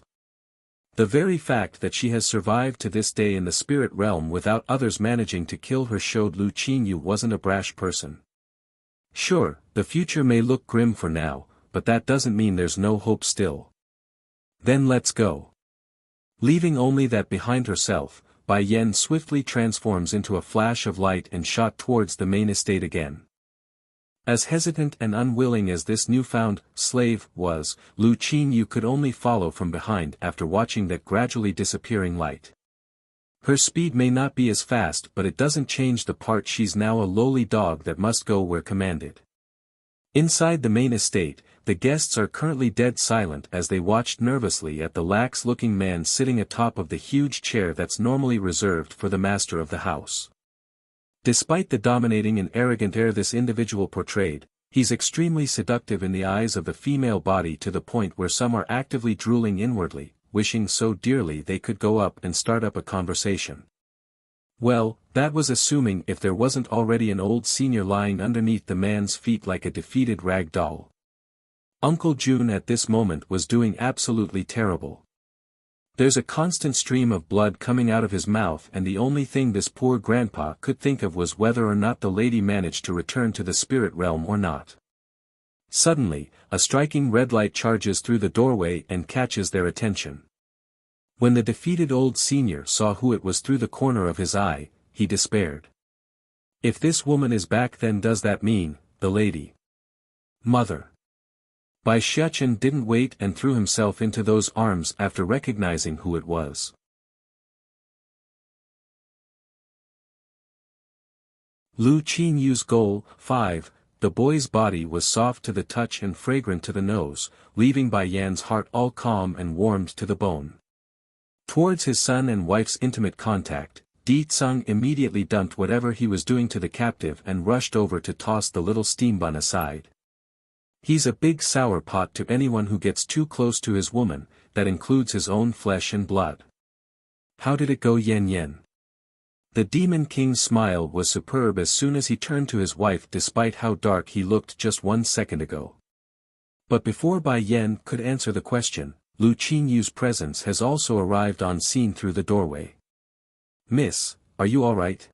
The very fact that she has survived to this day in the spirit realm without others managing to kill her showed Lu Qinyu wasn't a brash person. Sure, the future may look grim for now, but that doesn't mean there's no hope still. Then let's go. Leaving only that behind herself, Bai Yan swiftly transforms into a flash of light and shot towards the main estate again. As hesitant and unwilling as this newfound slave was, Lu Qinyu could only follow from behind after watching that gradually disappearing light. Her speed may not be as fast, but it doesn't change the part she's now a lowly dog that must go where commanded. Inside the main estate, the guests are currently dead silent as they watched nervously at the lax-looking man sitting atop of the huge chair that's normally reserved for the master of the house. Despite the dominating and arrogant air this individual portrayed, he's extremely seductive in the eyes of the female body to the point where some are actively drooling inwardly, wishing so dearly they could go up and start up a conversation. Well, that was assuming if there wasn't already an old senior lying underneath the man's feet like a defeated rag doll. Uncle June at this moment was doing absolutely terrible. There's a constant stream of blood coming out of his mouth and the only thing this poor grandpa could think of was whether or not the lady managed to return to the spirit realm or not. Suddenly, a striking red light charges through the doorway and catches their attention. When the defeated old senior saw who it was through the corner of his eye, he despaired. If this woman is back, then does that mean, the lady? Mother. Bai Xiachen didn't wait and threw himself into those arms after recognizing who it was. Lu Qinyu's goal. 5. The boy's body was soft to the touch and fragrant to the nose, leaving Bai Yan's heart all calm and warmed to the bone. Towards his son and wife's intimate contact, Di Tsung immediately dumped whatever he was doing to the captive and rushed over to toss the little steam bun aside. He's a big sour pot to anyone who gets too close to his woman, that includes his own flesh and blood. How did it go, Yen Yen? The Demon King's smile was superb as soon as he turned to his wife despite how dark he looked just 1 second ago. But before Bai Yan could answer the question, Lu Qinyu's presence has also arrived on scene through the doorway. Miss, are you alright?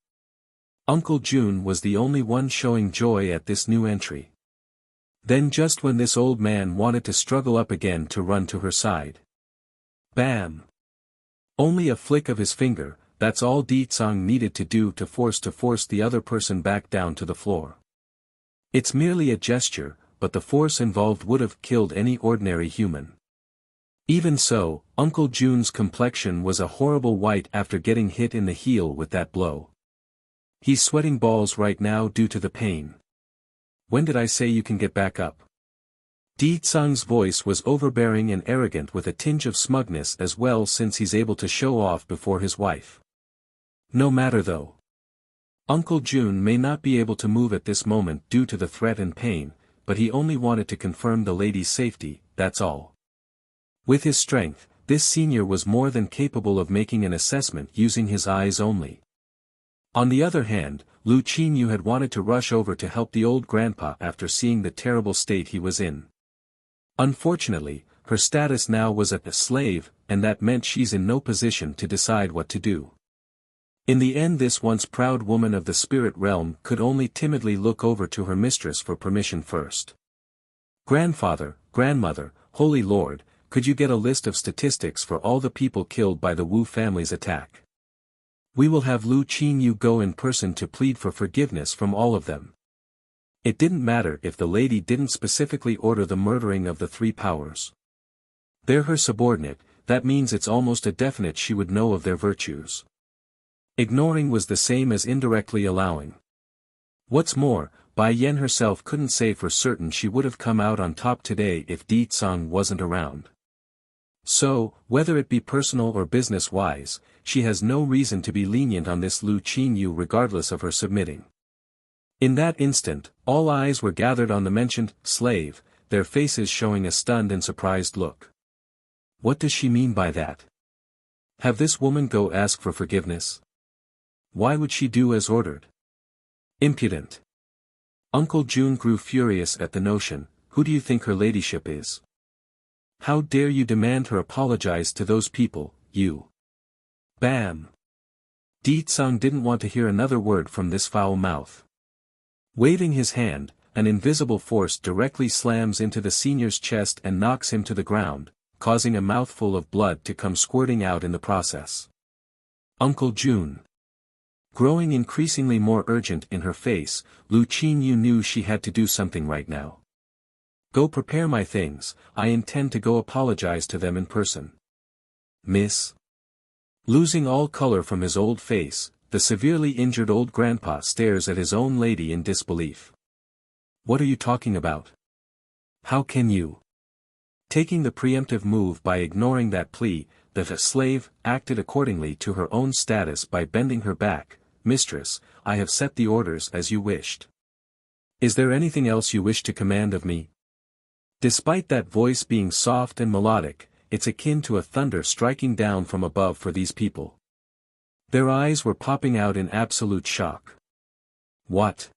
Uncle June was the only one showing joy at this new entry. Then just when this old man wanted to struggle up again to run to her side. Bam! Only a flick of his finger, that's all Di Tsung needed to do to force the other person back down to the floor. It's merely a gesture, but the force involved would have killed any ordinary human. Even so, Uncle June's complexion was a horrible white after getting hit in the heel with that blow. He's sweating balls right now due to the pain. When did I say you can get back up? Di Tsung's voice was overbearing and arrogant with a tinge of smugness as well since he's able to show off before his wife. No matter though. Uncle June may not be able to move at this moment due to the threat and pain, but he only wanted to confirm the lady's safety, that's all. With his strength, this senior was more than capable of making an assessment using his eyes only. On the other hand, Lu Qinyu had wanted to rush over to help the old grandpa after seeing the terrible state he was in. Unfortunately, her status now was a slave, and that meant she's in no position to decide what to do. In the end, this once proud woman of the spirit realm could only timidly look over to her mistress for permission first. Grandfather, grandmother, holy lord, could you get a list of statistics for all the people killed by the Wu family's attack? We will have Lu Qinyu go in person to plead for forgiveness from all of them. It didn't matter if the lady didn't specifically order the murdering of the 3 powers. They're her subordinate, that means it's almost a definite she would know of their virtues. Ignoring was the same as indirectly allowing. What's more, Bai Yan herself couldn't say for certain she would have come out on top today if Di Tsung wasn't around. So, whether it be personal or business-wise, she has no reason to be lenient on this Lu Qinyu regardless of her submitting. In that instant, all eyes were gathered on the mentioned slave, their faces showing a stunned and surprised look. What does she mean by that? Have this woman go ask for forgiveness? Why would she do as ordered? Impudent. Uncle June grew furious at the notion. Who do you think her ladyship is? How dare you demand her apologize to those people, you? Bam! Di Tsung didn't want to hear another word from this foul mouth. Waving his hand, an invisible force directly slams into the senior's chest and knocks him to the ground, causing a mouthful of blood to come squirting out in the process. Uncle June. Growing increasingly more urgent in her face, Lu Qinyu knew she had to do something right now. Go prepare my things, I intend to go apologize to them in person. Miss? Losing all color from his old face, the severely injured old grandpa stares at his own lady in disbelief. What are you talking about? How can you? Taking the preemptive move by ignoring that plea, the slave acted accordingly to her own status by bending her back. Mistress, I have set the orders as you wished. Is there anything else you wish to command of me? Despite that voice being soft and melodic, it's akin to a thunder striking down from above for these people. Their eyes were popping out in absolute shock. What?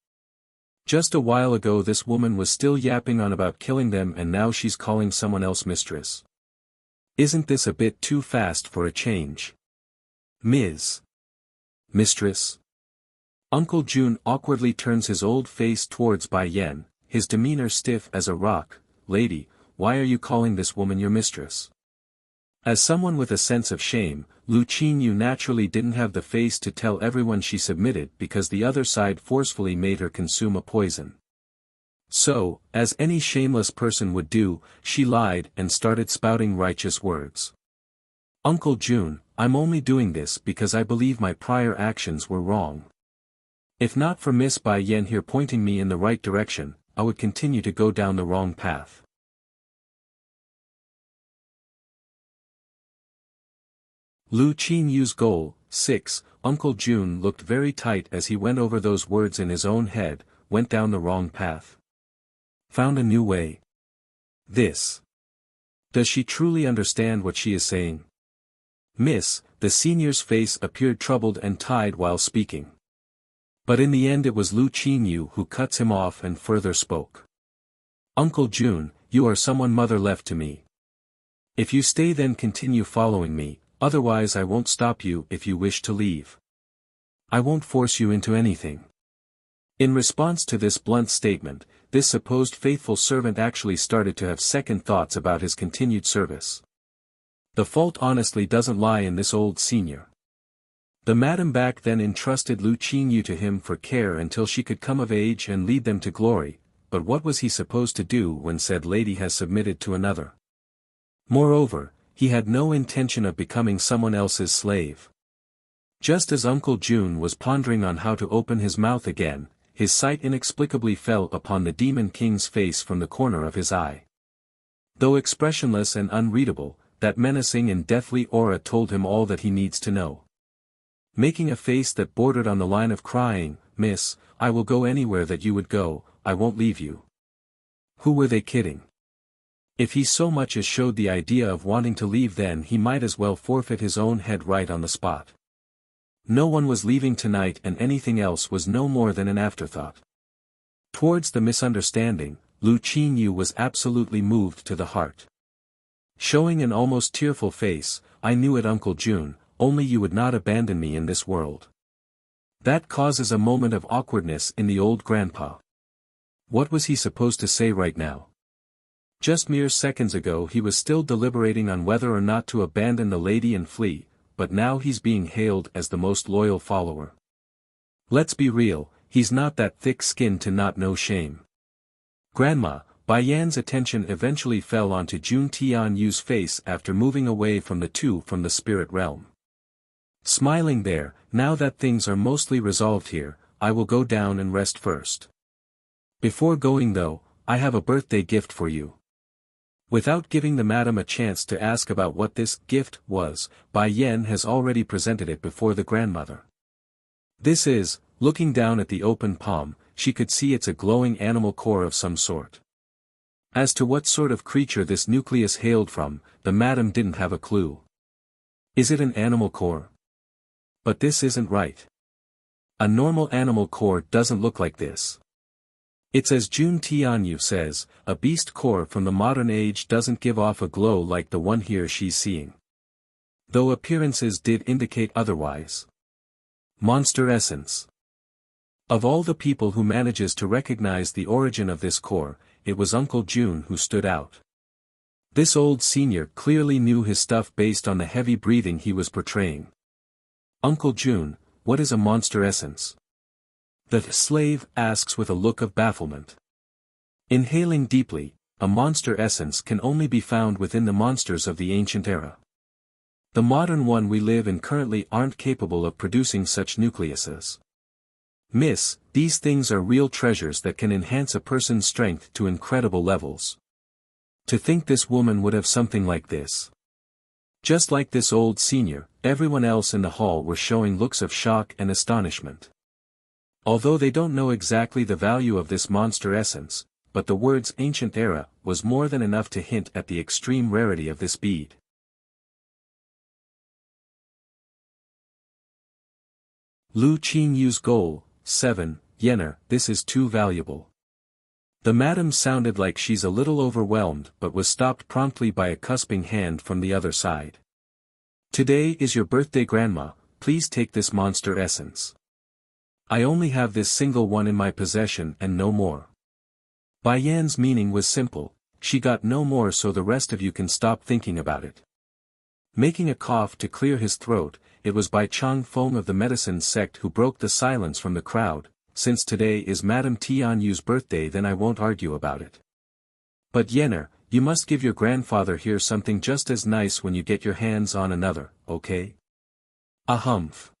Just a while ago this woman was still yapping on about killing them and now she's calling someone else mistress. Isn't this a bit too fast for a change? Ms. Mistress? Uncle Jun awkwardly turns his old face towards Bai Yan, his demeanor stiff as a rock. Lady, why are you calling this woman your mistress? As someone with a sense of shame, Lu Qinyu naturally didn't have the face to tell everyone she submitted because the other side forcefully made her consume a poison. So, as any shameless person would do, she lied and started spouting righteous words. Uncle Jun, I'm only doing this because I believe my prior actions were wrong. If not for Miss Bai Yan here pointing me in the right direction, I would continue to go down the wrong path. Lu Qinyu's goal. 6. Uncle Jun looked very tight as he went over those words in his own head, went down the wrong path. Found a new way. This. Does she truly understand what she is saying? Miss, the senior's face appeared troubled and tied while speaking. But in the end it was Lu Qinyu who cuts him off and further spoke. Uncle Jun, you are someone mother left to me. If you stay then continue following me, otherwise I won't stop you if you wish to leave. I won't force you into anything. In response to this blunt statement, this supposed faithful servant actually started to have second thoughts about his continued service. The fault honestly doesn't lie in this old senior. The madam back then entrusted Lu Qinyu to him for care until she could come of age and lead them to glory, but what was he supposed to do when said lady has submitted to another? Moreover, he had no intention of becoming someone else's slave. Just as Uncle Jun was pondering on how to open his mouth again, his sight inexplicably fell upon the Demon King's face from the corner of his eye. Though expressionless and unreadable, that menacing and deathly aura told him all that he needs to know. Making a face that bordered on the line of crying, Miss, I will go anywhere that you would go, I won't leave you. Who were they kidding? If he so much as showed the idea of wanting to leave then he might as well forfeit his own head right on the spot. No one was leaving tonight and anything else was no more than an afterthought. Towards the misunderstanding, Lu Qinyu was absolutely moved to the heart. Showing an almost tearful face, I knew it Uncle Jun, only you would not abandon me in this world. That causes a moment of awkwardness in the old grandpa. What was he supposed to say right now? Just mere seconds ago he was still deliberating on whether or not to abandon the lady and flee, but now he's being hailed as the most loyal follower. Let's be real, he's not that thick-skinned to not know shame. Grandma, Bai Yan's attention eventually fell onto Jun Tianyu's face after moving away from the two from the spirit realm. Smiling there, now that things are mostly resolved here, I will go down and rest first. Before going though, I have a birthday gift for you. Without giving the madam a chance to ask about what this gift was, Bai Yan has already presented it before the grandmother. This is, looking down at the open palm, she could see it's a glowing animal core of some sort. As to what sort of creature this nucleus hailed from, the madam didn't have a clue. Is it an animal core? But this isn't right. A normal animal core doesn't look like this. It's as Jun Tianyu says, a beast core from the modern age doesn't give off a glow like the one here she's seeing. Though appearances did indicate otherwise. Monster essence. Of all the people who manages to recognize the origin of this core, it was Uncle Jun who stood out. This old senior clearly knew his stuff based on the heavy breathing he was portraying. Uncle Jun, what is a monster essence? The slave asks with a look of bafflement. Inhaling deeply, a monster essence can only be found within the monsters of the ancient era. The modern one we live in currently aren't capable of producing such nucleuses. Miss, these things are real treasures that can enhance a person's strength to incredible levels. To think this woman would have something like this. Just like this old senior, everyone else in the hall were showing looks of shock and astonishment. Although they don't know exactly the value of this monster essence, but the words ancient era was more than enough to hint at the extreme rarity of this bead. Lu Qingyu's goal, 7 yener, this is too valuable. The madam sounded like she's a little overwhelmed but was stopped promptly by a cusping hand from the other side. Today is your birthday, grandma, please take this monster essence. I only have this single one in my possession and no more. Bai Yan's meaning was simple, she got no more, so the rest of you can stop thinking about it. Making a cough to clear his throat, it was Bai Chang Feng of the medicine sect who broke the silence from the crowd. Since today is Madame Tianyu's birthday, then I won't argue about it. But yener, you must give your grandfather here something just as nice when you get your hands on another, okay? Humph.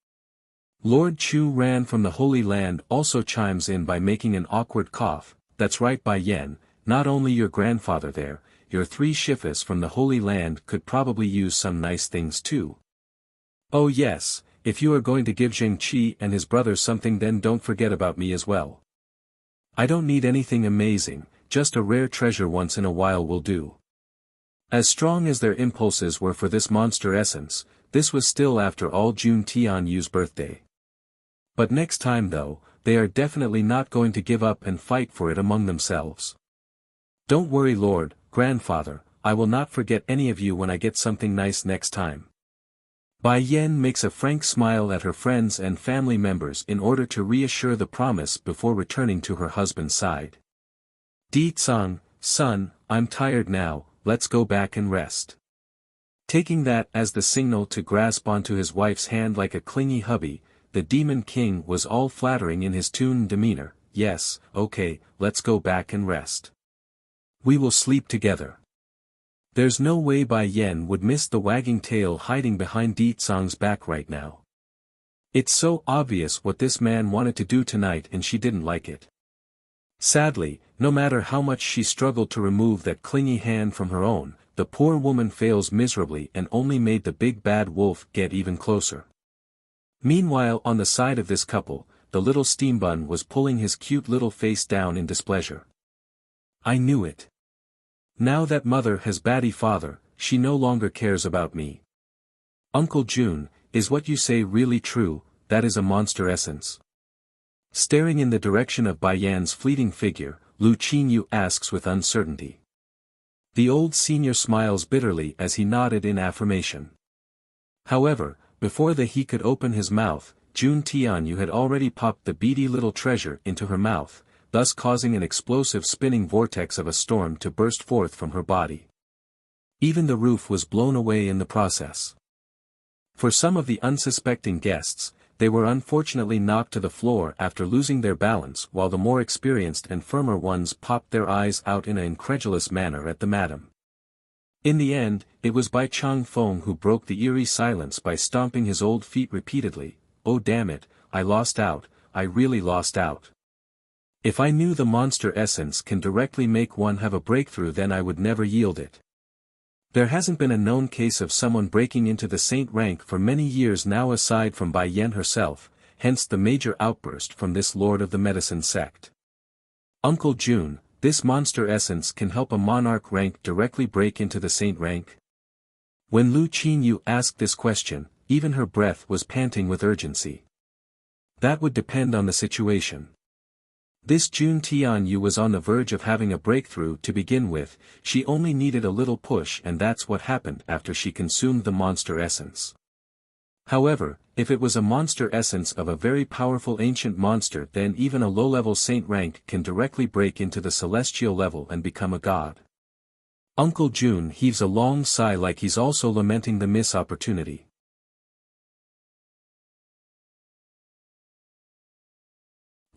Lord Chu ran from the Holy Land also chimes in by making an awkward cough. That's right, Bai Yan, not only your grandfather there, your 3 shifas from the Holy Land could probably use some nice things too. Oh yes. If you are going to give Zheng Qi and his brother something, then don't forget about me as well. I don't need anything amazing, just a rare treasure once in a while will do. As strong as their impulses were for this monster essence, this was still after all Jun Tianyu's birthday. But next time though, they are definitely not going to give up and fight for it among themselves. Don't worry, Lord, Grandfather, I will not forget any of you when I get something nice next time. Bai Yan makes a frank smile at her friends and family members in order to reassure the promise before returning to her husband's side. Di Tsang, son, I'm tired now, let's go back and rest. Taking that as the signal to grasp onto his wife's hand like a clingy hubby, the Demon King was all flattering in his tune and demeanor. Yes, okay, let's go back and rest. We will sleep together. There's no way Bai Yan would miss the wagging tail hiding behind Di Tsang's back right now. It's so obvious what this man wanted to do tonight and she didn't like it. Sadly, no matter how much she struggled to remove that clingy hand from her own, the poor woman fails miserably and only made the big bad wolf get even closer. Meanwhile, on the side of this couple, the little steam bun was pulling his cute little face down in displeasure. I knew it. Now that mother has batty father, she no longer cares about me. Uncle June, is what you say really true? That is a monster essence. Staring in the direction of Bai Yan's fleeting figure, Lu Qinyu asks with uncertainty. The old senior smiles bitterly as he nodded in affirmation. However, before he could open his mouth, Jun Tianyu had already popped the beady little treasure into her mouth, thus causing an explosive spinning vortex of a storm to burst forth from her body. Even the roof was blown away in the process. For some of the unsuspecting guests, they were unfortunately knocked to the floor after losing their balance, while the more experienced and firmer ones popped their eyes out in an incredulous manner at the madam. In the end, it was Bai Chang Feng who broke the eerie silence by stomping his old feet repeatedly. Oh damn it, I lost out, I really lost out. If I knew the monster essence can directly make one have a breakthrough, then I would never yield it. There hasn't been a known case of someone breaking into the saint rank for many years now aside from Bai Yan herself, hence the major outburst from this lord of the medicine sect. Uncle June, this monster essence can help a monarch rank directly break into the saint rank? When Lu Qinyu asked this question, even her breath was panting with urgency. That would depend on the situation. This Jun Tianyu was on the verge of having a breakthrough to begin with, she only needed a little push, and that's what happened after she consumed the monster essence. However, if it was a monster essence of a very powerful ancient monster, then even a low-level saint rank can directly break into the celestial level and become a god. Uncle Jun heaves a long sigh like he's also lamenting the missed opportunity.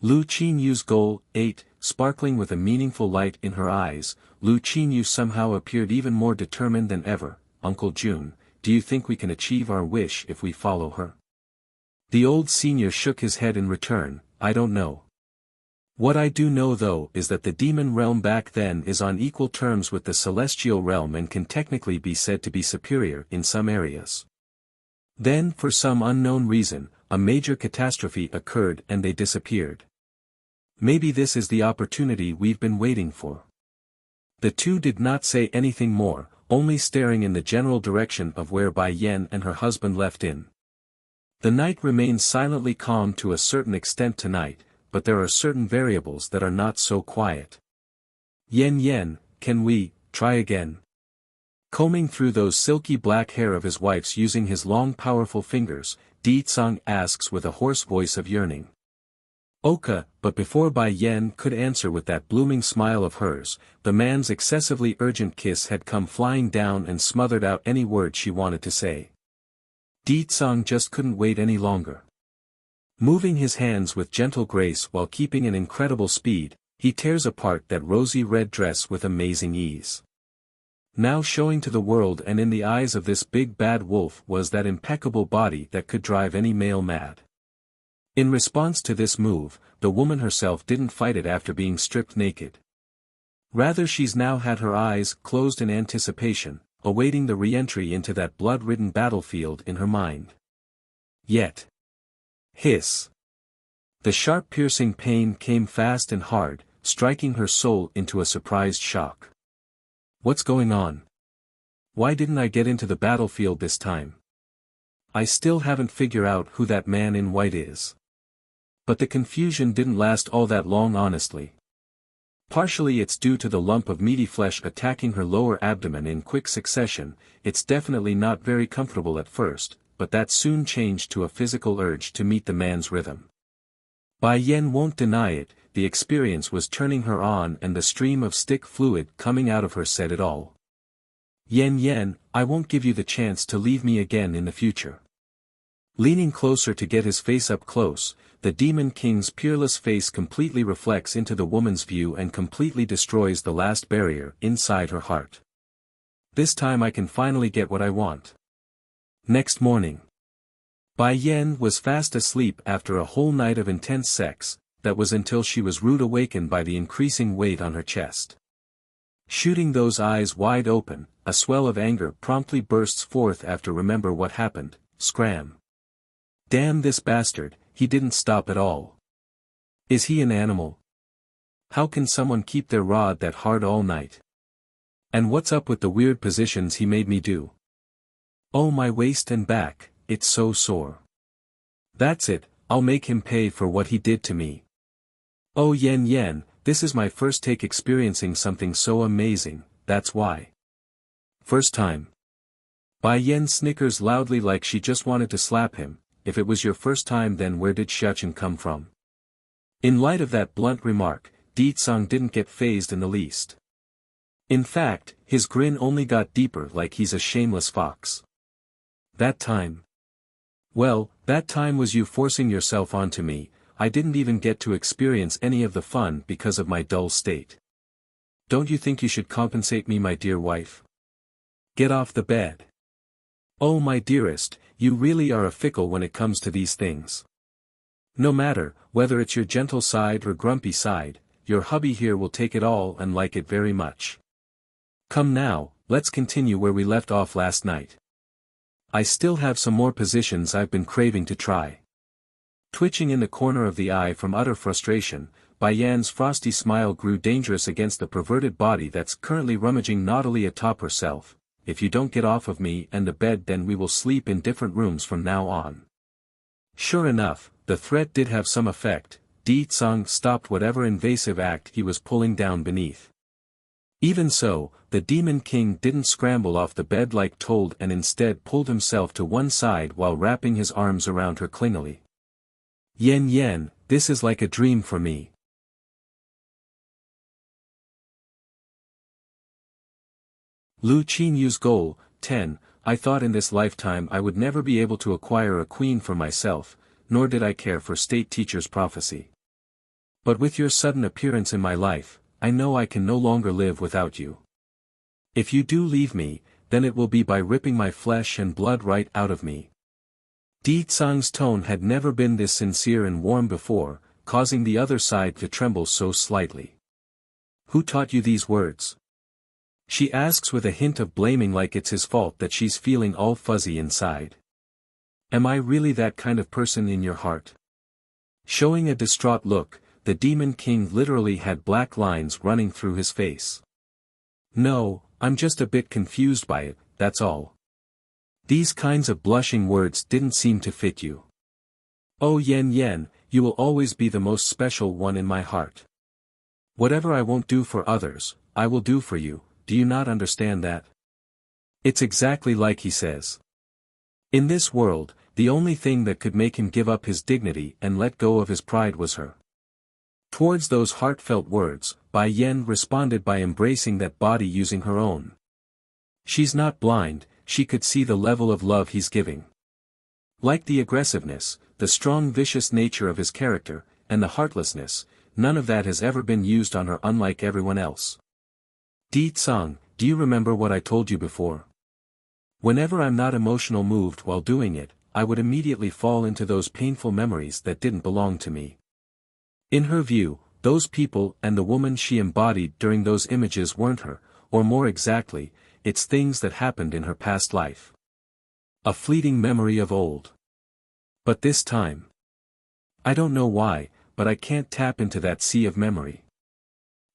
Lu Qinyu's goal, 8, sparkling with a meaningful light in her eyes, Lu Qinyu somehow appeared even more determined than ever. Uncle Jun, do you think we can achieve our wish if we follow her? The old senior shook his head in return. I don't know. What I do know though is that the demon realm back then is on equal terms with the celestial realm and can technically be said to be superior in some areas. Then for some unknown reason, a major catastrophe occurred and they disappeared. Maybe this is the opportunity we've been waiting for. The two did not say anything more, only staring in the general direction of where Bai Yan and her husband left in. The night remains silently calm to a certain extent tonight, but there are certain variables that are not so quiet. Yen, can we try again? Combing through those silky black hair of his wife's using his long powerful fingers, Di Tsang asks with a hoarse voice of yearning. Oka, but before Bai Yan could answer with that blooming smile of hers, the man's excessively urgent kiss had come flying down and smothered out any word she wanted to say. Di Tsang just couldn't wait any longer. Moving his hands with gentle grace while keeping an incredible speed, he tears apart that rosy red dress with amazing ease. Now showing to the world and in the eyes of this big bad wolf was that impeccable body that could drive any male mad. In response to this move, the woman herself didn't fight it after being stripped naked. Rather she's now had her eyes closed in anticipation, awaiting the re-entry into that blood-ridden battlefield in her mind. Yet. Hiss. The sharp piercing pain came fast and hard, striking her soul into a surprised shock. What's going on? Why didn't I get into the battlefield this time? I still haven't figured out who that man in white is. But the confusion didn't last all that long honestly. Partially it's due to the lump of meaty flesh attacking her lower abdomen in quick succession. It's definitely not very comfortable at first, but that soon changed to a physical urge to meet the man's rhythm. Bai Yan won't deny it, the experience was turning her on and the stream of stick fluid coming out of her said it all. Yen, I won't give you the chance to leave me again in the future. Leaning closer to get his face up close, the Demon King's peerless face completely reflects into the woman's view and completely destroys the last barrier inside her heart. This time I can finally get what I want. Next morning. Bai Yan was fast asleep after a whole night of intense sex, that was until she was rude awakened by the increasing weight on her chest. Shooting those eyes wide open, a swell of anger promptly bursts forth after remember what happened, scram. Damn this bastard, he didn't stop at all. Is he an animal? How can someone keep their rod that hard all night? And what's up with the weird positions he made me do? Oh my waist and back, it's so sore. That's it, I'll make him pay for what he did to me. Oh Yen, this is my first take experiencing something so amazing, that's why. First time. Bai Yan snickers loudly like she just wanted to slap him. If it was your first time then where did Xiachen come from? In light of that blunt remark, Di Tsang didn't get fazed in the least. In fact, his grin only got deeper like he's a shameless fox. That time. Well, that time was you forcing yourself onto me, I didn't even get to experience any of the fun because of my dull state. Don't you think you should compensate me, my dear wife? Get off the bed. Oh my dearest, you really are a fickle when it comes to these things. No matter, whether it's your gentle side or grumpy side, your hubby here will take it all and like it very much. Come now, let's continue where we left off last night. I still have some more positions I've been craving to try. Twitching in the corner of the eye from utter frustration, Bai Yan's frosty smile grew dangerous against the perverted body that's currently rummaging naughtily atop herself. If you don't get off of me and the bed then we will sleep in different rooms from now on. Sure enough, the threat did have some effect. Di Tsang stopped whatever invasive act he was pulling down beneath. Even so, the Demon King didn't scramble off the bed like told and instead pulled himself to one side while wrapping his arms around her clingily. Yen, this is like a dream for me. Lu Qinyu's goal, 10, I thought in this lifetime I would never be able to acquire a queen for myself, nor did I care for state teacher's prophecy. But with your sudden appearance in my life, I know I can no longer live without you. If you do leave me, then it will be by ripping my flesh and blood right out of me. Di Tsang's tone had never been this sincere and warm before, causing the other side to tremble so slightly. "Who taught you these words?" she asks with a hint of blaming, like it's his fault that she's feeling all fuzzy inside. "Am I really that kind of person in your heart?" Showing a distraught look, the Demon King literally had black lines running through his face. "No, I'm just a bit confused by it, that's all." These kinds of blushing words didn't seem to fit you. "Oh Yen Yen, you will always be the most special one in my heart. Whatever I won't do for others, I will do for you, do you not understand that?" It's exactly like he says. In this world, the only thing that could make him give up his dignity and let go of his pride was her. Towards those heartfelt words, Bai Yen responded by embracing that body using her own. She's not blind, she could see the level of love he's giving. Like the aggressiveness, the strong vicious nature of his character, and the heartlessness, none of that has ever been used on her, unlike everyone else. "Di Tsang, do you remember what I told you before? Whenever I'm not emotional moved while doing it, I would immediately fall into those painful memories that didn't belong to me." In her view, those people and the woman she embodied during those images weren't her, or more exactly, it's things that happened in her past life. A fleeting memory of old. But this time, I don't know why, but I can't tap into that sea of memory.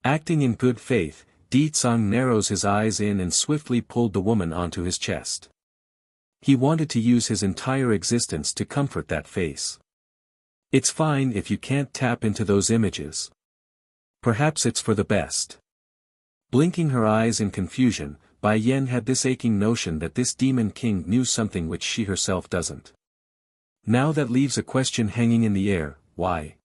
Acting in good faith, Di Tsang narrows his eyes in and swiftly pulled the woman onto his chest. He wanted to use his entire existence to comfort that face. It's fine if you can't tap into those images. Perhaps it's for the best. Blinking her eyes in confusion, Bai Yen had this aching notion that this Demon King knew something which she herself doesn't. Now that leaves a question hanging in the air: why?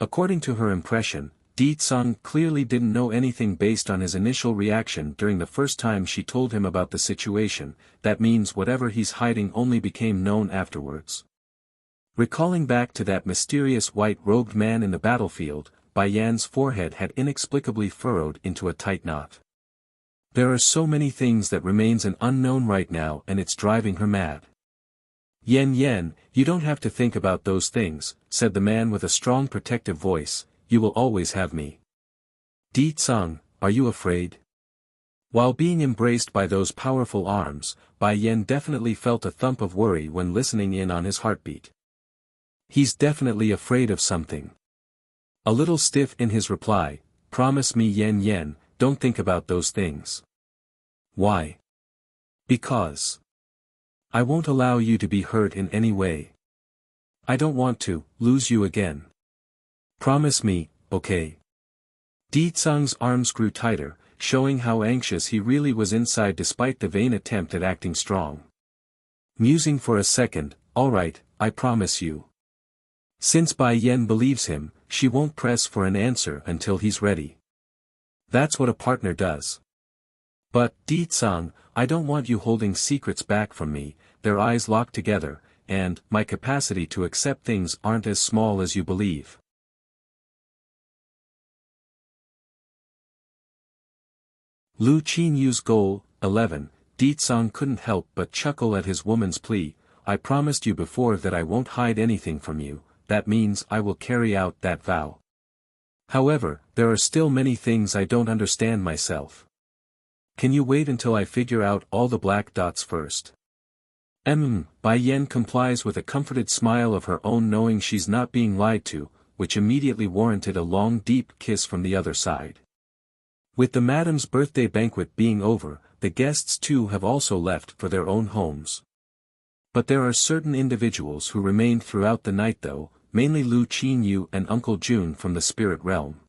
According to her impression, Di Tsang clearly didn't know anything based on his initial reaction during the first time she told him about the situation. That means whatever he's hiding only became known afterwards. Recalling back to that mysterious white-robed man in the battlefield, Bai Yan's forehead had inexplicably furrowed into a tight knot. There are so many things that remains an unknown right now, and it's driving her mad. "Yen Yen, you don't have to think about those things," said the man with a strong protective voice, "you will always have me." "Di Tsang, are you afraid?" While being embraced by those powerful arms, Bai Yen definitely felt a thump of worry when listening in on his heartbeat. He's definitely afraid of something. A little stiff in his reply, "Promise me Yen Yen, don't think about those things." "Why?" "Because I won't allow you to be hurt in any way. I don't want to lose you again. Promise me, okay?" Di Tsang's arms grew tighter, showing how anxious he really was inside despite the vain attempt at acting strong. Musing for a second, "All right, I promise you." Since Bai Yen believes him, she won't press for an answer until he's ready. That's what a partner does. "But, Di Tsang, I don't want you holding secrets back from me." Their eyes locked together, "and my capacity to accept things aren't as small as you believe." Lu Qinyu's goal, 11, Di Tsang couldn't help but chuckle at his woman's plea. "I promised you before that I won't hide anything from you, that means I will carry out that vow. However, there are still many things I don't understand myself. Can you wait until I figure out all the black dots first?" Bai Yen complies with a comforted smile of her own, knowing she's not being lied to, which immediately warranted a long deep kiss from the other side. With the madam's birthday banquet being over, the guests too have also left for their own homes. But there are certain individuals who remained throughout the night though, mainly Lu Qinyu and Uncle Jun from the spirit realm.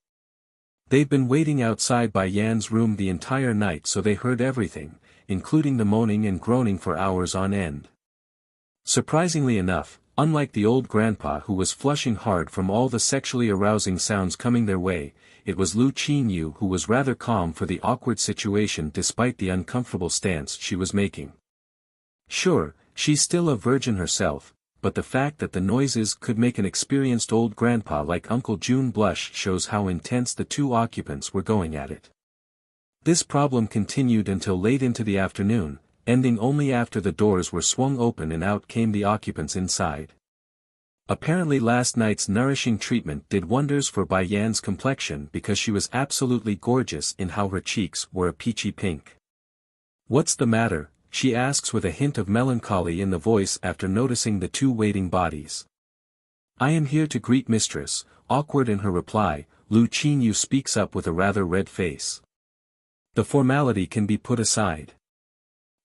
They've been waiting outside Bai Yan's room the entire night, so they heard everything, including the moaning and groaning for hours on end. Surprisingly enough, unlike the old grandpa who was flushing hard from all the sexually arousing sounds coming their way, it was Lu Qinyu who was rather calm for the awkward situation despite the uncomfortable stance she was making. Sure, she's still a virgin herself, but the fact that the noises could make an experienced old grandpa like Uncle June blush shows how intense the two occupants were going at it. This problem continued until late into the afternoon, ending only after the doors were swung open and out came the occupants inside. Apparently last night's nourishing treatment did wonders for Bai Yan's complexion because she was absolutely gorgeous in how her cheeks were a peachy pink. "What's the matter?" she asks with a hint of melancholy in the voice after noticing the two waiting bodies. "I am here to greet mistress." Awkward in her reply, Lu Qinyu speaks up with a rather red face. "The formality can be put aside.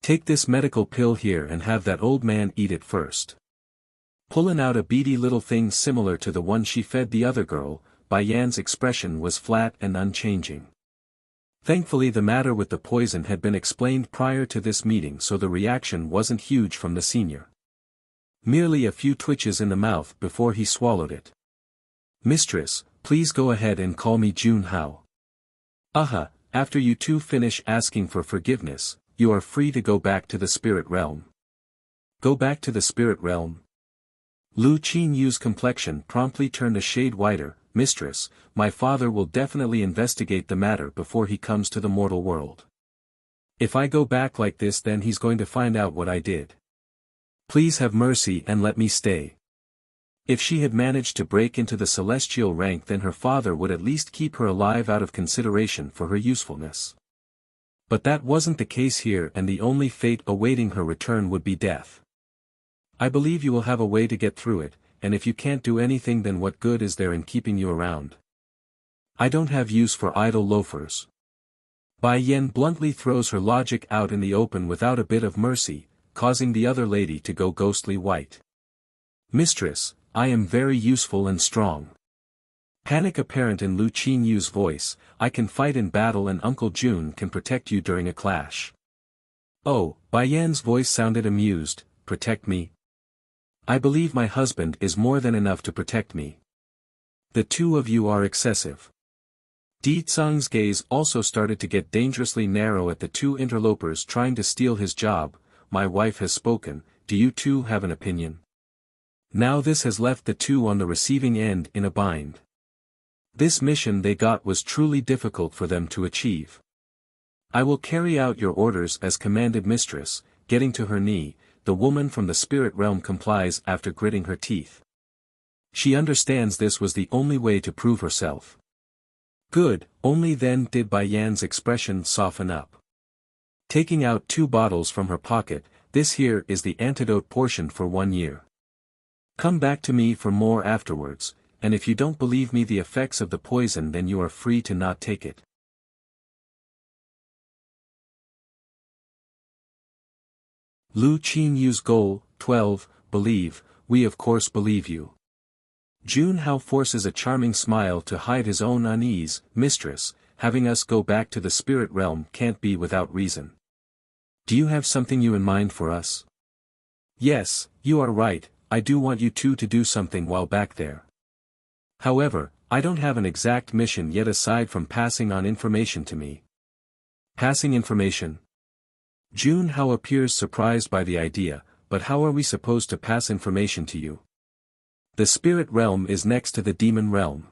Take this medical pill here and have that old man eat it first." Pulling out a beady little thing similar to the one she fed the other girl, Bai Yan's expression was flat and unchanging. Thankfully the matter with the poison had been explained prior to this meeting, so the reaction wasn't huge from the senior. Merely a few twitches in the mouth before he swallowed it. "Mistress, please go ahead and call me Jun Hao. After you two finish asking for forgiveness, you are free to go back to the spirit realm." "Go back to the spirit realm?" Lu Qinyu's complexion promptly turned a shade whiter. "Mistress, my father will definitely investigate the matter before he comes to the mortal world. If I go back like this, then he's going to find out what I did. Please have mercy and let me stay." If she had managed to break into the celestial rank, then her father would at least keep her alive out of consideration for her usefulness. But that wasn't the case here, and the only fate awaiting her return would be death. "I believe you will have a way to get through it, and if you can't do anything, then what good is there in keeping you around? I don't have use for idle loafers." Bai Yan bluntly throws her logic out in the open without a bit of mercy, causing the other lady to go ghostly white. "Mistress, I am very useful and strong." Panic apparent in Lu Qinyu's voice, "I can fight in battle and Uncle Jun can protect you during a clash." "Oh," Bai Yan's voice sounded amused, "protect me? I believe my husband is more than enough to protect me. The two of you are excessive." Di Tsung's gaze also started to get dangerously narrow at the two interlopers trying to steal his job. "My wife has spoken, do you two have an opinion?" Now this has left the two on the receiving end in a bind. This mission they got was truly difficult for them to achieve. "I will carry out your orders as commanded, mistress." Getting to her knee, the woman from the spirit realm complies after gritting her teeth. She understands this was the only way to prove herself. Good, only then did Bai Yan's expression soften up. Taking out 2 bottles from her pocket, "This here is the antidote portion for 1 year. Come back to me for more afterwards, and if you don't believe me the effects of the poison, then you are free to not take it." Lu Qinyu's goal, 12, believe, "We of course believe you." Jun Hao forces a charming smile to hide his own unease. "Mistress, having us go back to the spirit realm can't be without reason. Do you have something in mind for us?" "Yes, you are right, I do want you two to do something while back there. However, I don't have an exact mission yet aside from passing on information to me." "Passing information?" Jun Hao appears surprised by the idea, "But how are we supposed to pass information to you? The spirit realm is next to the demon realm.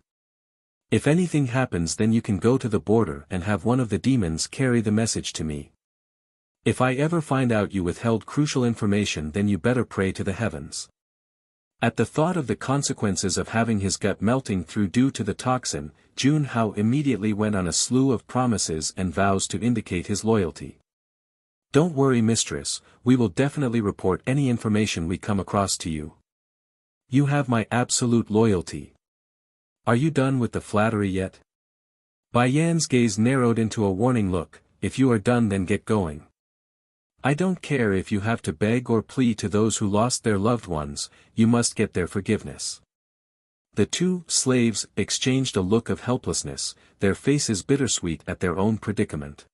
If anything happens, then you can go to the border and have one of the demons carry the message to me. If I ever find out you withheld crucial information, then you better pray to the heavens." At the thought of the consequences of having his gut melting through due to the toxin, Jun Hao immediately went on a slew of promises and vows to indicate his loyalty. "Don't worry, mistress, we will definitely report any information we come across to you. You have my absolute loyalty. Are you done with the flattery yet?" Bai Yan's gaze narrowed into a warning look. "If you are done, then get going. I don't care if you have to beg or plead to those who lost their loved ones, you must get their forgiveness." The 2 slaves exchanged a look of helplessness, their faces bittersweet at their own predicament.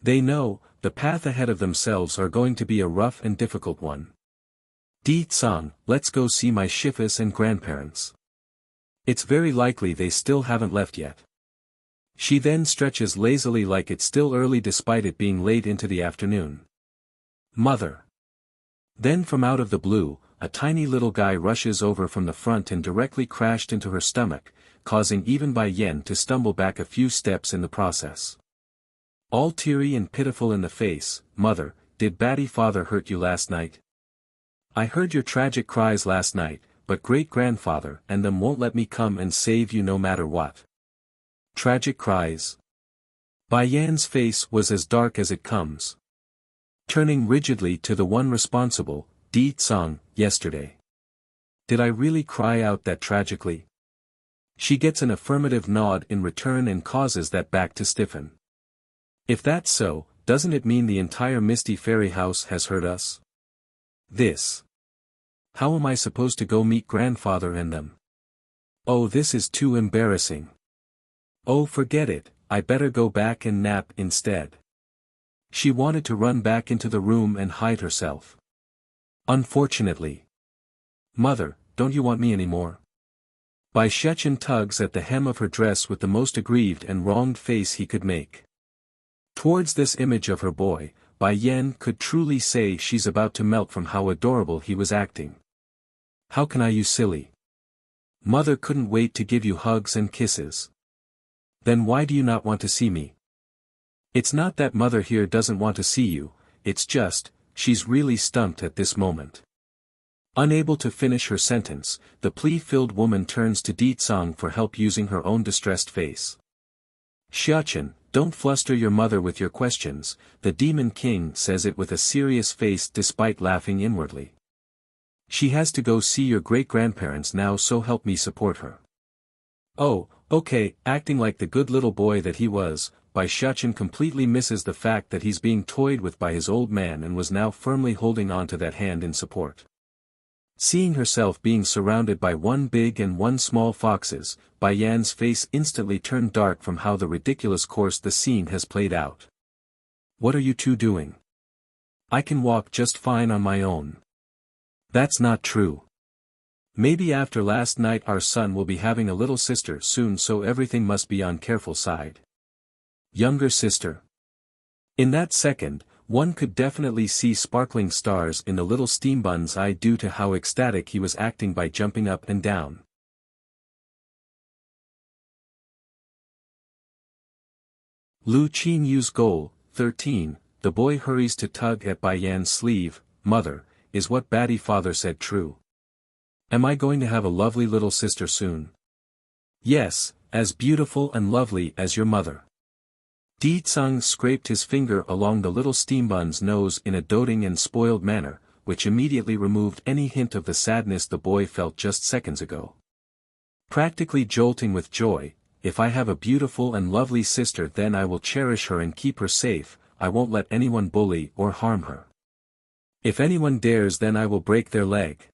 They know, the path ahead of themselves are going to be a rough and difficult one. "Di Tsung, let's go see my shifus and grandparents. It's very likely they still haven't left yet." She then stretches lazily like it's still early despite it being late into the afternoon. "Mother." Then from out of the blue, a tiny little guy rushes over from the front and directly crashed into her stomach, causing even Bai Yan to stumble back a few steps in the process. All teary and pitiful in the face, "Mother, did Batty father hurt you last night? I heard your tragic cries last night." but great-grandfather and them won't let me come and save you no matter what. Tragic cries. Bai Yan's face was as dark as it comes. Turning rigidly to the one responsible, Di Tsang, yesterday. Did I really cry out that tragically? She gets an affirmative nod in return and causes that back to stiffen. If that's so, doesn't it mean the entire Misty Fairy House has heard us? This. How am I supposed to go meet grandfather and them? Oh, this is too embarrassing. Oh, forget it, I better go back and nap instead. She wanted to run back into the room and hide herself. Unfortunately. Mother, don't you want me anymore? Bai Shechen tugs at the hem of her dress with the most aggrieved and wronged face he could make. Towards this image of her boy, Bai Yan could truly say she's about to melt from how adorable he was acting. How can I, you silly? Mother couldn't wait to give you hugs and kisses. Then why do you not want to see me? It's not that mother here doesn't want to see you, it's just, she's really stumped at this moment. Unable to finish her sentence, the plea-filled woman turns to Di Tsang for help using her own distressed face. Xiachen, don't fluster your mother with your questions, the Demon King says it with a serious face despite laughing inwardly. She has to go see your great-grandparents now, so help me support her. Oh, okay, acting like the good little boy that he was, Bai Xiachen completely misses the fact that he's being toyed with by his old man and was now firmly holding on to that hand in support. Seeing herself being surrounded by one big and one small foxes, Bai Yan's face instantly turned dark from how the ridiculous course the scene has played out. What are you two doing? I can walk just fine on my own. That's not true. Maybe after last night our son will be having a little sister soon, so everything must be on careful side. Younger sister. In that second, one could definitely see sparkling stars in the little steambun's eye due to how ecstatic he was acting by jumping up and down. Lu Qingyu's goal, 13, the boy hurries to tug at Bai Yan's sleeve. Mother, is what Batty father said true? Am I going to have a lovely little sister soon? Yes, as beautiful and lovely as your mother. Di Tsang scraped his finger along the little steambun's nose in a doting and spoiled manner, which immediately removed any hint of the sadness the boy felt just seconds ago. Practically jolting with joy, if I have a beautiful and lovely sister, then I will cherish her and keep her safe, I won't let anyone bully or harm her. If anyone dares, then I will break their leg.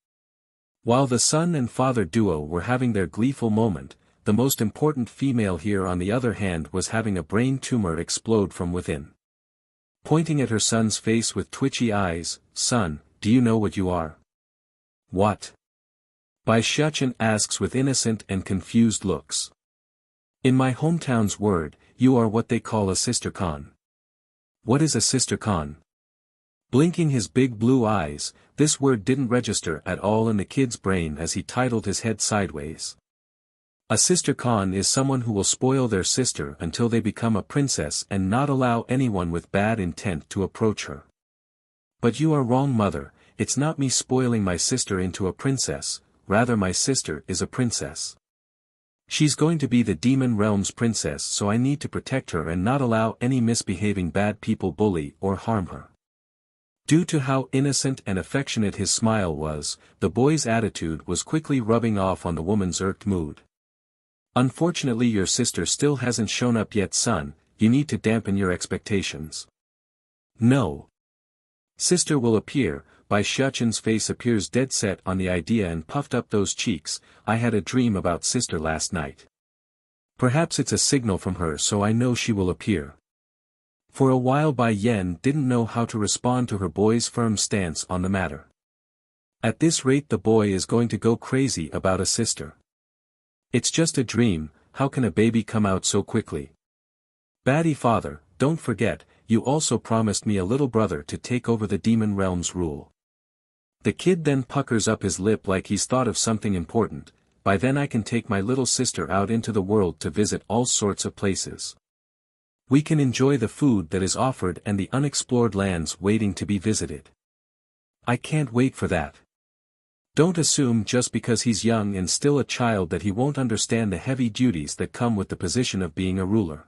While the son and father duo were having their gleeful moment, the most important female here on the other hand was having a brain tumor explode from within. Pointing at her son's face with twitchy eyes, "Son, do you know what you are?" "What?" Bai Xiachen asks with innocent and confused looks. "In my hometown's word, you are what they call a sister con." "What is a sister con?" Blinking his big blue eyes, this word didn't register at all in the kid's brain as he titled his head sideways. A sister con is someone who will spoil their sister until they become a princess and not allow anyone with bad intent to approach her. But you are wrong, mother, it's not me spoiling my sister into a princess, rather my sister is a princess. She's going to be the demon realm's princess, so I need to protect her and not allow any misbehaving bad people bully or harm her. Due to how innocent and affectionate his smile was, the boy's attitude was quickly rubbing off on the woman's irked mood. Unfortunately, your sister still hasn't shown up yet, son, you need to dampen your expectations. No. Sister will appear. Bai Xiachen's face appears dead set on the idea and puffed up those cheeks. I had a dream about sister last night. Perhaps it's a signal from her, so I know she will appear. For a while Bai Yan didn't know how to respond to her boy's firm stance on the matter. At this rate the boy is going to go crazy about a sister. It's just a dream, how can a baby come out so quickly? Batty father, don't forget, you also promised me a little brother to take over the demon realm's rule. The kid then puckers up his lip like he's thought of something important. By then I can take my little sister out into the world to visit all sorts of places. We can enjoy the food that is offered and the unexplored lands waiting to be visited. I can't wait for that. Don't assume just because he's young and still a child that he won't understand the heavy duties that come with the position of being a ruler.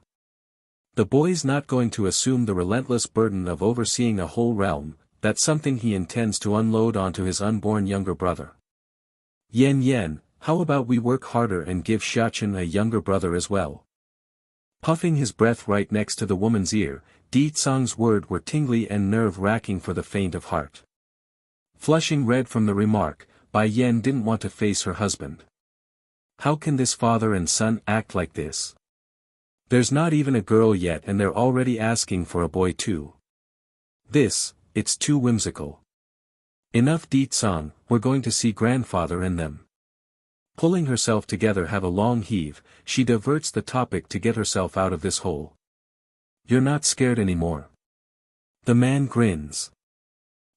The boy's not going to assume the relentless burden of overseeing a whole realm. That's something he intends to unload onto his unborn younger brother. Yen, how about we work harder and give Xiachen a younger brother as well? Puffing his breath right next to the woman's ear, Di Tsang's words were tingly and nerve-wracking for the faint of heart. Flushing red from the remark, Bai Yan didn't want to face her husband. How can this father and son act like this? There's not even a girl yet and they're already asking for a boy too. It's too whimsical. Enough Di Tsang, we're going to see grandfather and them. Pulling herself together have a long heave, she diverts the topic to get herself out of this hole. You're not scared anymore. The man grins.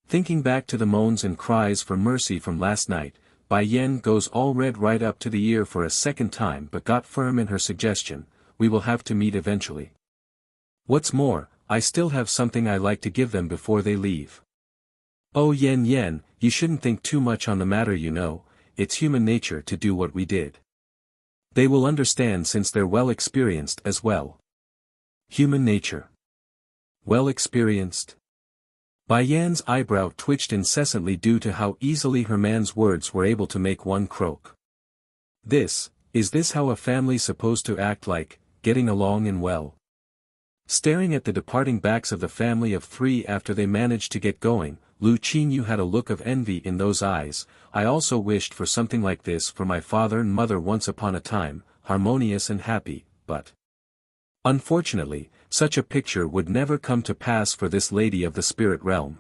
Thinking back to the moans and cries for mercy from last night, Bai Yan goes all red right up to the ear for a second time but got firm in her suggestion, we will have to meet eventually. What's more, I still have something I like to give them before they leave. Oh Yen, you shouldn't think too much on the matter it's human nature to do what we did. They will understand since they're well experienced as well. Human nature. Well experienced? Bai Yan's eyebrow twitched incessantly due to how easily her man's words were able to make one croak. Is this how a family's supposed to act like, getting along and well? Staring at the departing backs of the family of three after they managed to get going, Lu Qinyu had a look of envy in those eyes. I also wished for something like this for my father and mother once upon a time, harmonious and happy, but unfortunately, such a picture would never come to pass for this lady of the spirit realm.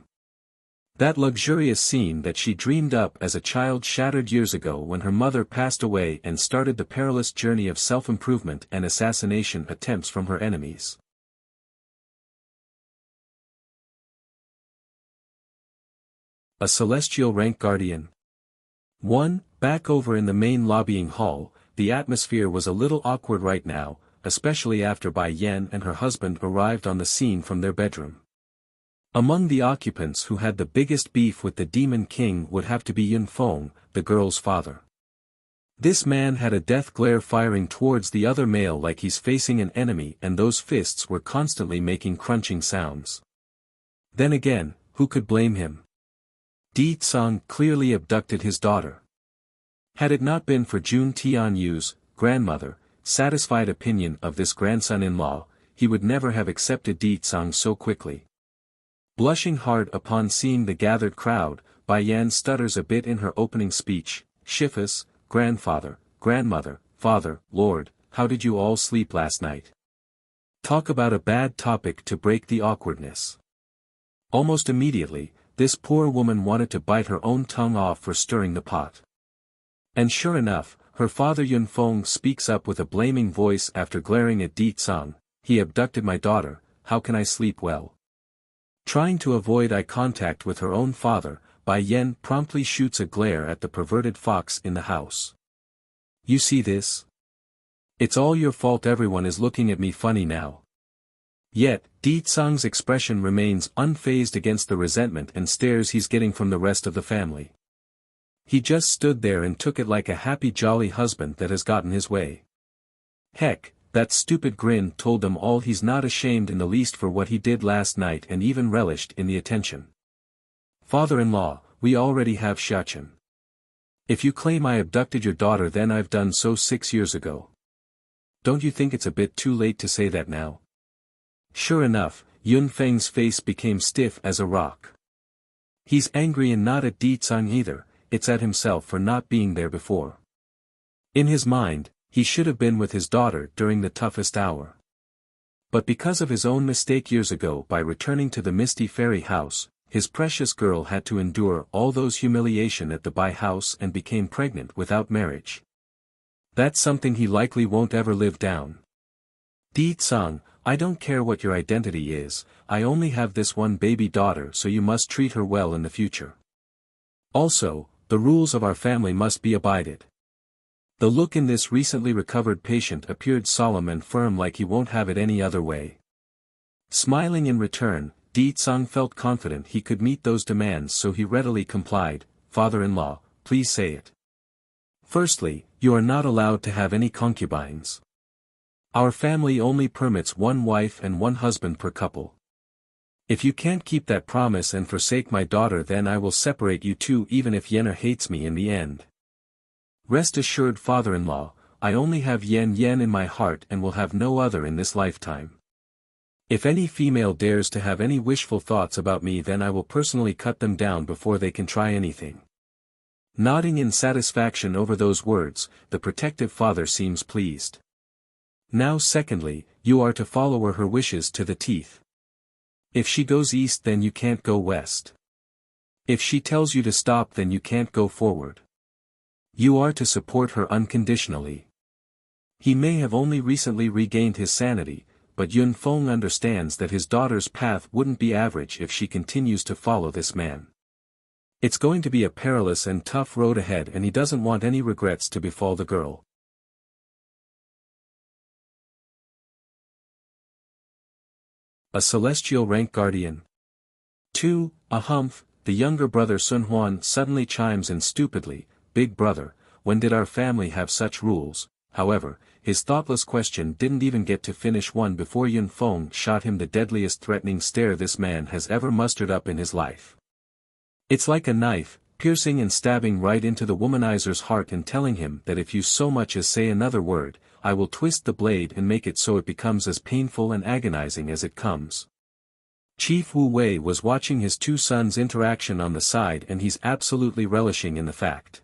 That luxurious scene that she dreamed up as a child shattered years ago when her mother passed away and started the perilous journey of self-improvement and assassination attempts from her enemies. A celestial rank guardian. Back over in the main lobbying hall, the atmosphere was a little awkward right now, especially after Bai Yan and her husband arrived on the scene from their bedroom. Among the occupants who had the biggest beef with the Demon King would have to be Yunfeng, the girl's father. This man had a death glare firing towards the other male like he's facing an enemy and those fists were constantly making crunching sounds. Then again, who could blame him? Di Tsang clearly abducted his daughter. Had it not been for Jun Tianyu's grandmother, satisfied opinion of this grandson-in-law, he would never have accepted Di Tsang so quickly. Blushing hard upon seeing the gathered crowd, Bai Yan stutters a bit in her opening speech, Shifus, grandfather, grandmother, father, lord, how did you all sleep last night? Talk about a bad topic to break the awkwardness. Almost immediately, this poor woman wanted to bite her own tongue off for stirring the pot. And sure enough, her father Yunfeng speaks up with a blaming voice after glaring at Di Tsang, he abducted my daughter, how can I sleep well? Trying to avoid eye contact with her own father, Bai Yan promptly shoots a glare at the perverted fox in the house. You see this? It's all your fault, everyone is looking at me funny now. Yet, Di Tsang's expression remains unfazed against the resentment and stares he's getting from the rest of the family. He just stood there and took it like a happy jolly husband that has gotten his way. Heck, that stupid grin told them all he's not ashamed in the least for what he did last night and even relished in the attention. Father-in-law, we already have Xiachen. If you claim I abducted your daughter then I've done so 6 years ago. Don't you think it's a bit too late to say that now? Sure enough, Yunfeng's face became stiff as a rock. He's angry and not at Di Tsang either, it's at himself for not being there before. In his mind, he should have been with his daughter during the toughest hour. But because of his own mistake years ago by returning to the Misty Fairy house, his precious girl had to endure all those humiliation at the Bai house and became pregnant without marriage. That's something he likely won't ever live down. Di Tsang, I don't care what your identity is, I only have this one baby daughter so you must treat her well in the future. Also, the rules of our family must be abided. The look in this recently recovered patient appeared solemn and firm like he won't have it any other way. Smiling in return, Di Tsang felt confident he could meet those demands so he readily complied, Father-in-law, please say it. Firstly, you are not allowed to have any concubines. Our family only permits one wife and one husband per couple. If you can't keep that promise and forsake my daughter, then I will separate you two, even if Yenner hates me in the end. Rest assured, father-in-law, I only have Yen in my heart and will have no other in this lifetime. If any female dares to have any wishful thoughts about me, then I will personally cut them down before they can try anything. Nodding in satisfaction over those words, the protective father seems pleased. Now secondly, you are to follow her wishes to the teeth. If she goes east, then you can't go west. If she tells you to stop, then you can't go forward. You are to support her unconditionally. He may have only recently regained his sanity, but Yun Feng understands that his daughter's path wouldn't be average if she continues to follow this man. It's going to be a perilous and tough road ahead, and he doesn't want any regrets to befall the girl. A celestial rank guardian. 2. A humph. The younger brother Sun Huan suddenly chimes in stupidly, "Big brother, when did our family have such rules?" However, his thoughtless question didn't even get to finish one before Yun Feng shot him the deadliest threatening stare this man has ever mustered up in his life. It's like a knife, piercing and stabbing right into the womanizer's heart and telling him that if you so much as say another word, I will twist the blade and make it so it becomes as painful and agonizing as it comes. Chief Wu Wei was watching his two sons' interaction on the side, and he's absolutely relishing in the fact.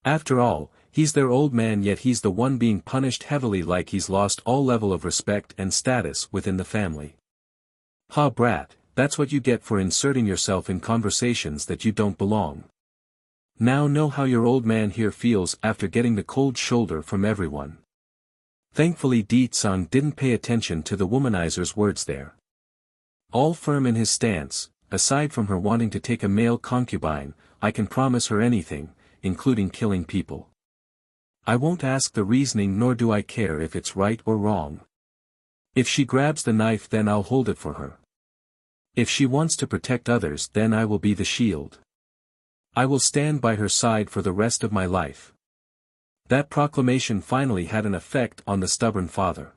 After all, he's their old man, yet he's the one being punished heavily, like he's lost all level of respect and status within the family. Ha brat, that's what you get for inserting yourself in conversations that you don't belong. Now know how your old man here feels after getting the cold shoulder from everyone. Thankfully Di Tsang didn't pay attention to the womanizer's words there. All firm in his stance, aside from her wanting to take a male concubine, I can promise her anything, including killing people. I won't ask the reasoning, nor do I care if it's right or wrong. If she grabs the knife, then I'll hold it for her. If she wants to protect others, then I will be the shield. I will stand by her side for the rest of my life. That proclamation finally had an effect on the stubborn father.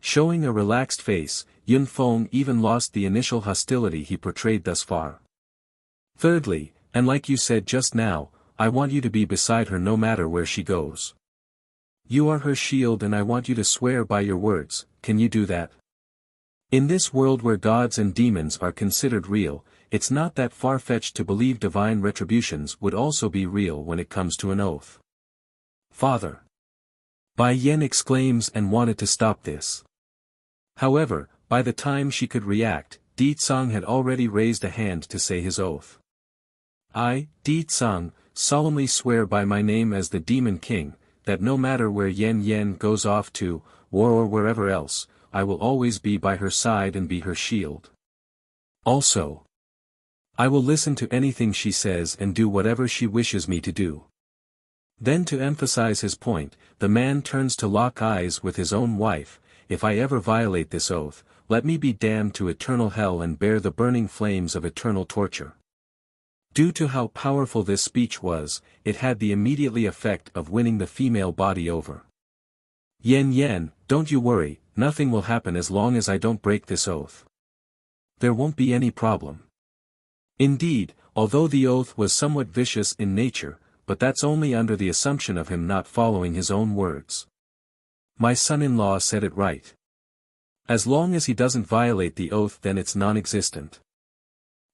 Showing a relaxed face, Yun Feng even lost the initial hostility he portrayed thus far. Thirdly, and like you said just now, I want you to be beside her no matter where she goes. You are her shield, and I want you to swear by your words. Can you do that? In this world where gods and demons are considered real, it's not that far-fetched to believe divine retributions would also be real when it comes to an oath. Father. Bai Yen exclaims and wanted to stop this. However, by the time she could react, Di Tsang had already raised a hand to say his oath. I, Di Tsang, solemnly swear by my name as the Demon King, that no matter where Yen goes off to, war or wherever else, I will always be by her side and be her shield. Also, I will listen to anything she says and do whatever she wishes me to do. Then, to emphasize his point, the man turns to lock eyes with his own wife. If I ever violate this oath, let me be damned to eternal hell and bear the burning flames of eternal torture. Due to how powerful this speech was, it had the immediately effect of winning the female body over. Yen, don't you worry, nothing will happen as long as I don't break this oath. There won't be any problem. Indeed, although the oath was somewhat vicious in nature, but that's only under the assumption of him not following his own words. My son-in-law said it right. As long as he doesn't violate the oath, then it's non-existent.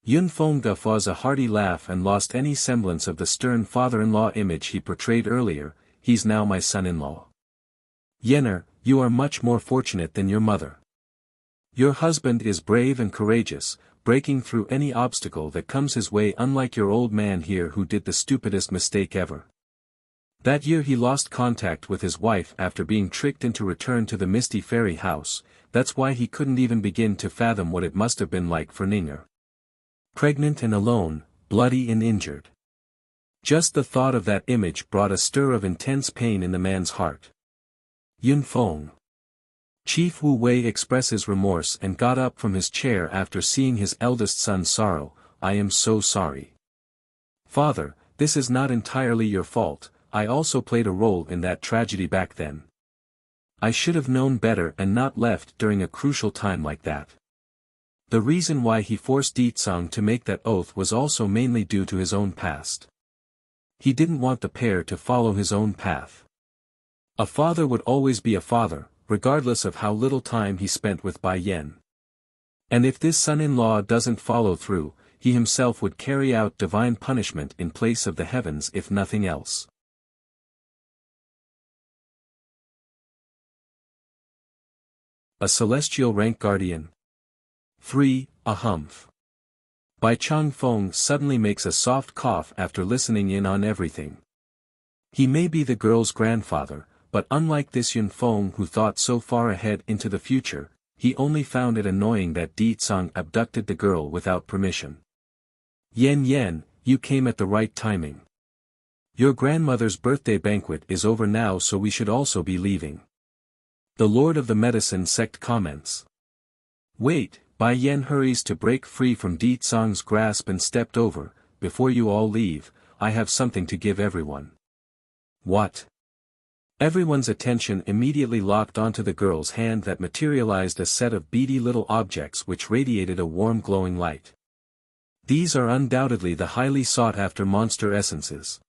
Yun Feng guffaws a hearty laugh and lost any semblance of the stern father-in-law image he portrayed earlier. He's now my son-in-law. Yenner, you are much more fortunate than your mother. Your husband is brave and courageous, breaking through any obstacle that comes his way, unlike your old man here who did the stupidest mistake ever. That year he lost contact with his wife after being tricked into return to the Misty Fairy house. That's why he couldn't even begin to fathom what it must have been like for Ninger. Pregnant and alone, bloody and injured. Just the thought of that image brought a stir of intense pain in the man's heart. Yun Feng. Chief Wu Wei expresses remorse and got up from his chair after seeing his eldest son's sorrow. I am so sorry. Father, this is not entirely your fault, I also played a role in that tragedy back then. I should have known better and not left during a crucial time like that. The reason why he forced Ditsang to make that oath was also mainly due to his own past. He didn't want the pair to follow his own path. A father would always be a father, regardless of how little time he spent with Bai Yan. And if this son-in-law doesn't follow through, he himself would carry out divine punishment in place of the heavens if nothing else. A celestial rank guardian. 3. A humph. Bai Changfeng suddenly makes a soft cough after listening in on everything. He may be the girl's grandfather, but unlike this Yun Feng who thought so far ahead into the future, he only found it annoying that Ditsang abducted the girl without permission. Yen, you came at the right timing. Your grandmother's birthday banquet is over now, so we should also be leaving. The Lord of the Medicine Sect comments. Wait, Bai Yan hurries to break free from Ditsang's grasp and stepped over. Before you all leave, I have something to give everyone. What? Everyone's attention immediately locked onto the girl's hand that materialized a set of beady little objects which radiated a warm glowing light. These are undoubtedly the highly sought-after monster essences.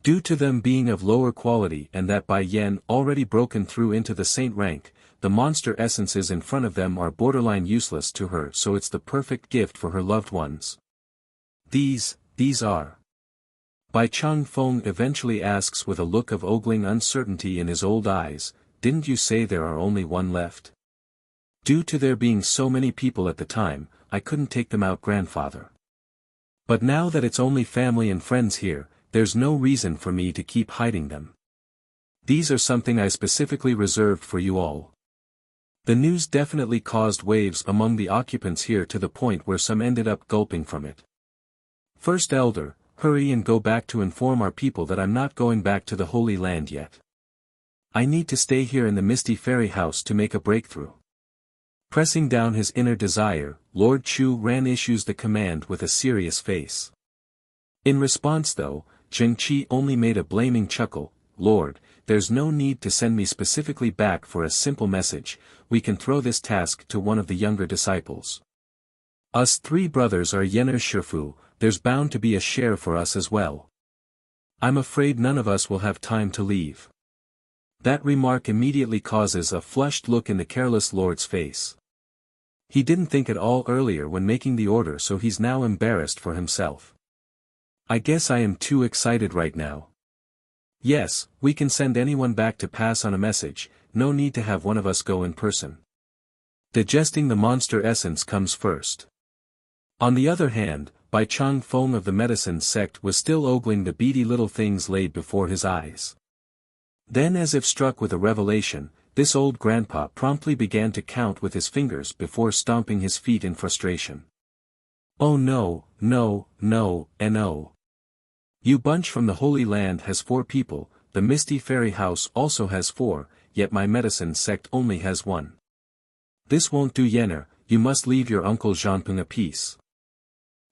Due to them being of lower quality and that Bai Yan already broken through into the saint rank, the monster essences in front of them are borderline useless to her, so it's the perfect gift for her loved ones. These are. Bai Changfeng eventually asks with a look of ogling uncertainty in his old eyes, didn't you say there are only one left? Due to there being so many people at the time, I couldn't take them out, grandfather. But now that it's only family and friends here, there's no reason for me to keep hiding them. These are something I specifically reserved for you all. The news definitely caused waves among the occupants here to the point where some ended up gulping from it. First Elder, hurry and go back to inform our people that I'm not going back to the Holy Land yet. I need to stay here in the Misty Fairy House to make a breakthrough. Pressing down his inner desire, Lord Chu Ran issues the command with a serious face. In response though, Zheng Qi only made a blaming chuckle. Lord, there's no need to send me specifically back for a simple message, we can throw this task to one of the younger disciples. Us three brothers are Yener Shifu, there's bound to be a share for us as well. I'm afraid none of us will have time to leave. That remark immediately causes a flushed look in the careless lord's face. He didn't think at all earlier when making the order, so he's now embarrassed for himself. I guess I am too excited right now. Yes, we can send anyone back to pass on a message, no need to have one of us go in person. Digesting the monster essence comes first. On the other hand, Bai Changfeng of the medicine sect was still ogling the beady little things laid before his eyes. Then, as if struck with a revelation, this old grandpa promptly began to count with his fingers before stomping his feet in frustration. Oh no, no, no, and no. You bunch from the Holy Land has 4 people, the Misty Fairy House also has 4, yet my medicine sect only has 1. This won't do, Yener, you must leave your uncle Zhanpeng a peace.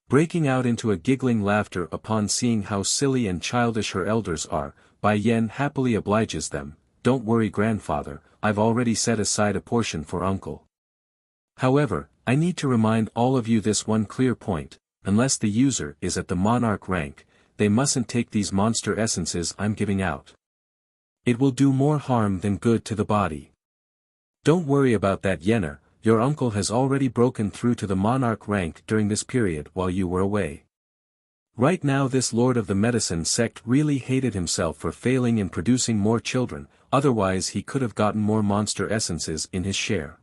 Breaking out into a giggling laughter upon seeing how silly and childish her elders are, Bai Yan happily obliges them, don't worry grandfather, I've already set aside a portion for uncle. However, I need to remind all of you this one clear point, unless the user is at the monarch rank, they mustn't take these monster essences I'm giving out. It will do more harm than good to the body. Don't worry about that, Yener, your uncle has already broken through to the monarch rank during this period while you were away. Right now this lord of the medicine sect really hated himself for failing in producing more children, otherwise he could have gotten more monster essences in his share.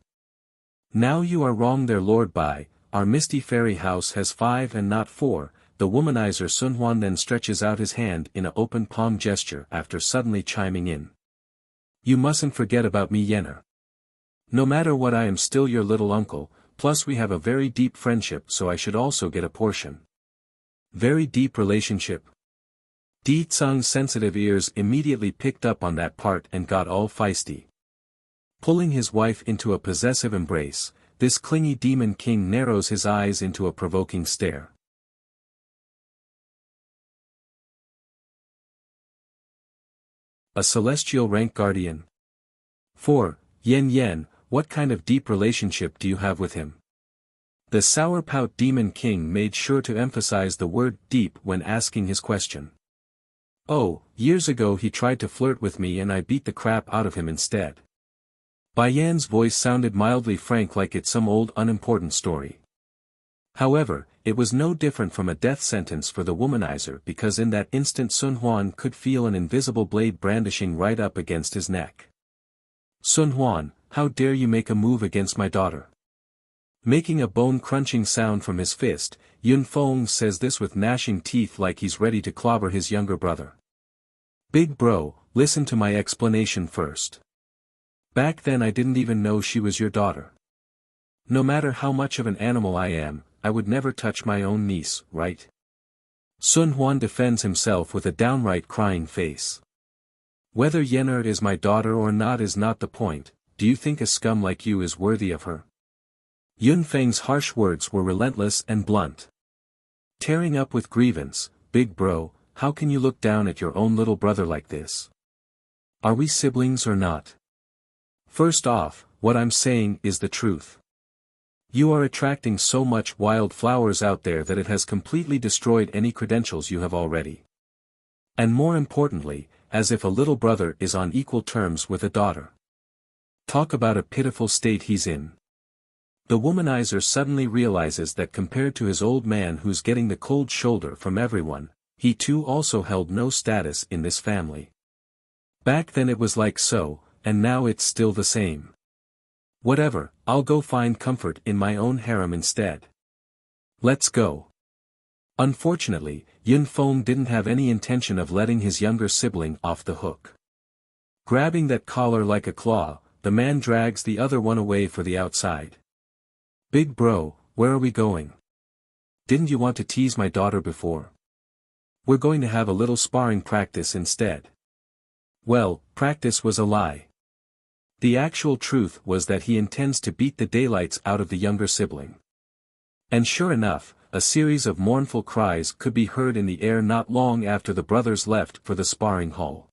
Now you are wrong there, Lord Bai, our Misty Fairy House has 5 and not 4, the womanizer Sun Huan then stretches out his hand in an open palm gesture after suddenly chiming in. You mustn't forget about me, Yener. No matter what, I am still your little uncle, plus we have a very deep friendship, so I should also get a portion. Very deep relationship? Di Tsang's sensitive ears immediately picked up on that part and got all feisty. Pulling his wife into a possessive embrace, this clingy demon king narrows his eyes into a provoking stare. a celestial rank guardian. 4. Yen, what kind of deep relationship do you have with him? The sourpout demon king made sure to emphasize the word deep when asking his question. Oh, years ago he tried to flirt with me and I beat the crap out of him instead. Bai Yan's voice sounded mildly frank, like it's some old unimportant story. However, it was no different from a death sentence for the womanizer, because in that instant Sun Huan could feel an invisible blade brandishing right up against his neck. Sun Huan, how dare you make a move against my daughter? Making a bone-crunching sound from his fist, Yun Feng says this with gnashing teeth, like he's ready to clobber his younger brother. Big bro, listen to my explanation first. Back then I didn't even know she was your daughter. No matter how much of an animal I am, I would never touch my own niece, right? Sun Huan defends himself with a downright crying face. Whether Yen'er is my daughter or not is not the point. Do you think a scum like you is worthy of her? Yun Feng's harsh words were relentless and blunt. Tearing up with grievance, big bro, how can you look down at your own little brother like this? Are we siblings or not? First off, what I'm saying is the truth. You are attracting so much wild flowers out there that it has completely destroyed any credentials you have already. And more importantly, as if a little brother is on equal terms with a daughter. Talk about a pitiful state he's in. The womanizer suddenly realizes that compared to his old man who's getting the cold shoulder from everyone, he too also held no status in this family. Back then it was like so, and now it's still the same. Whatever, I'll go find comfort in my own harem instead. Let's go. Unfortunately, Yun Feng didn't have any intention of letting his younger sibling off the hook. Grabbing that collar like a claw, the man drags the other one away for the outside. Big bro, where are we going? Didn't you want to tease my daughter before? We're going to have a little sparring practice instead. Well, practice was a lie. The actual truth was that he intends to beat the daylights out of the younger sibling. And sure enough, a series of mournful cries could be heard in the air not long after the brothers left for the sparring hall.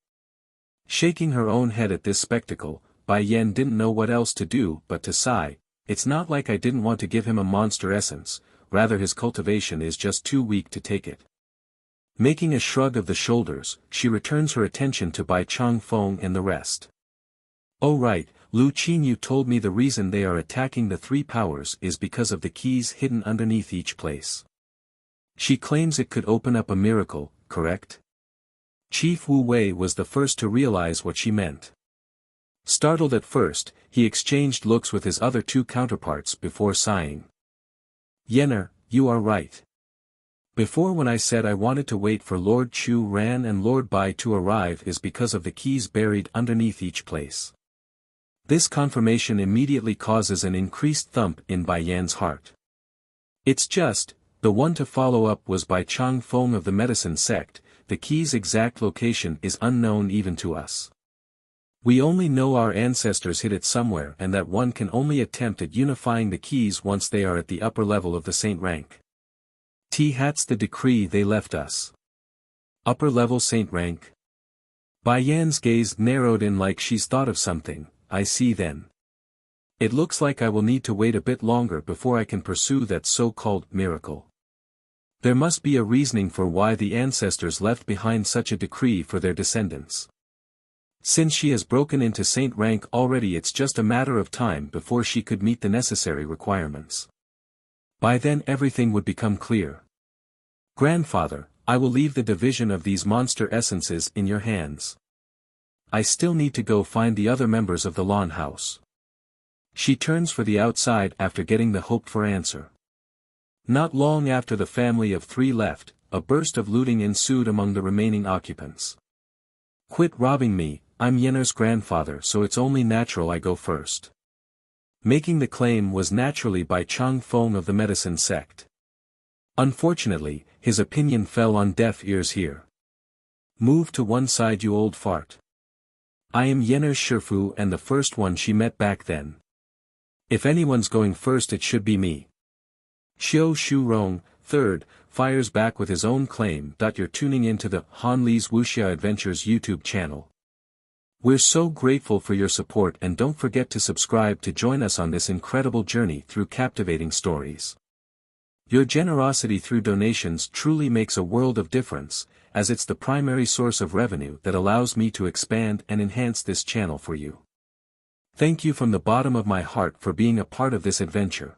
Shaking her own head at this spectacle, Bai Yan didn't know what else to do but to sigh. It's not like I didn't want to give him a monster essence, rather his cultivation is just too weak to take it. Making a shrug of the shoulders, she returns her attention to Bai Changfeng and the rest. Oh right, Lu Qin, you told me the reason they are attacking the three powers is because of the keys hidden underneath each place. She claims it could open up a miracle, correct? Chief Wu Wei was the first to realize what she meant. Startled at first, he exchanged looks with his other two counterparts before sighing. Yen'er, you are right. Before, when I said I wanted to wait for Lord Chu Ran and Lord Bai to arrive, is because of the keys buried underneath each place. This confirmation immediately causes an increased thump in Bai Yan's heart. It's just, the one to follow up was Bai Changfeng of the medicine sect. The key's exact location is unknown even to us. We only know our ancestors hid it somewhere, and that one can only attempt at unifying the keys once they are at the upper level of the saint rank. That's the decree they left us. Upper level saint rank? Bai Yan's gaze narrowed in like she's thought of something. I see then. It looks like I will need to wait a bit longer before I can pursue that so-called miracle. There must be a reasoning for why the ancestors left behind such a decree for their descendants. Since she has broken into saint rank already, it's just a matter of time before she could meet the necessary requirements. By then everything would become clear. Grandfather, I will leave the division of these monster essences in your hands. I still need to go find the other members of the lawn house. She turns for the outside after getting the hoped-for answer. Not long after the family of three left, a burst of looting ensued among the remaining occupants. Quit robbing me, I'm Yen'er's grandfather, so it's only natural I go first. Making the claim was naturally Bai Changfeng of the medicine sect. Unfortunately, his opinion fell on deaf ears here. Move to one side, you old fart. I am Yen'er's Shifu and the first one she met back then. If anyone's going first, it should be me. Xiao Shurong, third, fires back with his own claim. You're tuning into the Han Li's Wuxia Adventures YouTube channel. We're so grateful for your support, and don't forget to subscribe to join us on this incredible journey through captivating stories. Your generosity through donations truly makes a world of difference, as it's the primary source of revenue that allows me to expand and enhance this channel for you. Thank you from the bottom of my heart for being a part of this adventure.